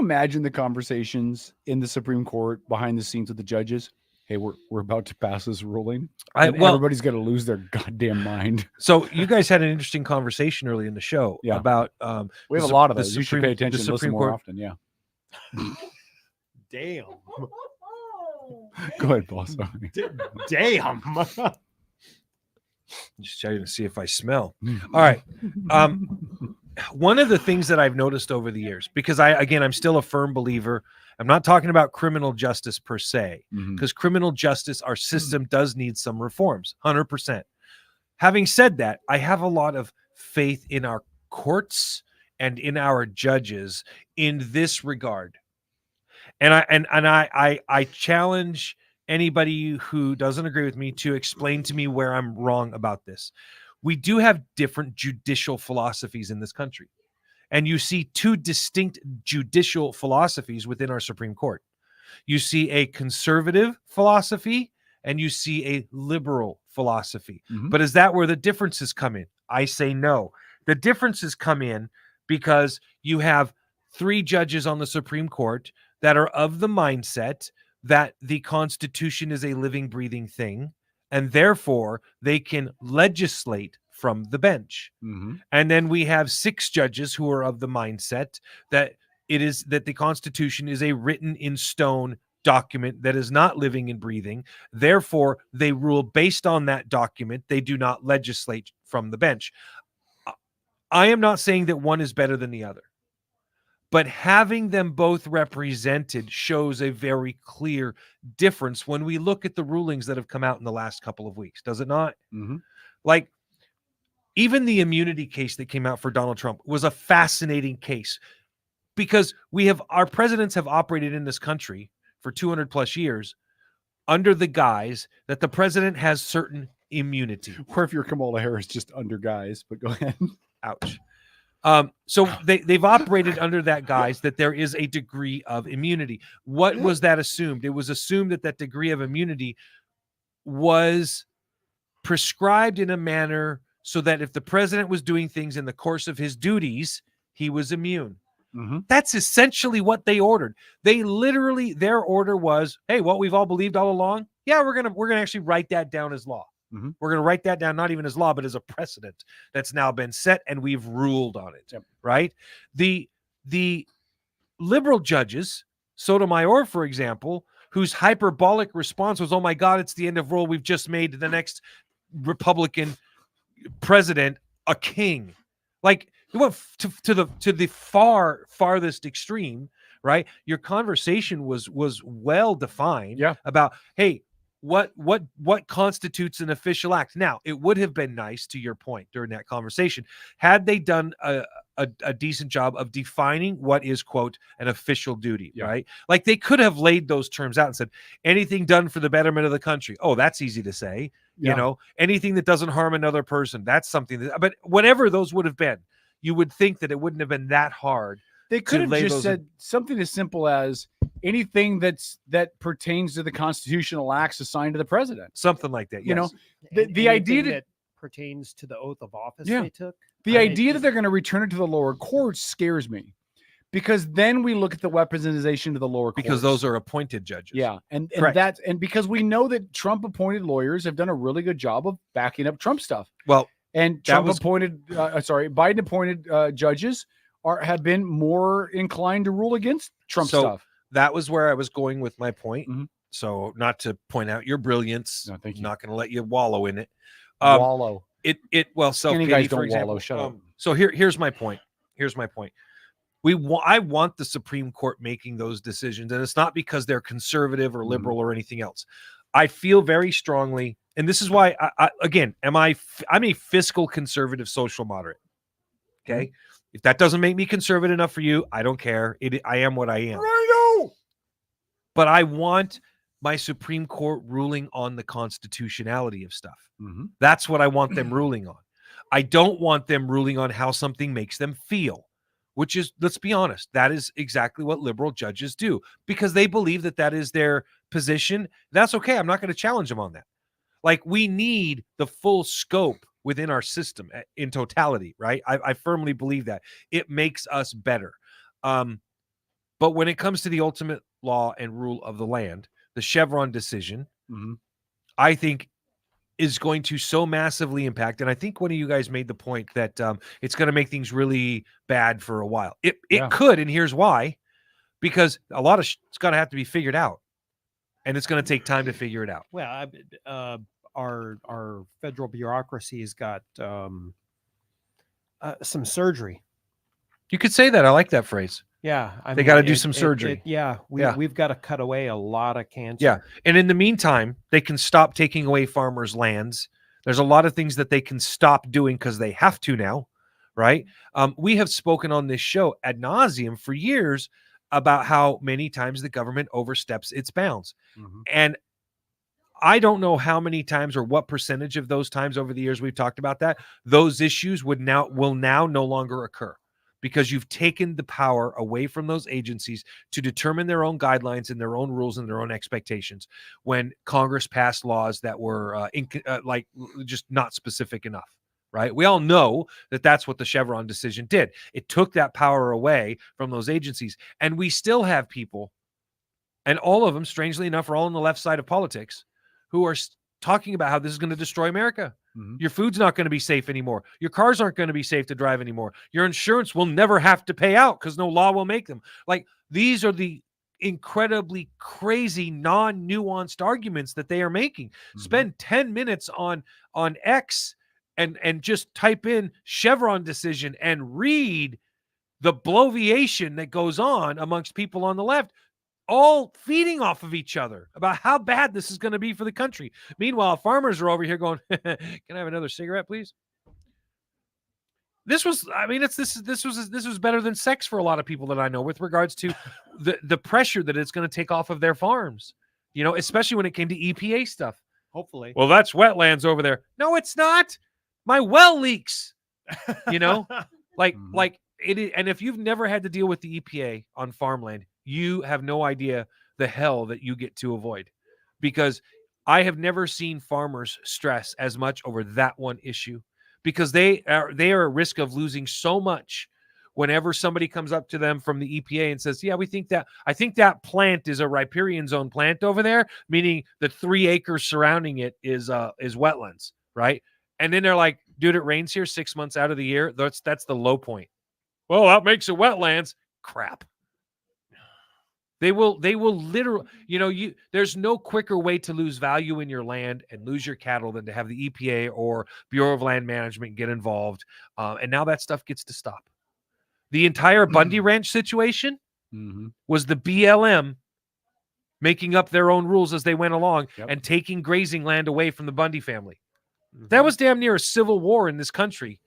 imagine the conversations in the Supreme Court behind the scenes with the judges? Hey, we're about to pass this ruling. Everybody's going to lose their goddamn mind. So you guys had an interesting conversation early in the show about we have a lot of those. You should pay attention and listen more often. Yeah. Damn. Go ahead, boss. Damn. Just trying to see if I smell. All right. One of the things that I've noticed over the years, because I'm still a firm believer. I'm not talking about criminal justice per se, because criminal justice, our system does need some reforms, 100%. Having said that, I have a lot of faith in our courts and in our judges in this regard. And I challenge anybody who doesn't agree with me to explain to me where I'm wrong about this. We do have different judicial philosophies in this country. And you see two distinct judicial philosophies within our Supreme Court. You see a conservative philosophy and you see a liberal philosophy. But is that where the differences come in? I say no. The differences come in because you have 3 judges on the Supreme Court that are of the mindset that the Constitution is a living, breathing thing, and therefore they can legislate from the bench. And then we have 6 judges who are of the mindset that the Constitution is a written in stone document that is not living and breathing. Therefore, they rule based on that document. They do not legislate from the bench. I am not saying that one is better than the other, but having them both represented shows a very clear difference when we look at the rulings that have come out in the last couple of weeks, does it not? Like, even the immunity case that came out for Donald Trump was a fascinating case because our presidents have operated in this country for 200 plus years under the guise that the president has certain immunity. Or if you're Kamala Harris, just under guise, but go ahead. Ouch. So they've operated under that guise that there is a degree of immunity. What was that assumed? It was assumed that degree of immunity was prescribed in a manner so that if the president was doing things in the course of his duties, he was immune. That's essentially what they ordered. They literally, their order was, hey, what we've all believed all along, yeah, we're gonna actually write that down as law. We're going to write that down, not even as law, but as a precedent that's now been set, and we've ruled on it, right? The liberal judges, Sotomayor, for example, whose hyperbolic response was, oh my God, it's the end of rule. We've just made the next Republican president a king. Like, you went to the farthest extreme, right? Your conversation was well defined about, hey, what constitutes an official act. Now, it would have been nice, to your point during that conversation, had they done a decent job of defining what is, quote, an official duty, right? Like, they could have laid those terms out and said, anything done for the betterment of the country. Oh, that's easy to say. You know, anything that doesn't harm another person, that's something but whatever those would have been, you would think that it wouldn't have been that hard They could have lay just those said something as simple as anything that pertains to the constitutional acts assigned to the president. Something like that. You know, And the idea anything that pertains to the oath of office Yeah. they took. the idea that they're going to return it to the lower courts scares me, because then we look at the weaponization of the lower courts. because those are appointed judges. Yeah, and Correct. that's because we know that Trump appointed lawyers have done a really good job of backing up Trump stuff. Well, and that Trump was- appointed, Biden appointed judges have been more inclined to rule against Trump So stuff. that was where I was going with my point. Mm-hmm. So not to point out your brilliance, no, thank you. Not going to let you wallow in it. Wallow. Well, Skinny self-pity, guys for don't example. wallow. Shut up. So here's my point. I want the Supreme Court making those decisions, and it's not because they're conservative or liberal or anything else. I feel very strongly, and this is why I'm a fiscal conservative social moderate. Okay. If that doesn't make me conservative enough for you, I don't care. I am what I am. I know. But I want my Supreme Court ruling on the constitutionality of stuff. That's what I want them ruling on. I don't want them ruling on how something makes them feel, which is, let's be honest, that is exactly what liberal judges do, because they believe that is their position. That's okay. I'm not going to challenge them on that. Like, we need the full scope within our system in totality, right? I firmly believe that. It makes us better. But when it comes to the ultimate law and rule of the land, the Chevron decision, I think is going to so massively impact. And I think one of you guys made the point that it's going to make things really bad for a while. It could, and here's why. Because a lot of it's going to have to be figured out. And it's going to take time to figure it out. Well, our federal bureaucracy has got some surgery. You could say that. I like that phrase. Yeah, They got to do some surgery. We've got to cut away a lot of cancer. Yeah, and in the meantime, they can stop taking away farmers' lands. There's a lot of things that they can stop doing because they have to now, right? We have spoken on this show ad nauseum for years about how many times the government oversteps its bounds. And I don't know how many times or what percentage of those times over the years we've talked about that, those issues will now no longer occur, because you've taken the power away from those agencies to determine their own guidelines and their own rules and their own expectations when Congress passed laws that were just not specific enough. Right? We all know that that's what the Chevron decision did. It took that power away from those agencies. And we still have people, and all of them, strangely enough, are all on the left side of politics, who are talking about how this is going to destroy America. Your food's not going to be safe anymore. Your cars aren't going to be safe to drive anymore. Your insurance will never have to pay out because no law will make them. Like, these are the incredibly crazy, non-nuanced arguments that they are making. Spend 10 minutes on X and just type in Chevron decision and read the bloviation that goes on amongst people on the left, all feeding off of each other about how bad this is going to be for the country. Meanwhile, farmers are over here going, "Can I have another cigarette, please?" This was better than sex for a lot of people that I know, with regards to the pressure that it's going to take off of their farms. You know, especially when it came to EPA stuff. Hopefully. Well, that's wetlands over there. No, it's not. My well leaks. You know, like it is, and if you've never had to deal with the EPA on farmland, you have no idea the hell that you get to avoid, because I have never seen farmers stress as much over that one issue, because they are at risk of losing so much whenever somebody comes up to them from the EPA and says, "Yeah, I think that plant is a riparian zone plant over there," meaning the 3 acres surrounding it is wetlands, right? And then they're like, "Dude, it rains here 6 months out of the year. That's the low point." Well, that makes it wetlands. Crap. They will literally, there's no quicker way to lose value in your land and lose your cattle than to have the EPA or Bureau of Land Management get involved. And now that stuff gets to stop. The entire Bundy Ranch situation was the BLM making up their own rules as they went along and taking grazing land away from the Bundy family. That was damn near a civil war in this country.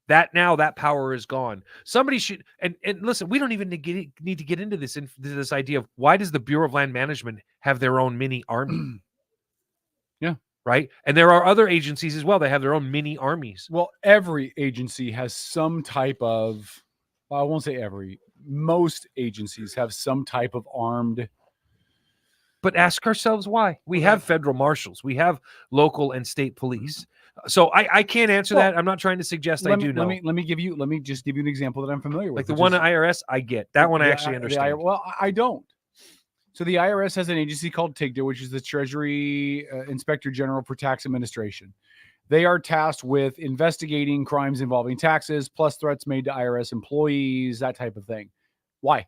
That power is gone. Somebody should, and listen, we don't even need to get into this idea of why does the Bureau of Land Management have their own mini army? Yeah. Right. And there are other agencies as well that have their own mini armies. Well, every agency has some type of I won't say every, most agencies have some type of armed. But ask ourselves why. We have federal marshals. We have local and state police. So I can't answer that. I'm not trying to suggest I do know. Let me just give you an example that I'm familiar with. Like the one at IRS, I get. That one I actually understand. I don't. So the IRS has an agency called TIGTA, which is the Treasury Inspector General for Tax Administration. They are tasked with investigating crimes involving taxes, plus threats made to IRS employees, that type of thing. Why?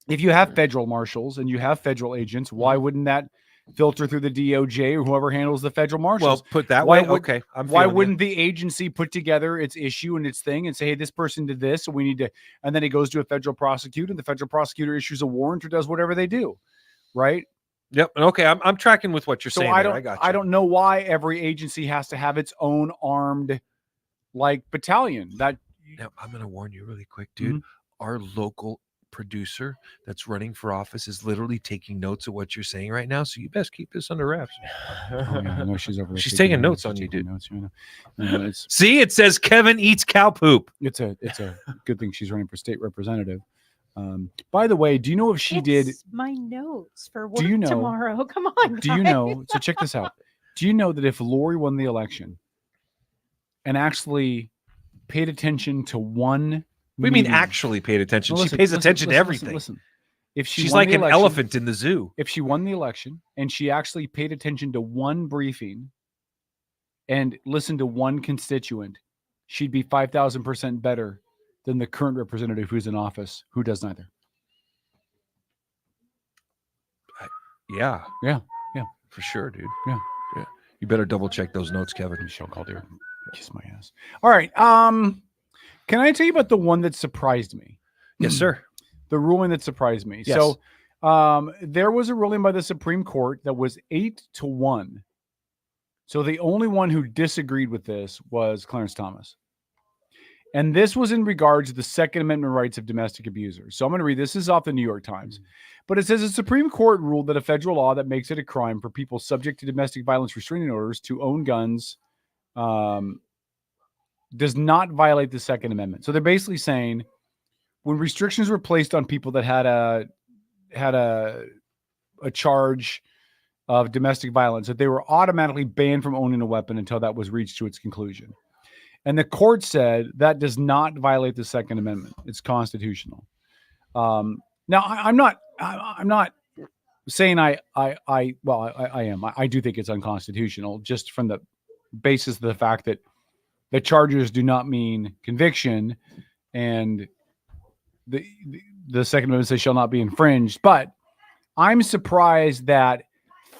If you have federal marshals and you have federal agents, why wouldn't that filter through the DOJ or whoever handles the federal marshals? Well, put that way, okay. Why wouldn't the agency put together its issue and its thing and say, hey, this person did this, so we need to, and then it goes to a federal prosecutor, and the federal prosecutor issues a warrant or does whatever they do, right? Yep. Okay, I'm tracking with what you're saying. I got you. I don't know why every agency has to have its own armed battalion. Now, I'm going to warn you really quick, dude. Our local producer that's running for office is literally taking notes of what you're saying right now, so you best keep this under wraps. I know she's over there. She's taking notes on you, dude. Notes, See, it says Kevin eats cow poop. It's a good thing she's running for state representative. By the way, do you know if she did my notes for work tomorrow? Come on, guys. Do you know? So check this out. Do you know that if Lori won the election and actually paid attention to one? We mean actually paid attention. She pays attention to everything. Listen. If she's like an elephant in the zoo. If she won the election and she actually paid attention to one briefing and listened to one constituent, she'd be 5,000% better than the current representative who's in office who does neither. Yeah, for sure, dude. Yeah. You better double check those notes, Kevin. Michelle called here. Kiss my ass. All right. Can I tell you about the one that surprised me? Yes, sir. The ruling that surprised me. Yes. So there was a ruling by the Supreme Court that was 8-1. So the only one who disagreed with this was Clarence Thomas. And this was in regards to the Second Amendment rights of domestic abusers. So I'm going to read this. This is off the New York Times. But it says the Supreme Court ruled that a federal law that makes it a crime for people subject to domestic violence restraining orders to own guns does not violate the Second Amendment. So they're basically saying when restrictions were placed on people that had a charge of domestic violence, that they were automatically banned from owning a weapon until that was reached to its conclusion. And the court said that does not violate the Second Amendment. It's constitutional. Now I'm not saying I am. I do think it's unconstitutional just from the basis of the fact that the charges do not mean conviction, and the Second Amendment says shall not be infringed. But I'm surprised that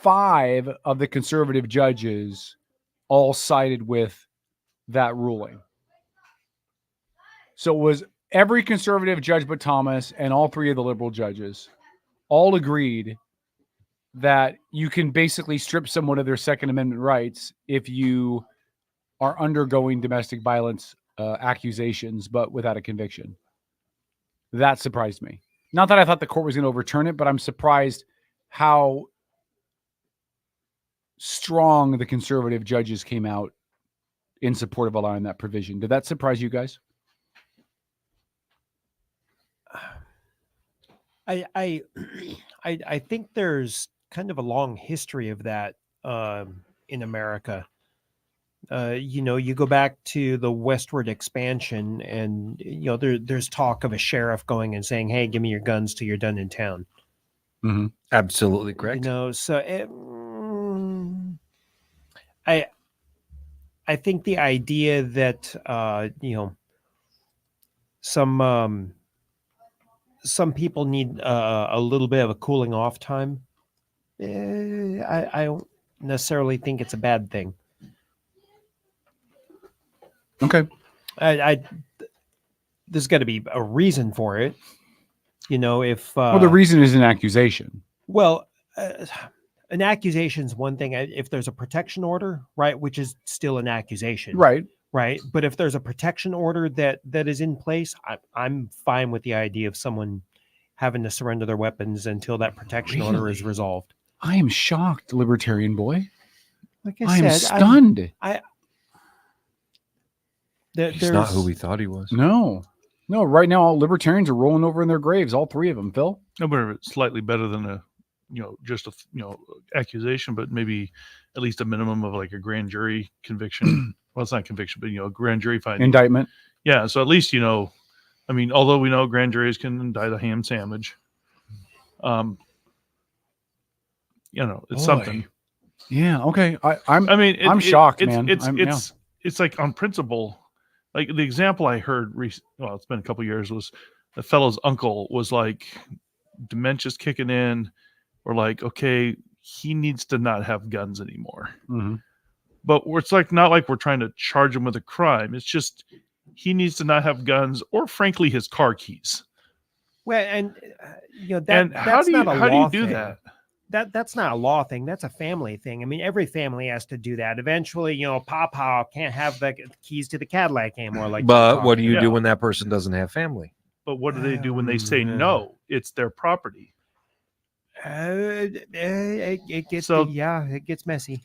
5 of the conservative judges all sided with that ruling. So it was every conservative judge but Thomas and all 3 of the liberal judges all agreed that you can basically strip someone of their Second Amendment rights if you are undergoing domestic violence accusations, but without a conviction. That surprised me. Not that I thought the court was going to overturn it, but I'm surprised how strong the conservative judges came out in support of allowing that provision. Did that surprise you guys? I think there's kind of a long history of that in America. You go back to the westward expansion, and there's talk of a sheriff going and saying, "Hey, give me your guns till you're done in town." Mm-hmm. Absolutely correct. I think the idea that some people need a little bit of a cooling off time. I don't necessarily think it's a bad thing. Okay. There's got to be a reason for it. If the reason is an accusation. Well, an accusation is one thing. If there's a protection order, right, which is still an accusation, right. But if there's a protection order that is in place, I'm fine with the idea of someone having to surrender their weapons until that protection order is resolved. I am shocked, libertarian boy. Like I'm stunned. He's not who we thought he was. No. No, right now all libertarians are rolling over in their graves, all three of them, Phil. No, but it's slightly better than a, just a, accusation, but maybe at least a minimum of like a grand jury conviction. Well, it's not conviction, but a grand jury finding. Indictment. Yeah, so at least although we know grand juries can indict a ham sandwich, it's something. Yeah. Okay. I'm shocked, man. It's like on principle. Like the example I heard, it's been a couple years, was the fellow's uncle was like dementia's kicking in, or like, okay, he needs to not have guns anymore. Mm-hmm. But it's like not like we're trying to charge him with a crime. It's just he needs to not have guns, or frankly, his car keys. Well, and how do you do that? That's not a law thing. That's a family thing. I mean, every family has to do that. Eventually, Papa can't have the keys to the Cadillac anymore. But what do you do when that person doesn't have family? But what do they do when they say no? It's their property. It gets messy.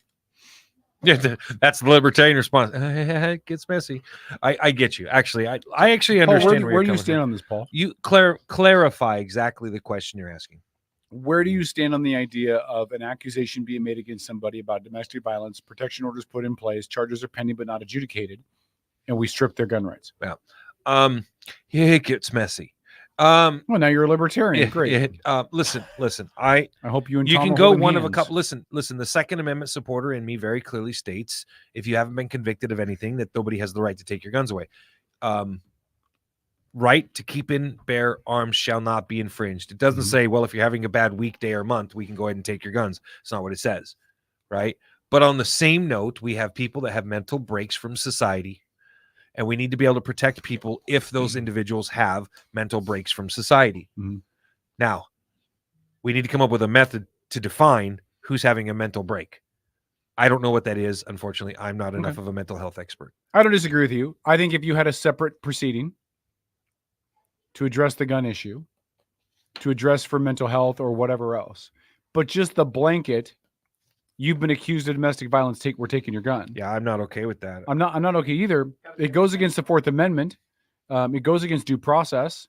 Yeah, that's the libertarian response. It gets messy. I get you. Actually, I actually understand where do you stand on this, Paul? You clarify exactly the question you're asking. Where do you stand on the idea of an accusation being made against somebody about domestic violence, protection orders put in place, charges are pending but not adjudicated, and we strip their gun rights? Yeah. It gets messy. Well, now you're a libertarian. Great. Listen. I hope you and you Tom can are go holding one of a hands. couple. Listen. The Second Amendment supporter in me very clearly states, if you haven't been convicted of anything, that nobody has the right to take your guns away. Right to keep and bear arms shall not be infringed. It doesn't say, well, if you're having a bad weekday or month, we can go ahead and take your guns. It's not what it says, right? But on the same note, we have people that have mental breaks from society, and we need to be able to protect people if those individuals have mental breaks from society. Now, we need to come up with a method to define who's having a mental break. I don't know what that is. Unfortunately, I'm not enough of a mental health expert. I don't disagree with you. I think if you had a separate proceeding to address the gun issue, to address for mental health or whatever else, but just the blanket, you've been accused of domestic violence, we're taking your gun. Yeah, I'm not okay with that. I'm not okay either. It goes against the Fourth Amendment. It goes against due process.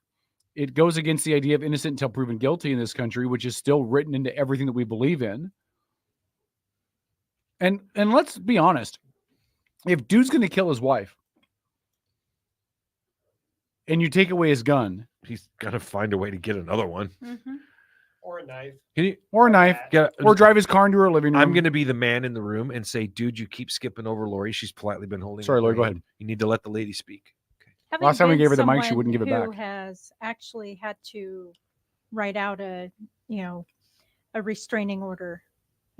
It goes against the idea of innocent until proven guilty in this country, which is still written into everything that we believe in. And let's be honest. If dude's going to kill his wife and you take away his gun, he's got to find a way to get another one. Or a knife. Or drive his car into her living room. I'm going to be the man in the room and say, dude, you keep skipping over Lori. She's politely been holding. Sorry, her Lori, go hand. ahead. You need to let the lady speak. Last time we Having gave her been the mic, she wouldn't give it someone back. Who has actually had to write out a restraining order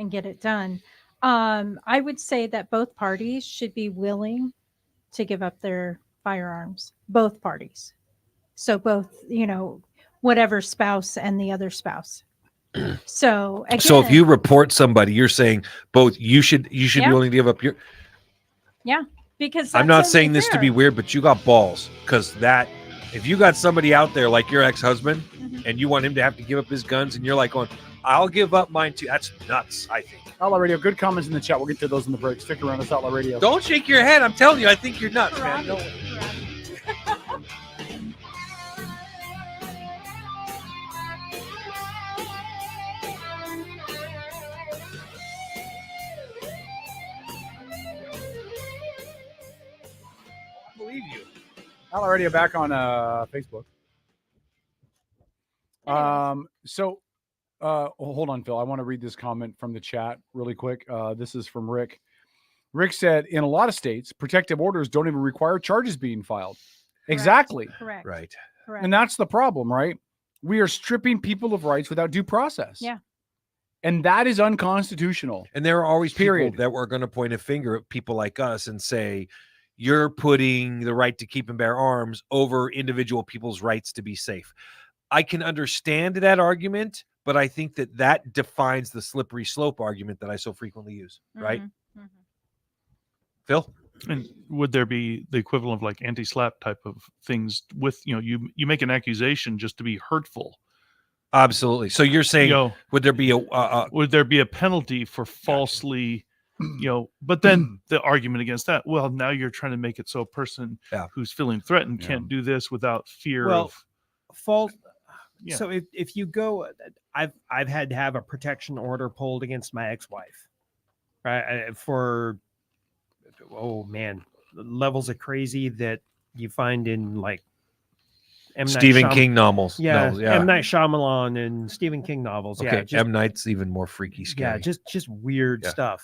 and get it done. I would say that both parties should be willing to give up their firearms. Both parties. So both, whatever spouse and the other spouse. So again, So if you report somebody, you're saying both you should be willing to give up your. Yeah, because I'm not saying this to be weird, but you got balls, because that if you got somebody out there like your ex-husband and you want him to have to give up his guns and you're like going, I'll give up mine too. That's nuts, I think. Outlaw Radio, good comments in the chat. We'll get to those in the break. Stick around. It's Outlaw Radio. Don't shake your head. I'm telling you, I think you're nuts, man. No. Believe you. Outlaw Radio back on Facebook. Hold on, Phil. I want to read this comment from the chat really quick. This is from Rick. Rick said, in a lot of states, protective orders don't even require charges being filed. Correct. Exactly. Correct. Right. Correct. And that's the problem, right? We are stripping people of rights without due process. Yeah. And that is unconstitutional. And there are always people that were going to point a finger at people like us and say, you're putting the right to keep and bear arms over individual people's rights to be safe. I can understand that argument, but I think that defines the slippery slope argument that I so frequently use, right? Phil? And would there be the equivalent of like anti-slap type of things with, you make an accusation just to be hurtful? Absolutely. So you're saying, would there be a penalty for falsely But then the argument against that, well, now you're trying to make it so a person who's feeling threatened can't do this without fear of fault. Yeah. So if you go, I've had to have a protection order pulled against my ex-wife, right? For levels of crazy that you find in like Stephen King novels. Yeah, No, yeah. M. Night Shyamalan and Stephen King novels. Okay, Yeah, just, M. Night's even more freaky, scary. yeah, just weird stuff.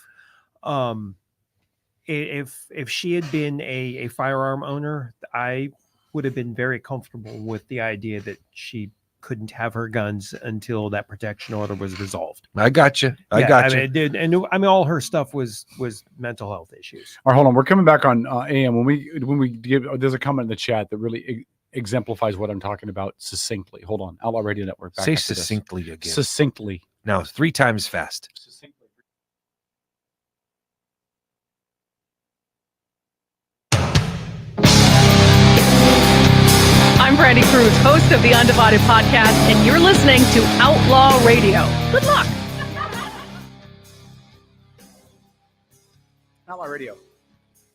If she had been a firearm owner, I would have been very comfortable with the idea that she couldn't have her guns until that protection order was resolved. I got you. I got you. Mean, it did, and I mean, all her stuff was mental health issues. All right, hold on. We're coming back on AM when we give. There's a comment in the chat that really exemplifies what I'm talking about succinctly. Hold on. Outlaw Radio Network. Say succinctly again. Succinctly. No, 3 times fast. I'm Brandy Cruz, host of the Undivided Podcast, and you're listening to Outlaw Radio. Good luck. Outlaw Radio.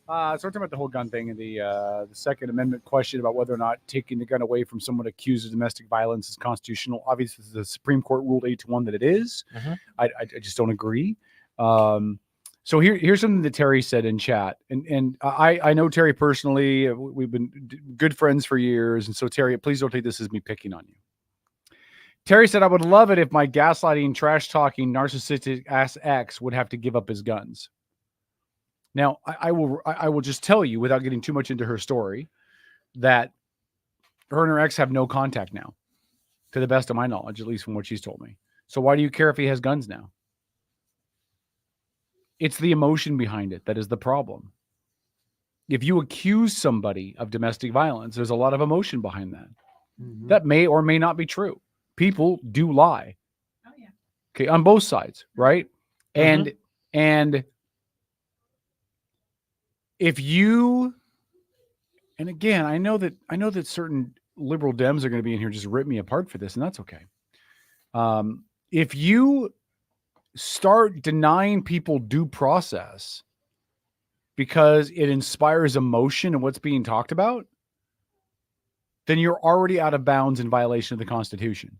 So we're talking about the whole gun thing and the Second Amendment question about whether or not taking the gun away from someone accused of domestic violence is constitutional. Obviously, the Supreme Court ruled 8-1 that it is. I just don't agree. So here's something that Terry said in chat, and I know Terry personally. We've been good friends for years, and so Terry, please don't take this as me picking on you. Terry said, "I would love it if my gaslighting, trash talking, narcissistic ass ex would have to give up his guns." Now, I will just tell you, without getting too much into her story, that her and her ex have no contact now, to the best of my knowledge, at least from what she's told me. So why do you care if he has guns now? It's the emotion behind it that is the problem. If you accuse somebody of domestic violence, there's a lot of emotion behind that. That may or may not be true. People do lie. Oh yeah. Okay, on both sides, right? And if you, and again, I know that certain liberal Dems are going to be in here just rip me apart for this, and that's okay. If you start denying people due process because it inspires emotion and what's being talked about, then you're already out of bounds in violation of the Constitution.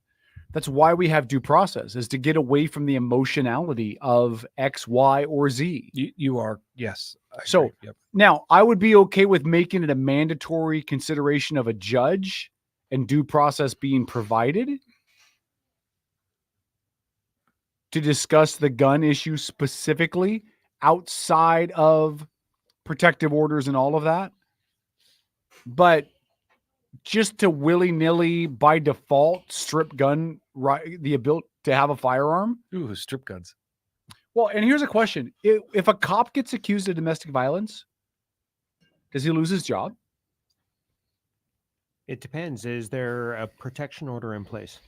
That's why we have due process, is to get away from the emotionality of X, Y, or Z. You are, yes. So now I would be okay with making it a mandatory consideration of a judge and due process being provided to discuss the gun issue specifically outside of protective orders and all of that. But just to willy-nilly by default strip gun the ability to have a firearm. Ooh, strip guns. Well, and here's a question. If a cop gets accused of domestic violence, does he lose his job? It depends. Is there a protection order in place?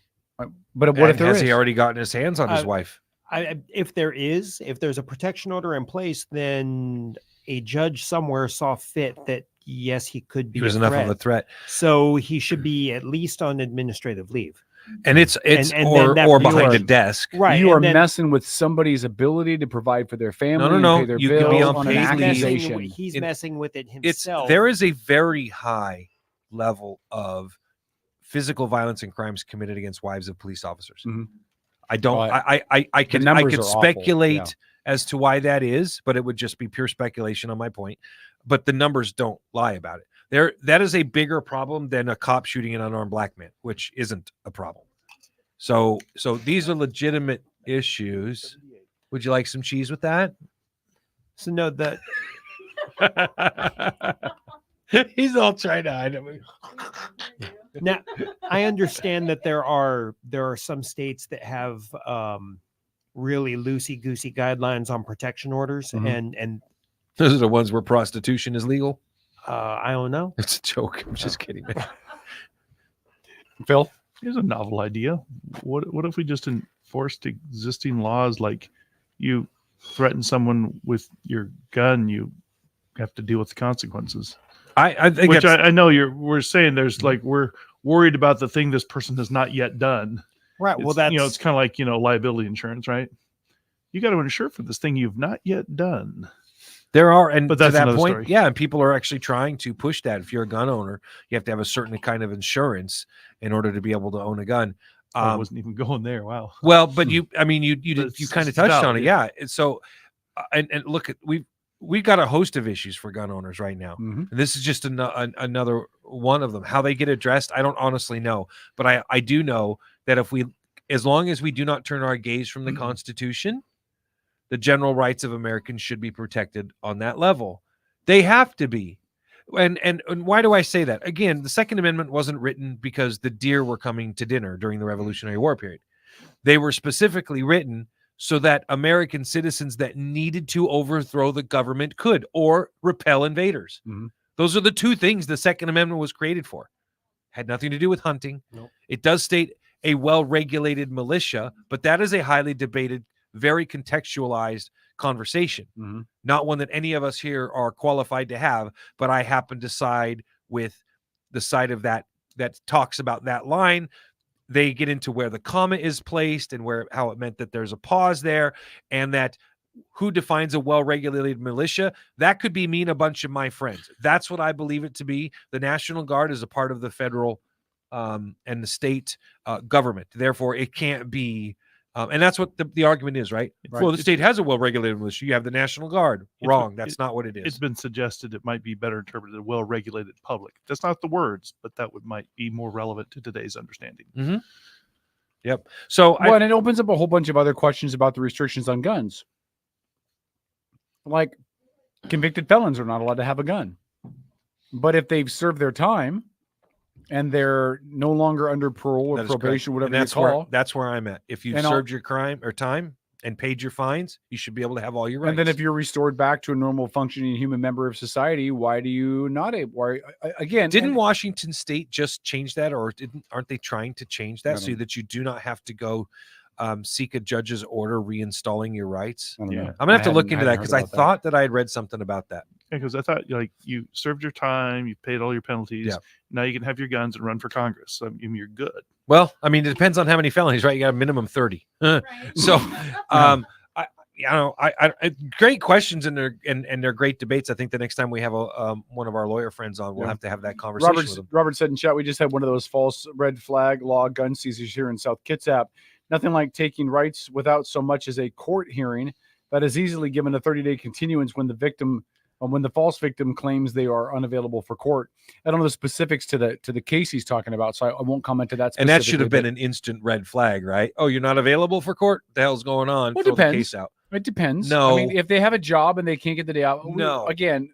But what if there has is? he already gotten his hands on his wife? If there's a protection order in place, then a judge somewhere saw fit that yes, he could be. He was enough of a threat, so he should be at least on administrative leave. And it's or behind a desk, right? You are messing with somebody's ability to provide for their family. No. And pay their You bills can be on an paid accusation. leave. He's messing with it himself. There is a very high level of physical violence and crimes committed against wives of police officers. I don't. I can speculate as to why that is, but it would just be pure speculation on my point. But the numbers don't lie about it. That is a bigger problem than a cop shooting an unarmed black man, which isn't a problem. So these are legitimate issues. Would you like some cheese with that? So no, that he's all trying to hide it. Now, I understand that there are some states that have really loosey-goosey guidelines on protection orders, and those are the ones where prostitution is legal. I don't know. It's a joke. I'm just kidding, man. Phil, here's a novel idea. What if we just enforced existing laws, like you threaten someone with your gun, you have to deal with the consequences? I think, which I know we're saying there's like, we're worried about the thing this person has not yet done. Right. Well, it's kind of like, liability insurance, right? You got to insure for this thing you've not yet done. There are, and but to that's that another point, story. yeah, and people are actually trying to push that. If you're a gun owner, you have to have a certain kind of insurance in order to be able to own a gun. I wasn't even going there. Wow. Well, but you kind of touched on it, yeah. yeah. And so, and look at we've got a host of issues for gun owners right now. Mm-hmm. And this is just another one of them. How they get addressed, I don't honestly know, but I do know that as long as we do not turn our gaze from the Constitution, the general rights of Americans should be protected on that level. They have to be. And why do I say that? Again, the Second Amendment wasn't written because the deer were coming to dinner during the Revolutionary War period. They were specifically written so that American citizens that needed to overthrow the government could, or repel invaders. Mm-hmm. Those are the two things the Second Amendment was created for. Had nothing to do with hunting. Nope. It does state a well-regulated militia, but that is a highly debated, very contextualized conversation, not one that any of us here are qualified to have, but I happen to side with the side of that talks about that line. They get into where the comma is placed and how it meant that there's a pause there, and that who defines a well-regulated militia. That could be me and a bunch of my friends. That's what I believe it to be. The National Guard is a part of the federal and the state government. Therefore, it can't be and that's what the argument is, right? Well, the state has a well-regulated militia. You have the National Guard. Wrong. That's not what it is. It's been suggested it might be better interpreted as well-regulated public. That's not the words, but that might be more relevant to today's understanding. Mm-hmm. Yep. So, and it opens up a whole bunch of other questions about the restrictions on guns. Like, convicted felons are not allowed to have a gun. But if they've served their time and they're no longer under parole or probation, whatever you call. That's where I'm at. If you've served your crime or time and paid your fines, you should be able to have all your rights. And then if you're restored back to a normal functioning human member of society, why do you not? Didn't Washington State just change that, or aren't they trying to change that so that you do not have to go seek a judge's order reinstalling your rights? I don't know. I'm gonna have to look into that because I thought that I had read something about that. Because I thought, like, you served your time, you paid all your penalties. Yeah. Now you can have your guns and run for Congress. So you're good. Well, I mean, it depends on how many felonies, right? You got a minimum 30. So, great questions and they're great debates. I think the next time we have one of our lawyer friends on, we'll have to have that conversation with them. Robert said in chat, we just had one of those false red flag law gun seizures here in South Kitsap. Nothing like taking rights without so much as a court hearing that is easily given a 30-day continuance when the false victim claims they are unavailable for court. I don't know the specifics to the case he's talking about, so I won't comment to that. And that should have been an instant red flag, right? Oh, you're not available for court? What the hell's going on? Well, it Throw depends. the case out. It depends. No. I mean, if they have a job and they can't get the day out, no. Again,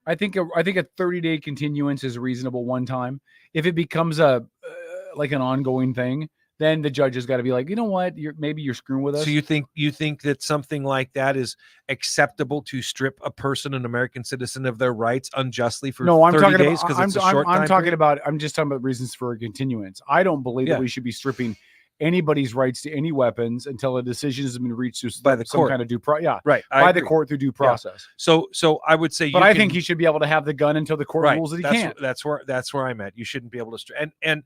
I think a 30-day continuance is reasonable one time. If it becomes like an ongoing thing, then the judge has got to be like, you know what, maybe you're screwing with us. So you think that something like that is acceptable to strip a person, an American citizen, of their rights unjustly for 30 days because it's a short time? I'm just talking about reasons for a continuance. I don't believe that we should be stripping anybody's rights to any weapons until a decision has been reached by the some court. kind of due process. Yeah, right. By the court through due process. Yeah. So I would say, but I think he should be able to have the gun until the court rules that he can't. That's where I'm at. You shouldn't be able to and.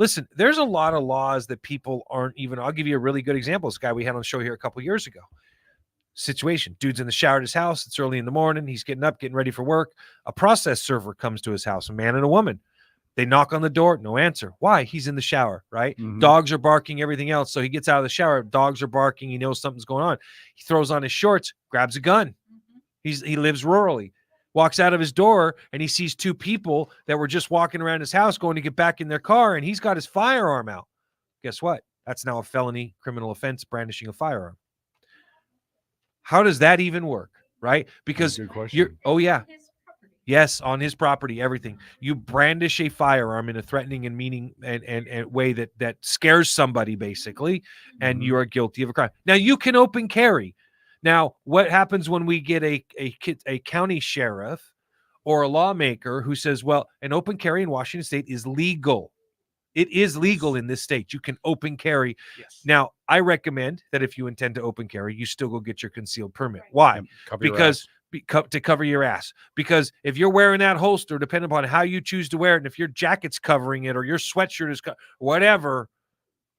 Listen, there's a lot of laws that people aren't even. I'll give you a really good example. This guy we had on the show here a couple years ago. Situation: dude's in the shower at his house. It's early in the morning. He's getting up, getting ready for work. A process server comes to his house. A man and a woman. They knock on the door. No answer. Why? He's in the shower. Right? Mm-hmm. Dogs are barking. Everything else. So he gets out of the shower. Dogs are barking. He knows something's going on. He throws on his shorts. Grabs a gun. He lives rurally. Walks out of his door and he sees two people that were just walking around his house going to get back in their car, and he's got his firearm out. Guess what? That's now a felony criminal offense, brandishing a firearm. How does that even work? Right? Because yes, on his property, everything. You brandish a firearm in a threatening and meaning and way that scares somebody, basically, and you are guilty of a crime. Now you can open carry. Now, what happens when we get a county sheriff or a lawmaker who says, well, an open carry in Washington State is legal. It is legal in this state. You can open carry. Yes. Now, I recommend that if you intend to open carry, you still go get your concealed permit. Why? To cover your ass. Because if you're wearing that holster, depending upon how you choose to wear it, and if your jacket's covering it or your sweatshirt is whatever,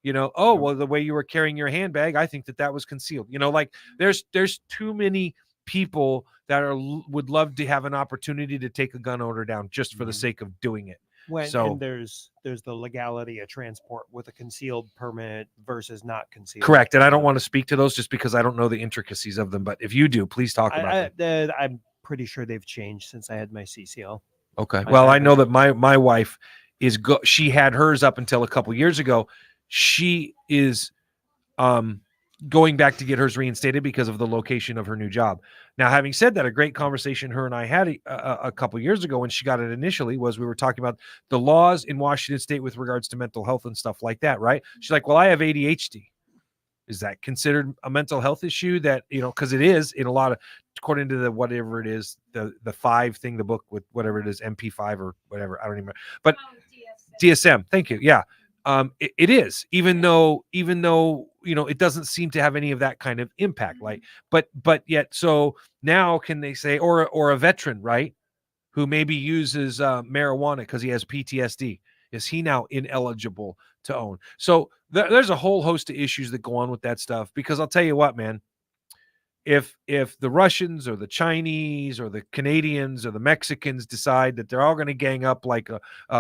You know, oh, well, the way you were carrying your handbag, I think that was concealed. You know, like there's too many people that would love to have an opportunity to take a gun owner down just for the sake of doing it. And there's the legality of transport with a concealed permit versus not concealed. Correct. And I don't want to speak to those just because I don't know the intricacies of them. But if you do, please talk about them. I'm pretty sure they've changed since I had my CCL. Okay. Well, I know that my wife she had hers up until a couple years ago. She is going back to get hers reinstated because of the location of her new job. Now, having said that, a great conversation her and I had a couple years ago when she got it initially was we were talking about the laws in Washington State with regards to mental health and stuff like that, right? She's like, well, I have ADHD. Is that considered a mental health issue? That, you know, because it is in a lot of, according to the whatever it is, the 5 thing, the book with whatever it is, MP5 or whatever, I don't even remember. But DSM, thank you. Yeah. It is, even though, you know, it doesn't seem to have any of that kind of impact, like, but yet, so now can they say, or a veteran, right, who maybe uses marijuana because he has PTSD, is he now ineligible to own? So there's a whole host of issues that go on with that stuff, because I'll tell you what, man, if the Russians or the Chinese or the Canadians or the Mexicans decide that they're all going to gang up like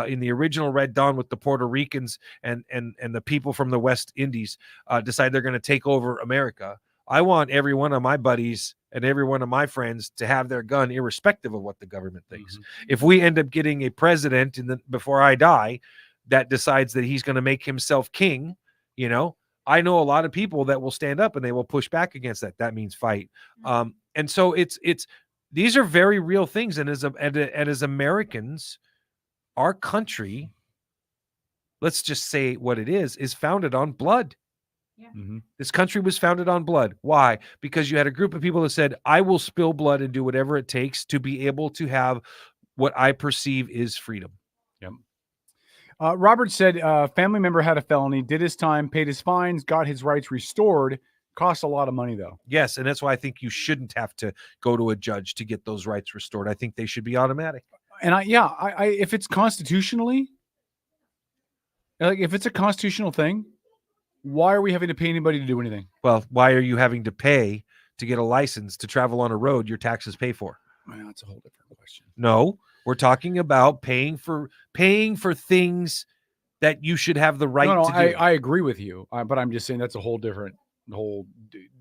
in the original Red Dawn with the Puerto Ricans and the people from the West Indies decide they're going to take over America, I want every one of my buddies and every one of my friends to have their gun irrespective of what the government thinks. If we end up getting a president before I die that decides that he's going to make himself king, you know, I know a lot of people that will stand up and they will push back against that. That means fight. And so these are very real things. And as Americans, our country, let's just say what it is founded on blood. Yeah. This country was founded on blood. Why? Because you had a group of people that said, I will spill blood and do whatever it takes to be able to have what I perceive is freedom. Yep. Robert said family member had a felony, did his time, paid his fines, got his rights restored. Cost a lot of money, though. Yes, and that's why I think you shouldn't have to go to a judge to get those rights restored. I think they should be automatic. And if it's constitutionally, like if it's a constitutional thing, why are we having to pay anybody to do anything? Well, why are you having to pay to get a license to travel on a road your taxes pay for? Well, that's a whole different question. No. We're talking about paying for things that you should have the right to do. I agree with you, but I'm just saying that's a whole different,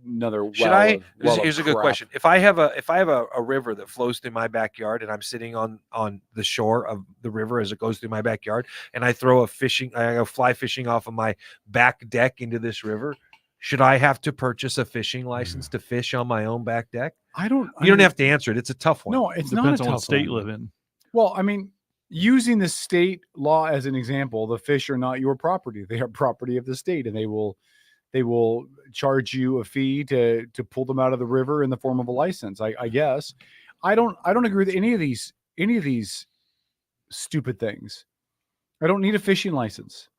another. Here's a good question. If I have a river that flows through my backyard and I'm sitting on the shore of the river as it goes through my backyard, and I throw I go fly fishing off of my back deck into this river, should I have to purchase a fishing license to fish on my own back deck? You don't have to answer it. It's a tough one. No, it's Depends not a on tough what state you one. live in. Well, I mean, using the state law as an example, the fish are not your property. They are property of the state, and they will charge you a fee to pull them out of the river in the form of a license. I guess. I don't agree with any of these stupid things. I don't need a fishing license.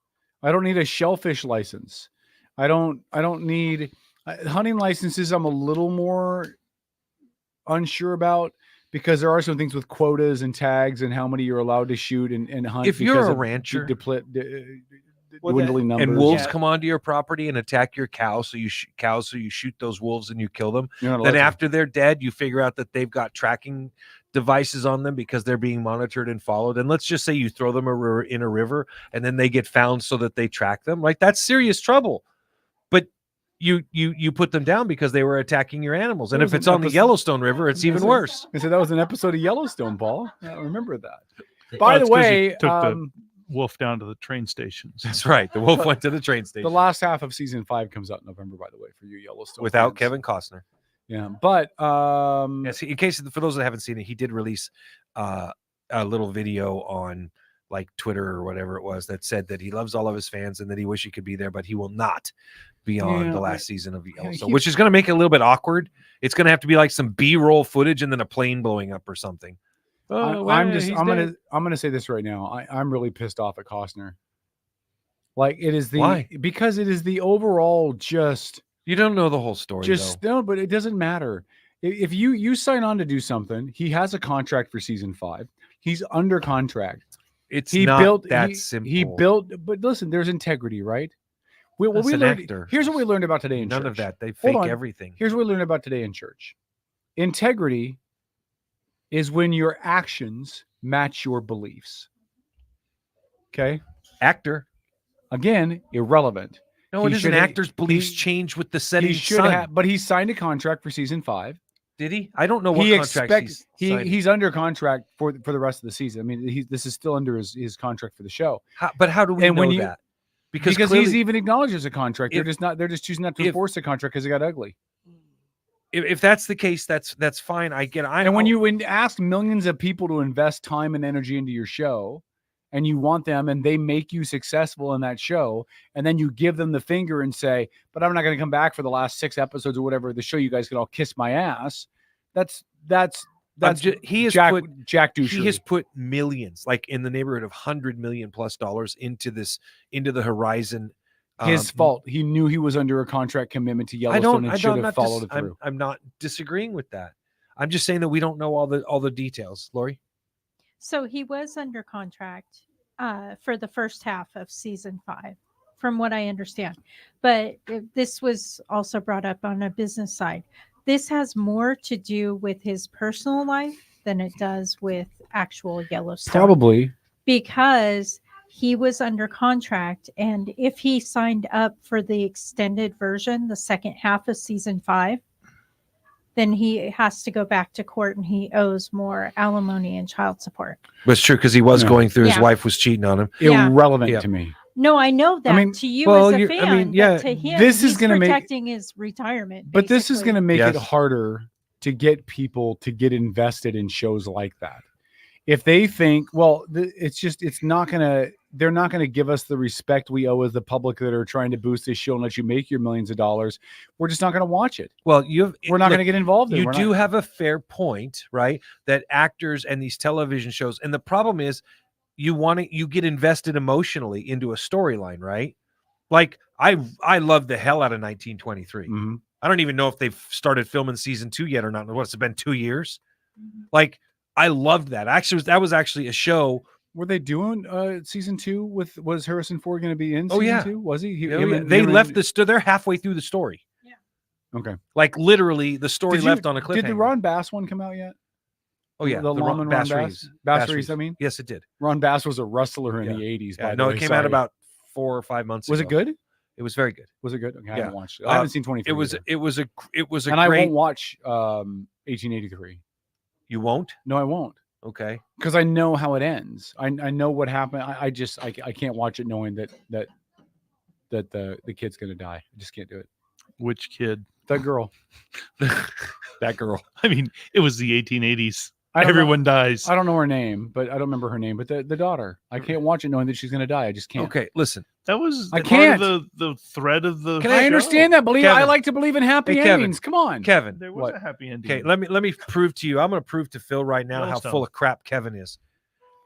I don't need a shellfish license. I don't need hunting licenses. I'm a little more unsure about, because there are some things with quotas and tags and how many you're allowed to shoot and hunt. If you're a rancher, dwindling numbers, and wolves come onto your property and attack your cows, so you shoot those wolves and you kill them. Then after they're dead, you figure out that they've got tracking devices on them because they're being monitored and followed. And let's just say you throw them in a river and then they get found so that they track them. Like, that's serious trouble. But you put them down because they were attacking your animals. And if it's on the Yellowstone River, it's even worse. I said that was an episode of Yellowstone, Paul. I remember that. By the way, took the wolf down to the train stations. That's right. The wolf went to the train station. The last half of season 5 comes out in November, by the way, for you Yellowstone without fans. Kevin Costner. Yeah, but yes, in case for those that haven't seen it, he did release a little video on like Twitter or whatever it was that said that he loves all of his fans and that he wish he could be there, but he will not be on the last season of Yellowstone, which is going to make it a little bit awkward. It's going to have to be like some B-roll footage and then a plane blowing up or something. I'm gonna say this right now. I'm really pissed off at Costner. Like, it is because it is the overall just. You don't know the whole story. No, but it doesn't matter. If you sign on to do something, he has a contract for season 5. He's under contract. It's not that simple. He built, but listen, there's integrity, right? What That's we an learned. actor. Here's what we learned about today in None church. of that. They Hold fake on. everything. Here's what we learned about today in church. Integrity is when your actions match your beliefs. Okay. Actor. Again, irrelevant. No, it isn't. Actors' beliefs change with the setting He should sun. have, but he signed a contract for season 5. Did he? I don't know what He contract expects signed. he's under contract for the rest of the season. I mean, this is still under his contract for the show. But how do we know that? Because clearly- he's even acknowledges a contract. If- They're just choosing not to if- enforce the contract because it got ugly. If that's the case, that's fine. I get. And when you ask millions of people to invest time and energy into your show, and you want them, and they make you successful in that show, and then you give them the finger and say, "But I'm not going to come back for the last 6 episodes or whatever the show. You guys can all kiss my ass." That's he has Jack put Douchery. he has put millions, like in the neighborhood of $100 million plus into the Horizon. His fault. He knew he was under a contract commitment to Yellowstone and should have followed it through. I'm not disagreeing with that. I'm just saying that we don't know all the details, Lori. So he was under contract for the first half of season 5, from what I understand. But this was also brought up on a business side. This has more to do with his personal life than it does with actual Yellowstone. Probably. Because he was under contract, and if he signed up for the extended version, the second half of season 5, then he has to go back to court and he owes more alimony and child support. But it's true because he was Yeah. going through. His Yeah. wife was cheating on him. Yeah. Irrelevant to me. No, I know that to you well, as a you- fan, I mean, yeah, but to him, this is he's gonna make- protecting his retirement. But this is going to make Yes. it harder to get people to get invested in shows like that. If they think, well, it's not going to, they're not going to give us the respect we owe as the public that are trying to boost this show and let you make your millions of dollars. We're just not going to watch it. Well, we're not going to get involved in it. You We're do not- have a fair point, right? That actors and these television shows, and the problem is, you get invested emotionally into a storyline, right? Like I love the hell out of 1923. Mm-hmm. I don't even know if they've started filming season 2 yet or not. What's it been 2 years? Like I loved that. Actually, that was actually a show. Were they doing season 2 was Harrison Ford going to be in Oh, season yeah. 2? Was he? Oh, yeah. They left they're halfway through the story. Okay. Like literally the story Did you- left on a cliffhanger. Did the Ron Bass one come out yet? Oh yeah, the lawman Ron Bass Bass. Reeves. Bass Reeves, I mean. Yes, it did. Ron Bass was a wrestler in Yeah. the 80s. Yeah, by no, the it way. came out Sorry. about 4 or 5 months Was ago. it good? It was very good. Was it good? Okay, I Yeah. haven't watched it. I haven't seen 23. It was either. it was a and I great. won't watch 1883. You won't? No, I won't. Okay. Because I know how it ends. I know what happened. I can't watch it knowing that the kid's gonna die. I just can't do it. Which kid? That girl. That girl. I mean, it was the 1880s. I don't know- Everyone dies. I don't know her name, but I don't remember her name. But the daughter. I can't watch it knowing that she's gonna die. I just can't. Okay, listen. That was I part can't. of the thread of the. I understand that. I Kevin. like to believe in happy Hey, Kevin. endings. Come on, Kevin. There was What? a happy ending. Okay, let me prove to you. I'm going to prove to Phil right now how Yellowstone. full of crap Kevin is.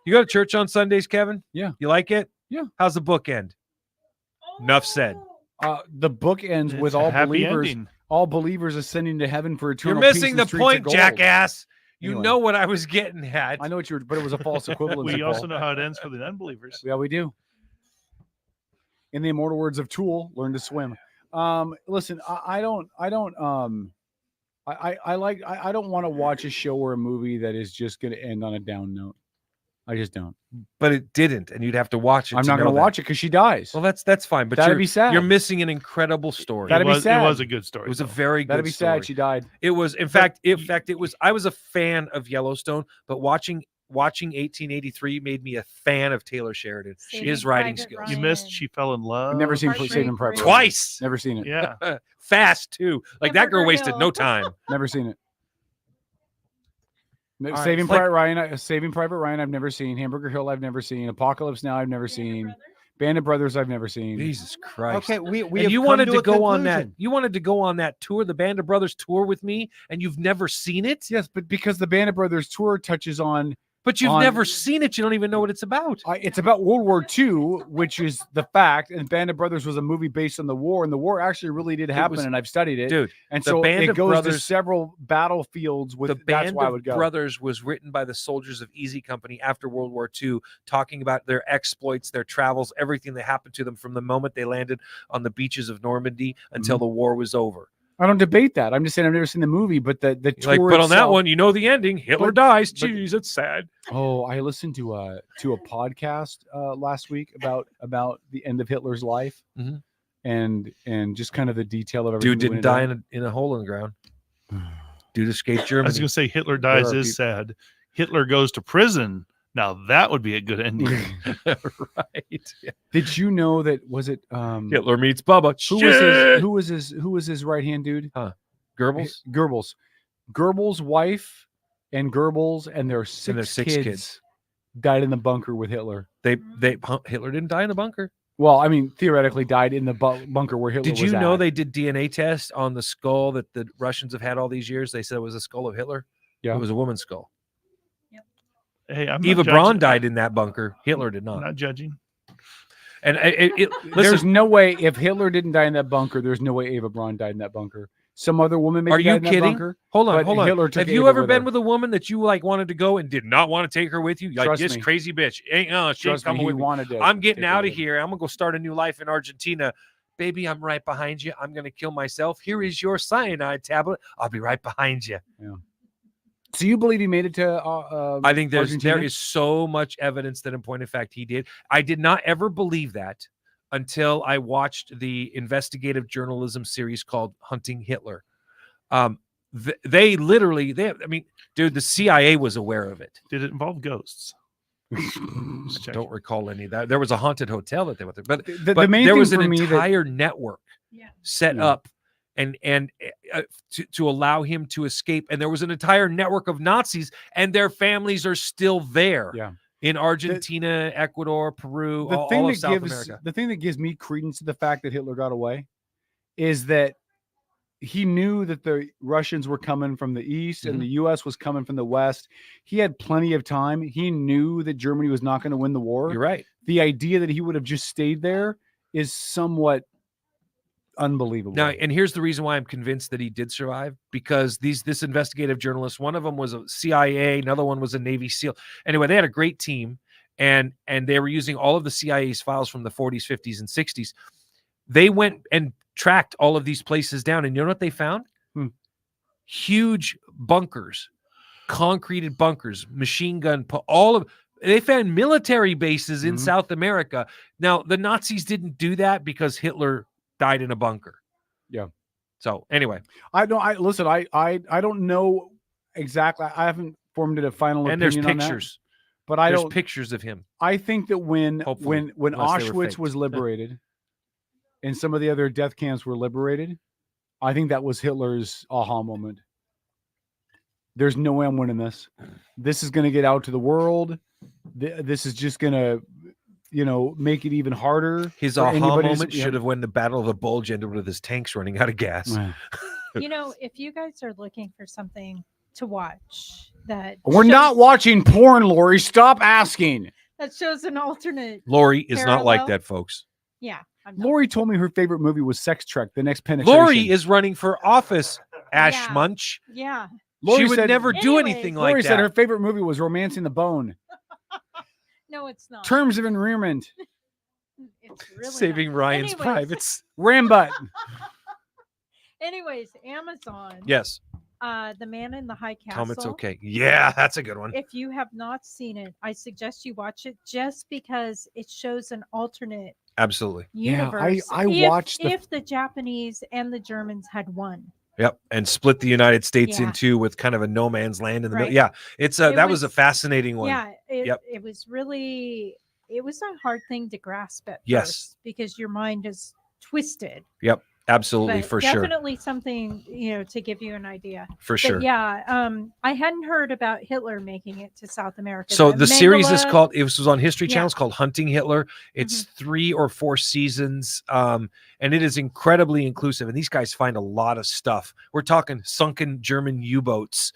You go to church on Sundays, Kevin? Yeah. You like it? Yeah. How's the book end? Enough said. The book ends with It's a all happy believers. ending. All believers ascending to heaven for You're eternal peace missing and the streets of point, gold. jackass. You Anyway. know what I was getting at. I know what you were, but it was a false equivalence. We also know how it ends for the unbelievers. Yeah, we do. In the immortal words of Tool, learn to swim. Listen, I don't want to watch a show or a movie that is just going to end on a down note. I just don't. But it didn't, and you'd have to watch it. I'm not going to watch it because she dies. Well, that's fine. But That'd you're, be sad. You're missing an incredible story. That'd be sad. It was a good story. It was a though. very good That'd be story. sad. She died. It was, in fact, it was. I was a fan of Yellowstone, but watching 1883 made me a fan of Taylor Sheridan. His writing skills. You missed. She fell in love. I've never seen Heartbreak Saving Private Ryan. Twice. Never seen it. Yeah. Fast too. Like that girl Hamburger wasted Hill. no time. Never seen it. right, Saving like- Private Ryan. Saving Private Ryan. I've never seen. Hamburger Hill. I've never seen. Apocalypse Now. I've never seen. Band of Brothers. I've never seen. Jesus Christ. Okay, we And have you come wanted to a go on that. conclusion. You wanted to go on that tour, the Band of Brothers tour with me, and you've never seen it? Yes, but because the Band of Brothers tour touches on But you've never seen it. You don't even know what it's about. It's about World War II, which is the fact. And Band of Brothers was a movie based on the war, and the war actually really did happen. And I've studied it, dude. And the so Band it of goes Brothers, to several battlefields. With the that's Band why I of would go. Brothers was written by the soldiers of Easy Company after World War II, talking about their exploits, their travels, everything that happened to them from the moment they landed on the beaches of Normandy until the war was over. I don't debate that. I'm just saying I've never seen the movie, but the tour But on that itself- one, you know the ending. Hitler dies. Jeez, it's sad. Oh, I listened to a podcast last week about the end of Hitler's life, and just kind of the detail of everything. Dude didn't die in a hole in the ground. Dude escaped Germany. I was going to say Hitler dies is sad. Hitler goes to prison. Now that would be a good ending. Right. Yeah. Did you know that was it Hitler meets Bubba? Who was his right hand dude? Goebbels? Goebbels' wife and Goebbels and their six kids died in the bunker with Hitler. Hitler didn't die in the bunker. Well, I mean, theoretically died in the bunker where Hitler was Did you know at. they did DNA tests on the skull that the Russians have had all these years? They said it was a skull of Hitler. Yeah. It was a woman's skull. Hey, I'm Eva not Braun judging. died in that bunker. Hitler did not. I'm not judging. And There's listen, no way if Hitler didn't die in that bunker, there's no way Eva Braun died in that bunker. Some other woman maybe are you died in that kidding? bunker. Hold on, but hold on. Hitler took Have you Eva ever with been her. with a woman that you wanted to go and did not want to take her with you? Like Trust this me. crazy bitch. She ain't Trust me, coming he with me. wanted to I'm getting take her out of with here. I'm gonna go start a new life in Argentina. Baby, I'm right behind you. I'm gonna kill myself. Here is your cyanide tablet. I'll be right behind you. Yeah. So you believe he made it to? I think there Argentina? is so much evidence that, in point of fact, he did. I did not ever believe that until I watched the investigative journalism series called Hunting Hitler. They literally, I mean, dude, the CIA was aware of it. Did it involve ghosts? Don't recall any of that. There was a haunted hotel that they went there, but The main there thing was an for me that- entire network set up and to allow him to escape. And there was an entire network of Nazis, and their families are still there. Yeah. In Argentina, Ecuador, Peru, The all thing of that South gives America. the thing that gives me credence to the fact that Hitler got away is that he knew that the Russians were coming from the east and the U.S. was coming from the west. He had plenty of time. He knew that Germany was not going to win the war. You're right. The idea that he would have just stayed there is somewhat unbelievable. Now, and here's the reason why I'm convinced that he did survive, because this investigative journalist, one of them was a CIA, another one was a Navy SEAL. Anyway, they had a great team, and they were using all of the CIA's files from the 40s, 50s, and 60s. They went and tracked all of these places down, and you know what they found? Huge bunkers, concreted bunkers, machine gun, they found military bases in South America. Now, the Nazis didn't do that because Hitler died in a bunker. Yeah. So anyway, I don't know exactly. I haven't formed a final and there's opinion on that, pictures, but I there's don't. pictures of him. I think that when Hopefully, when unless they were Auschwitz faked. was liberated and some of the other death camps were liberated, I think that was Hitler's aha moment. There's no way I'm winning this. This is going to get out to the world. This is just going to, make it even harder. His for aha anybody to- moment should have when the Battle of the Bulge ended with his tanks running out of gas. If you guys are looking for something to watch that We're not watching porn, Lori. Stop asking. that shows an alternate Lori is not like parallel. that, folks. Yeah. Lori told me her favorite movie was Sex Trek, The Next Penetration. Lori is running for office, Ash Munch. Yeah. She would never do anything like Lori that. said her favorite movie was Romancing the Bone. No, it's not. Terms of Endearment. It's really Saving not. Ryan's Anyways. privates. Rambut. Anyways, Amazon. Yes. The Man in the High Castle. Tell 'em it's okay. Yeah, that's a good one. If you have not seen it, I suggest you watch it just because it shows an alternate Absolutely. universe. I if, watched the- if the Japanese and the Germans had won. Yep, and split the United States Yeah. in two with kind of a no man's land in the middle. Right. Yeah, it's It that was a fascinating one. Yeah, Yep. it was really it was a hard thing to grasp at Yes. first because your mind is twisted. Yep, absolutely, But for sure. definitely something to give you an idea. For But sure. yeah, I hadn't heard about Hitler making it to South America. So the series is Mengele- called, it was on History Yeah. Channel. It's called Hunting Hitler. It's 3 or 4 seasons. And it is incredibly inclusive. And these guys find a lot of stuff. We're talking sunken German U-boats,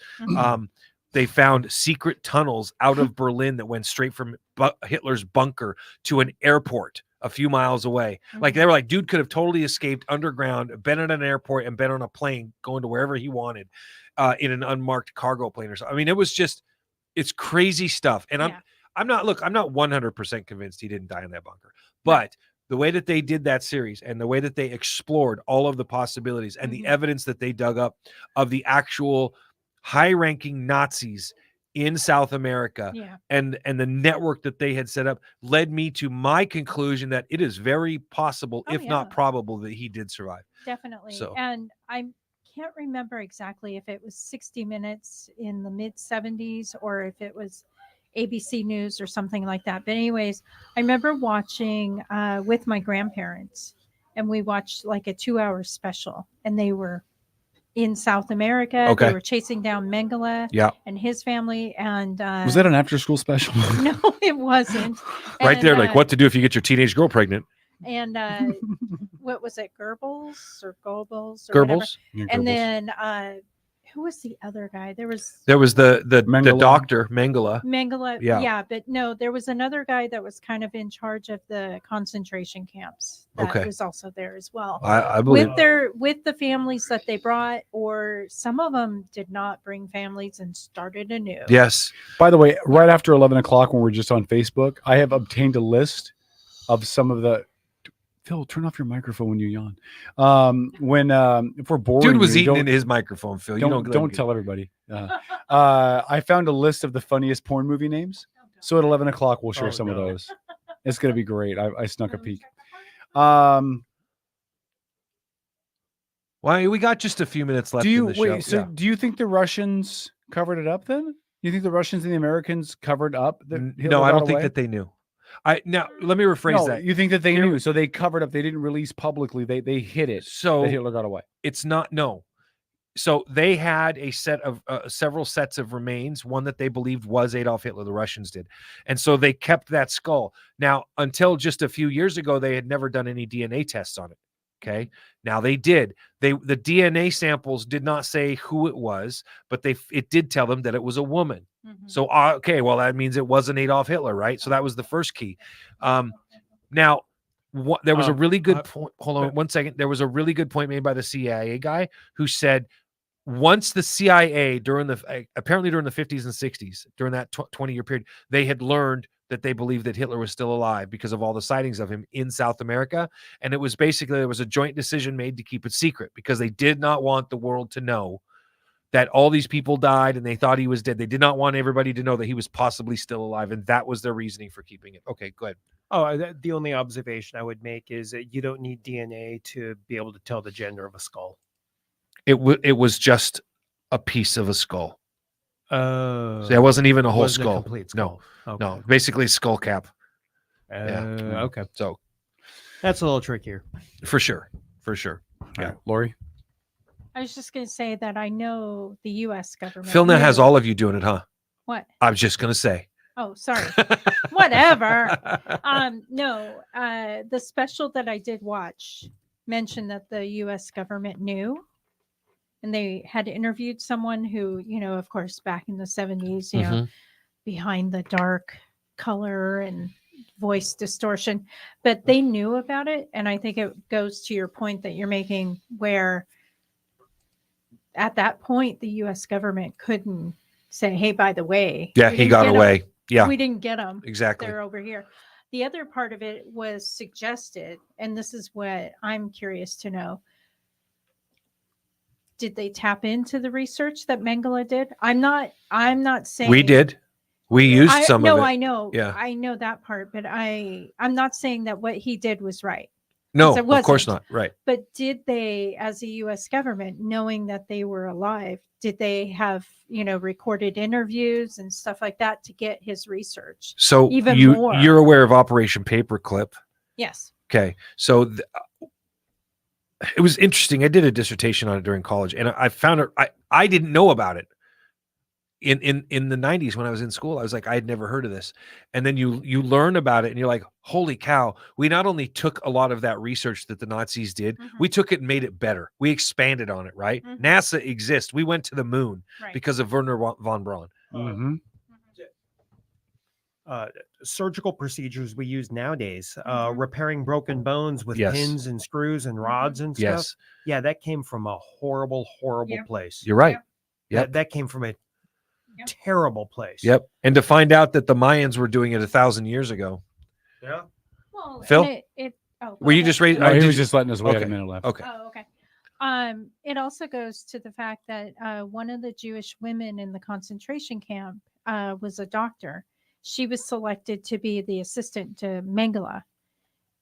They found secret tunnels out of Berlin that went straight from Hitler's bunker to an airport a few miles away. Like they were like, dude could have totally escaped underground, been at an airport, and been on a plane going to wherever he wanted in an unmarked cargo plane or something. I mean, it was just, it's crazy stuff. And I'm not 100% convinced he didn't die in that bunker, but the way that they did that series and the way that they explored all of the possibilities and the evidence that they dug up of the actual high-ranking Nazis in South America and the network that they had set up led me to my conclusion that it is very possible, if not probable, that he did survive. Definitely. So. And I can't remember exactly if it was 60 Minutes in the mid 70s or if it was ABC News or something like that. But anyways, I remember watching with my grandparents, and we watched like a 2-hour special, and they were in South America. They were chasing down Mengele and his family. And was that an after-school special? No, it wasn't. Right there, like what to do if you get your teenage girl pregnant. And what was it, Goebbels or Goebbels? Goebbels. And then who was the other guy? There was the doctor Mengele. Mengele, yeah, but no, there was another guy that was kind of in charge of the concentration camps that was also there as well. I believe with the families that they brought, or some of them did not bring families and started anew. Yes. By the way, right after 11 o'clock, when we're just on Facebook, I have obtained a list of some of the. Phil, turn off your microphone when you yawn. If we're bored, dude was eating into his microphone. Phil, don't tell everybody. I found a list of the funniest porn movie names. So at 11 o'clock, we'll share some of those. It's gonna be great. I snuck a peek. Well, we got just a few minutes left. Do you think the Russians covered it up? Then you think the Russians and the Americans covered up? No, I don't think that they knew. Now let me rephrase that. You think that they knew, so they covered up. They didn't release publicly. They hid it. So that Hitler got away. It's not So they had a set of several sets of remains. One that they believed was Adolf Hitler. The Russians did, and so they kept that skull. Now, until just a few years ago, they had never done any DNA tests on it. Okay. Now they did. The DNA samples did not say who it was, but it did tell them that it was a woman. So well, that means it wasn't Adolf Hitler, right? So that was the first key. Now, there was a really good point. Hold on 1 second. There was a really good point made by the CIA guy who said once the CIA apparently during the 50s and 60s, during that 20-year period, they had learned that they believed that Hitler was still alive because of all the sightings of him in South America. And it was basically, there was a joint decision made to keep it secret because they did not want the world to know that all these people died and they thought he was dead. They did not want everybody to know that he was possibly still alive. And that was their reasoning for keeping it. Okay, go ahead. Oh, the only observation I would make is that you don't need DNA to be able to tell the gender of a skull. It was just a piece of a skull. So it wasn't even a whole wasn't skull. A complete skull. No, basically a skull cap. Okay. So that's a little trickier. For sure. Yeah. Lori? I was just going to say that I know the U.S. government. Phil now has all of you doing it, huh? What? I was just going to say. Oh, sorry. Whatever. No, the special that I did watch mentioned that the U.S. government knew, and they had interviewed someone who, of course, back in the 70s, behind the dark color and voice distortion, but they knew about it. And I think it goes to your point that you're making, where at that point, the U.S. government couldn't say, hey, by the way, he got away. Yeah, we didn't get them. Exactly. They're over here. The other part of it was suggested, and this is what I'm curious to know. Did they tap into the research that Mengele did? I'm not saying we did. We used some of it. No, I know. Yeah. I know that part, but I'm not saying that what he did was right. No, of course not. Right. But did they, as a U.S. government, knowing that they were alive, did they have, recorded interviews and stuff like that to get his research? So even more. You're aware of Operation Paperclip? Yes. Okay. So it was interesting. I did a dissertation on it during college, and I found it. I didn't know about it. In the 90s when I was in school, I was like, I had never heard of this. And then you learn about it and you're like, holy cow, we not only took a lot of that research that the Nazis did, we took it and made it better. We expanded on it, right? NASA exists. We went to the moon because of Werner von Braun. surgical procedures we use nowadays, repairing broken bones with Yes. pins and screws and rods and stuff. Yes. Yeah, that came from a horrible place. You're right. Yep. That came from a terrible place. Yep. And to find out that the Mayans were doing it 1,000 years ago. Yeah. Well, Phil? and Were you just raising? No, he was just letting us wait okay. a minute left. Okay. Oh, okay. It also goes to the fact that one of the Jewish women in the concentration camp was a doctor. She was selected to be the assistant to Mengele,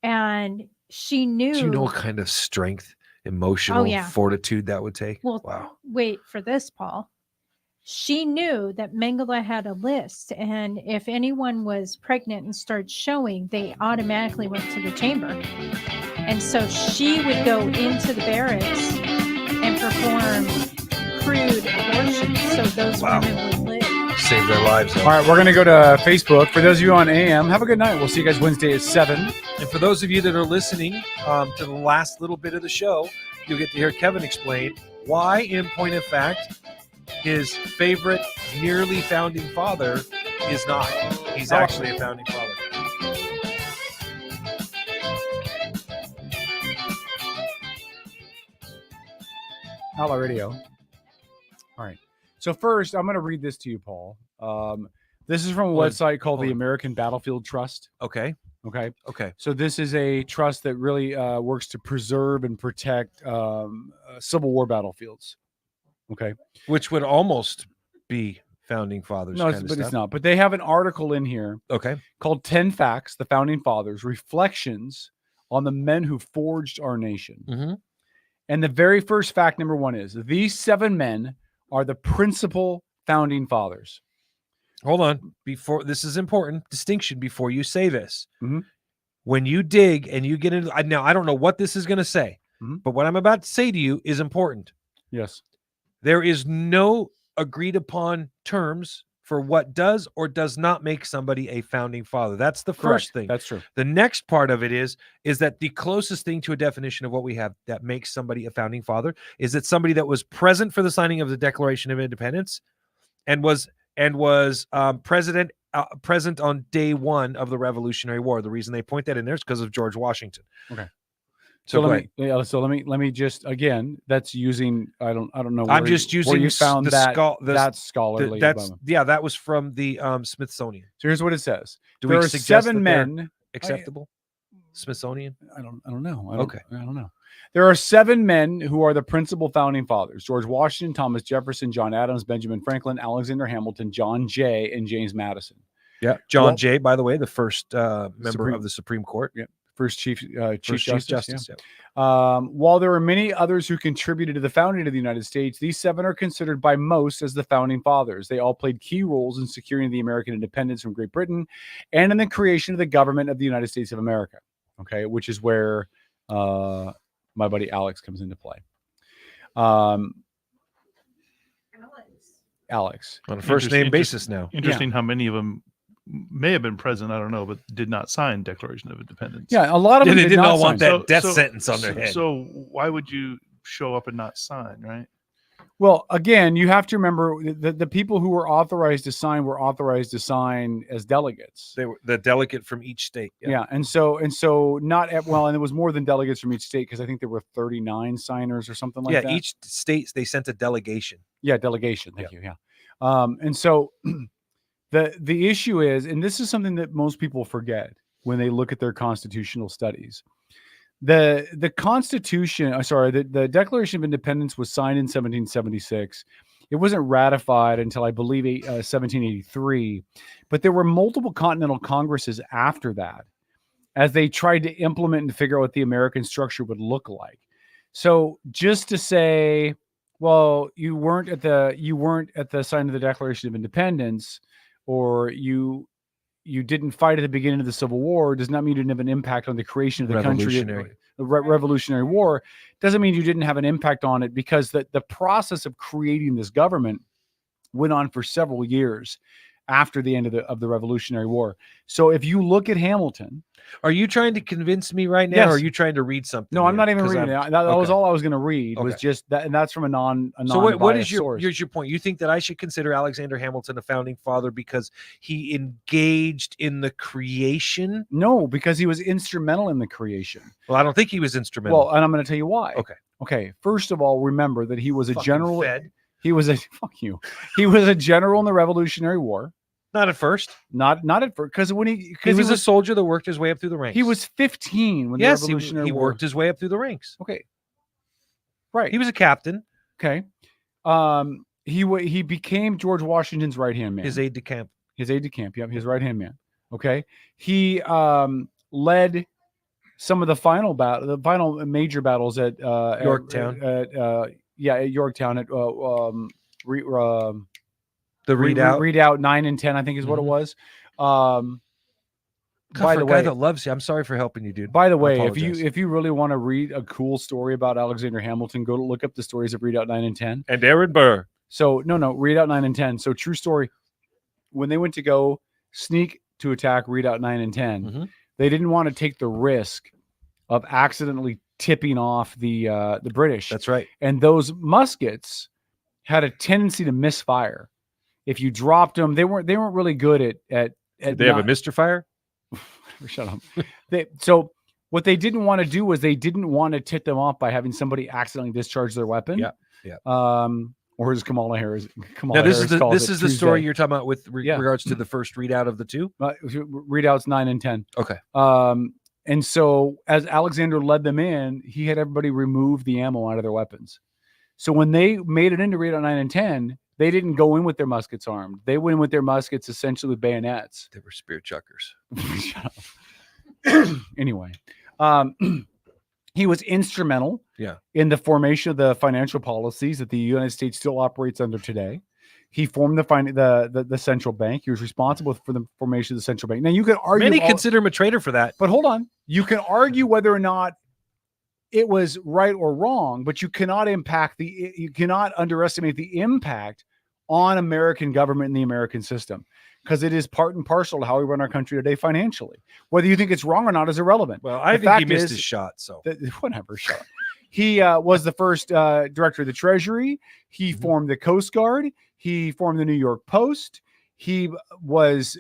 and she knew. Do you know what kind of strength, emotional yeah. fortitude that would take? Well, wow. Wait for this, Paul. She knew that Mengele had a list, and if anyone was pregnant and started showing, they automatically went to the chamber. And so she would go into the barracks and perform crude abortions so those women would live. Save their lives. Though. All right, we're going to go to Facebook. For those of you on AM, have a good night. We'll see you guys Wednesday at 7. And for those of you that are listening to the last little bit of the show, you'll get to hear Kevin explain why, in point of fact, his favorite nearly founding father is not. He's actually a founding father. Outlaw Radio. All right. So first, I'm going to read this to you, Paul. This is from a website called the American Battlefield Trust. Okay. Okay. Okay. So this is a trust that really works to preserve and protect Civil War battlefields. Okay. Which would almost be founding fathers. No, but it's not. But they have an article in here. Okay. Called 10 Facts, the Founding Fathers, Reflections on the Men Who Forged Our Nation. Mm-hmm. And the very first fact, number 1, is these 7 men are the principal founding fathers. Hold on. Before this is important distinction before you say this. Mm-hmm. When you dig and you get into now, I don't know what this is going to say, but what I'm about to say to you is important. Yes. There is no agreed upon terms for what does or does not make somebody a founding father. That's the first thing. That's true. The next part of it is that the closest thing to a definition of what we have that makes somebody a founding father is that somebody that was present for the signing of the Declaration of Independence and was present on day 1 of the Revolutionary War. The reason they point that in there is because of George Washington. Okay. So let me just again. That's using. I don't know. I'm just using where you found that. That's scholarly. scholarly. That was from the Smithsonian. So here's what it says. Do there we are suggest 7 men acceptable? Smithsonian. I don't know. I don't know. There are 7 men who are the principal founding fathers: George Washington, Thomas Jefferson, John Adams, Benjamin Franklin, Alexander Hamilton, John Jay, and James Madison. Yeah, John Jay, by the way, the first member of the Supreme Court. Yeah. First Chief Justice. Yeah. While there are many others who contributed to the founding of the United States, these 7 are considered by most as the founding fathers. They all played key roles in securing the American independence from Great Britain and in the creation of the government of the United States of America. Okay, which is where my buddy Alex comes into play. Alex. On a first name basis now. Interesting how many of them may have been present, I don't know, but did not sign Declaration of Independence. Yeah, a lot of them they did not sign. want that death sentence on their head. So why would you show up and not sign, right? Well, again, you have to remember the people who were authorized to sign as delegates. They were the delegate from each state. Yeah, and so not at, well, and it was more than delegates from each state because I think there were 39 signers or something like that. Yeah, each state they sent a delegation. Yeah, delegation. Thank you. Yeah, and so the issue is, and this is something that most people forget when they look at their constitutional studies. The Constitution, the Declaration of Independence was signed in 1776. It wasn't ratified until I believe 1783, but there were multiple continental congresses after that as they tried to implement and figure out what the American structure would look like. So just to say, well, you weren't at the sign of the Declaration of Independence, or you didn't fight at the beginning of the Civil War, does not mean you didn't have an impact on the creation of the country. The Revolutionary War doesn't mean you didn't have an impact on it, because the process of creating this government went on for several years. after the end of the Revolutionary War. So if you look at Hamilton, are you trying to convince me right now, Yes. or are you trying to read something? no, I'm here? not even 'Cause reading I'm- it. That was okay. all I was going to read was Okay. just that, and that's from a non. So what is source. here's your point? You think that I should consider Alexander Hamilton a founding father because he engaged in the creation? No, because he was instrumental in the creation. Well, I don't think he was instrumental. Well, and I'm going to tell you why. Okay. Okay. First of all, remember that he was a Fucking general. Fed. He was a fuck you. He was a general in the Revolutionary War. Not at first. Not at first, because when He was a soldier that worked his way up through the ranks. he was 15 when yes, the Revolutionary he War. worked his way up through the ranks. Okay. Right. He was a captain. Okay. He became George Washington's right hand man. His aide de camp. His aide de camp. Yep. His right hand man. Okay. He led some of the final major battles at Yorktown. At Yorktown at The Redoubt. Redoubt 9 and 10, I think is what it was. God, By for the a guy way, that loves you, I'm sorry for helping you, dude. by the I way, apologize. if you really want to read a cool story about Alexander Hamilton, go to look up the stories of Redoubt 9 and 10. And Aaron Burr. So no, Redoubt 9 and 10. So true story. When they went to go sneak to attack Redoubt 9 and 10, Mm-hmm. they didn't want to take the risk of accidentally tipping off the British. That's right. And those muskets had a tendency to misfire. If you dropped them, they weren't really good at Did they have a Mr. Fire? Shut up. So what they didn't want to do was they didn't want to tip them off by having somebody accidentally discharge their weapon. Yeah. Or as Kamala Harris. Now this is calls this it is the story Tuesday. you're talking about with regards to the first readout of the two. Readouts 9 and 10. Okay. And so as Alexander led them in, he had everybody remove the ammo out of their weapons. So when they made it into Readout 9 and 10, they didn't go in with their muskets armed. They went in with their muskets essentially with bayonets. They were spear chuckers. Shut up. Anyway, he was instrumental in the formation of the financial policies that the United States still operates under today. He formed the central bank. He was responsible for the formation of the central bank. Now you can argue Many consider him a traitor for that. but hold on. You can argue whether or not it was right or wrong, but you cannot underestimate the impact on American government and the American system, because it is part and parcel to how we run our country today financially. Whether you think it's wrong or not is irrelevant. Well, I think he missed his shot. So whatever shot. He was the first director of the Treasury. He formed the Coast Guard. He formed the New York Post. He was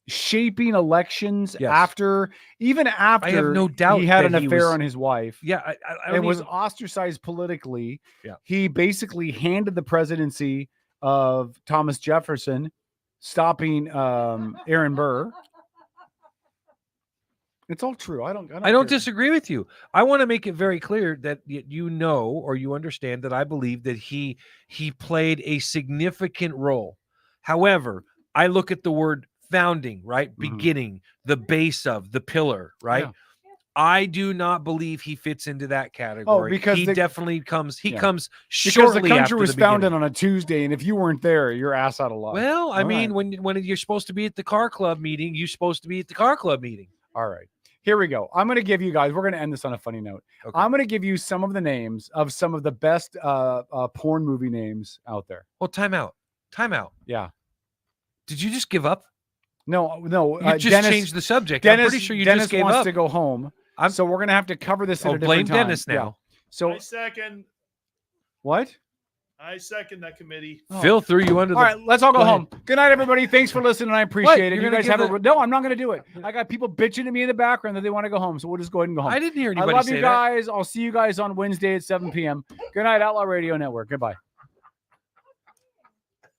shaping elections after I have no doubt he had that an he affair was- on his wife. Yeah, I and don't was even- ostracized politically. Yeah. He basically handed the presidency of Thomas Jefferson, stopping Aaron Burr. It's all true. I don't I don't disagree with you. I want to make it very clear that you know or you understand that I believe that he played a significant role. However, I look at the word founding, right? Beginning, the base of, the pillar, right? Yeah. I do not believe he fits into that category. because he the- definitely comes. He Yeah. comes because shortly the country after was the beginning. founded on a Tuesday, and if you weren't there, you're ass out of luck. Well, I All mean, right. when you're supposed to be at the car club meeting, you're supposed to be at the car club meeting. All right. Here we go. I'm going to give you guys, we're going to end this on a funny note. Okay. I'm going to give you some of the names of some of the best porn movie names out there. Well, time out. Yeah. Did you just give up? No. You just changed the subject. I'm pretty sure you Dennis just gave wants up. to go home. So we're going to have to cover this at a blame different time. Dennis now. Yeah. So I second. what? I second that committee. Phil threw you under All right, let's all go ahead. home. Good night, everybody. Thanks for listening. I appreciate it. You're You gonna guys have give a no. I'm not going to do it. I got people bitching at me in the background that they want to go home, so we'll just go ahead and go home. I didn't hear I anybody love say you that. guys. I'll see you guys on Wednesday at 7 p.m. Good night, Outlaw Radio Network. Goodbye.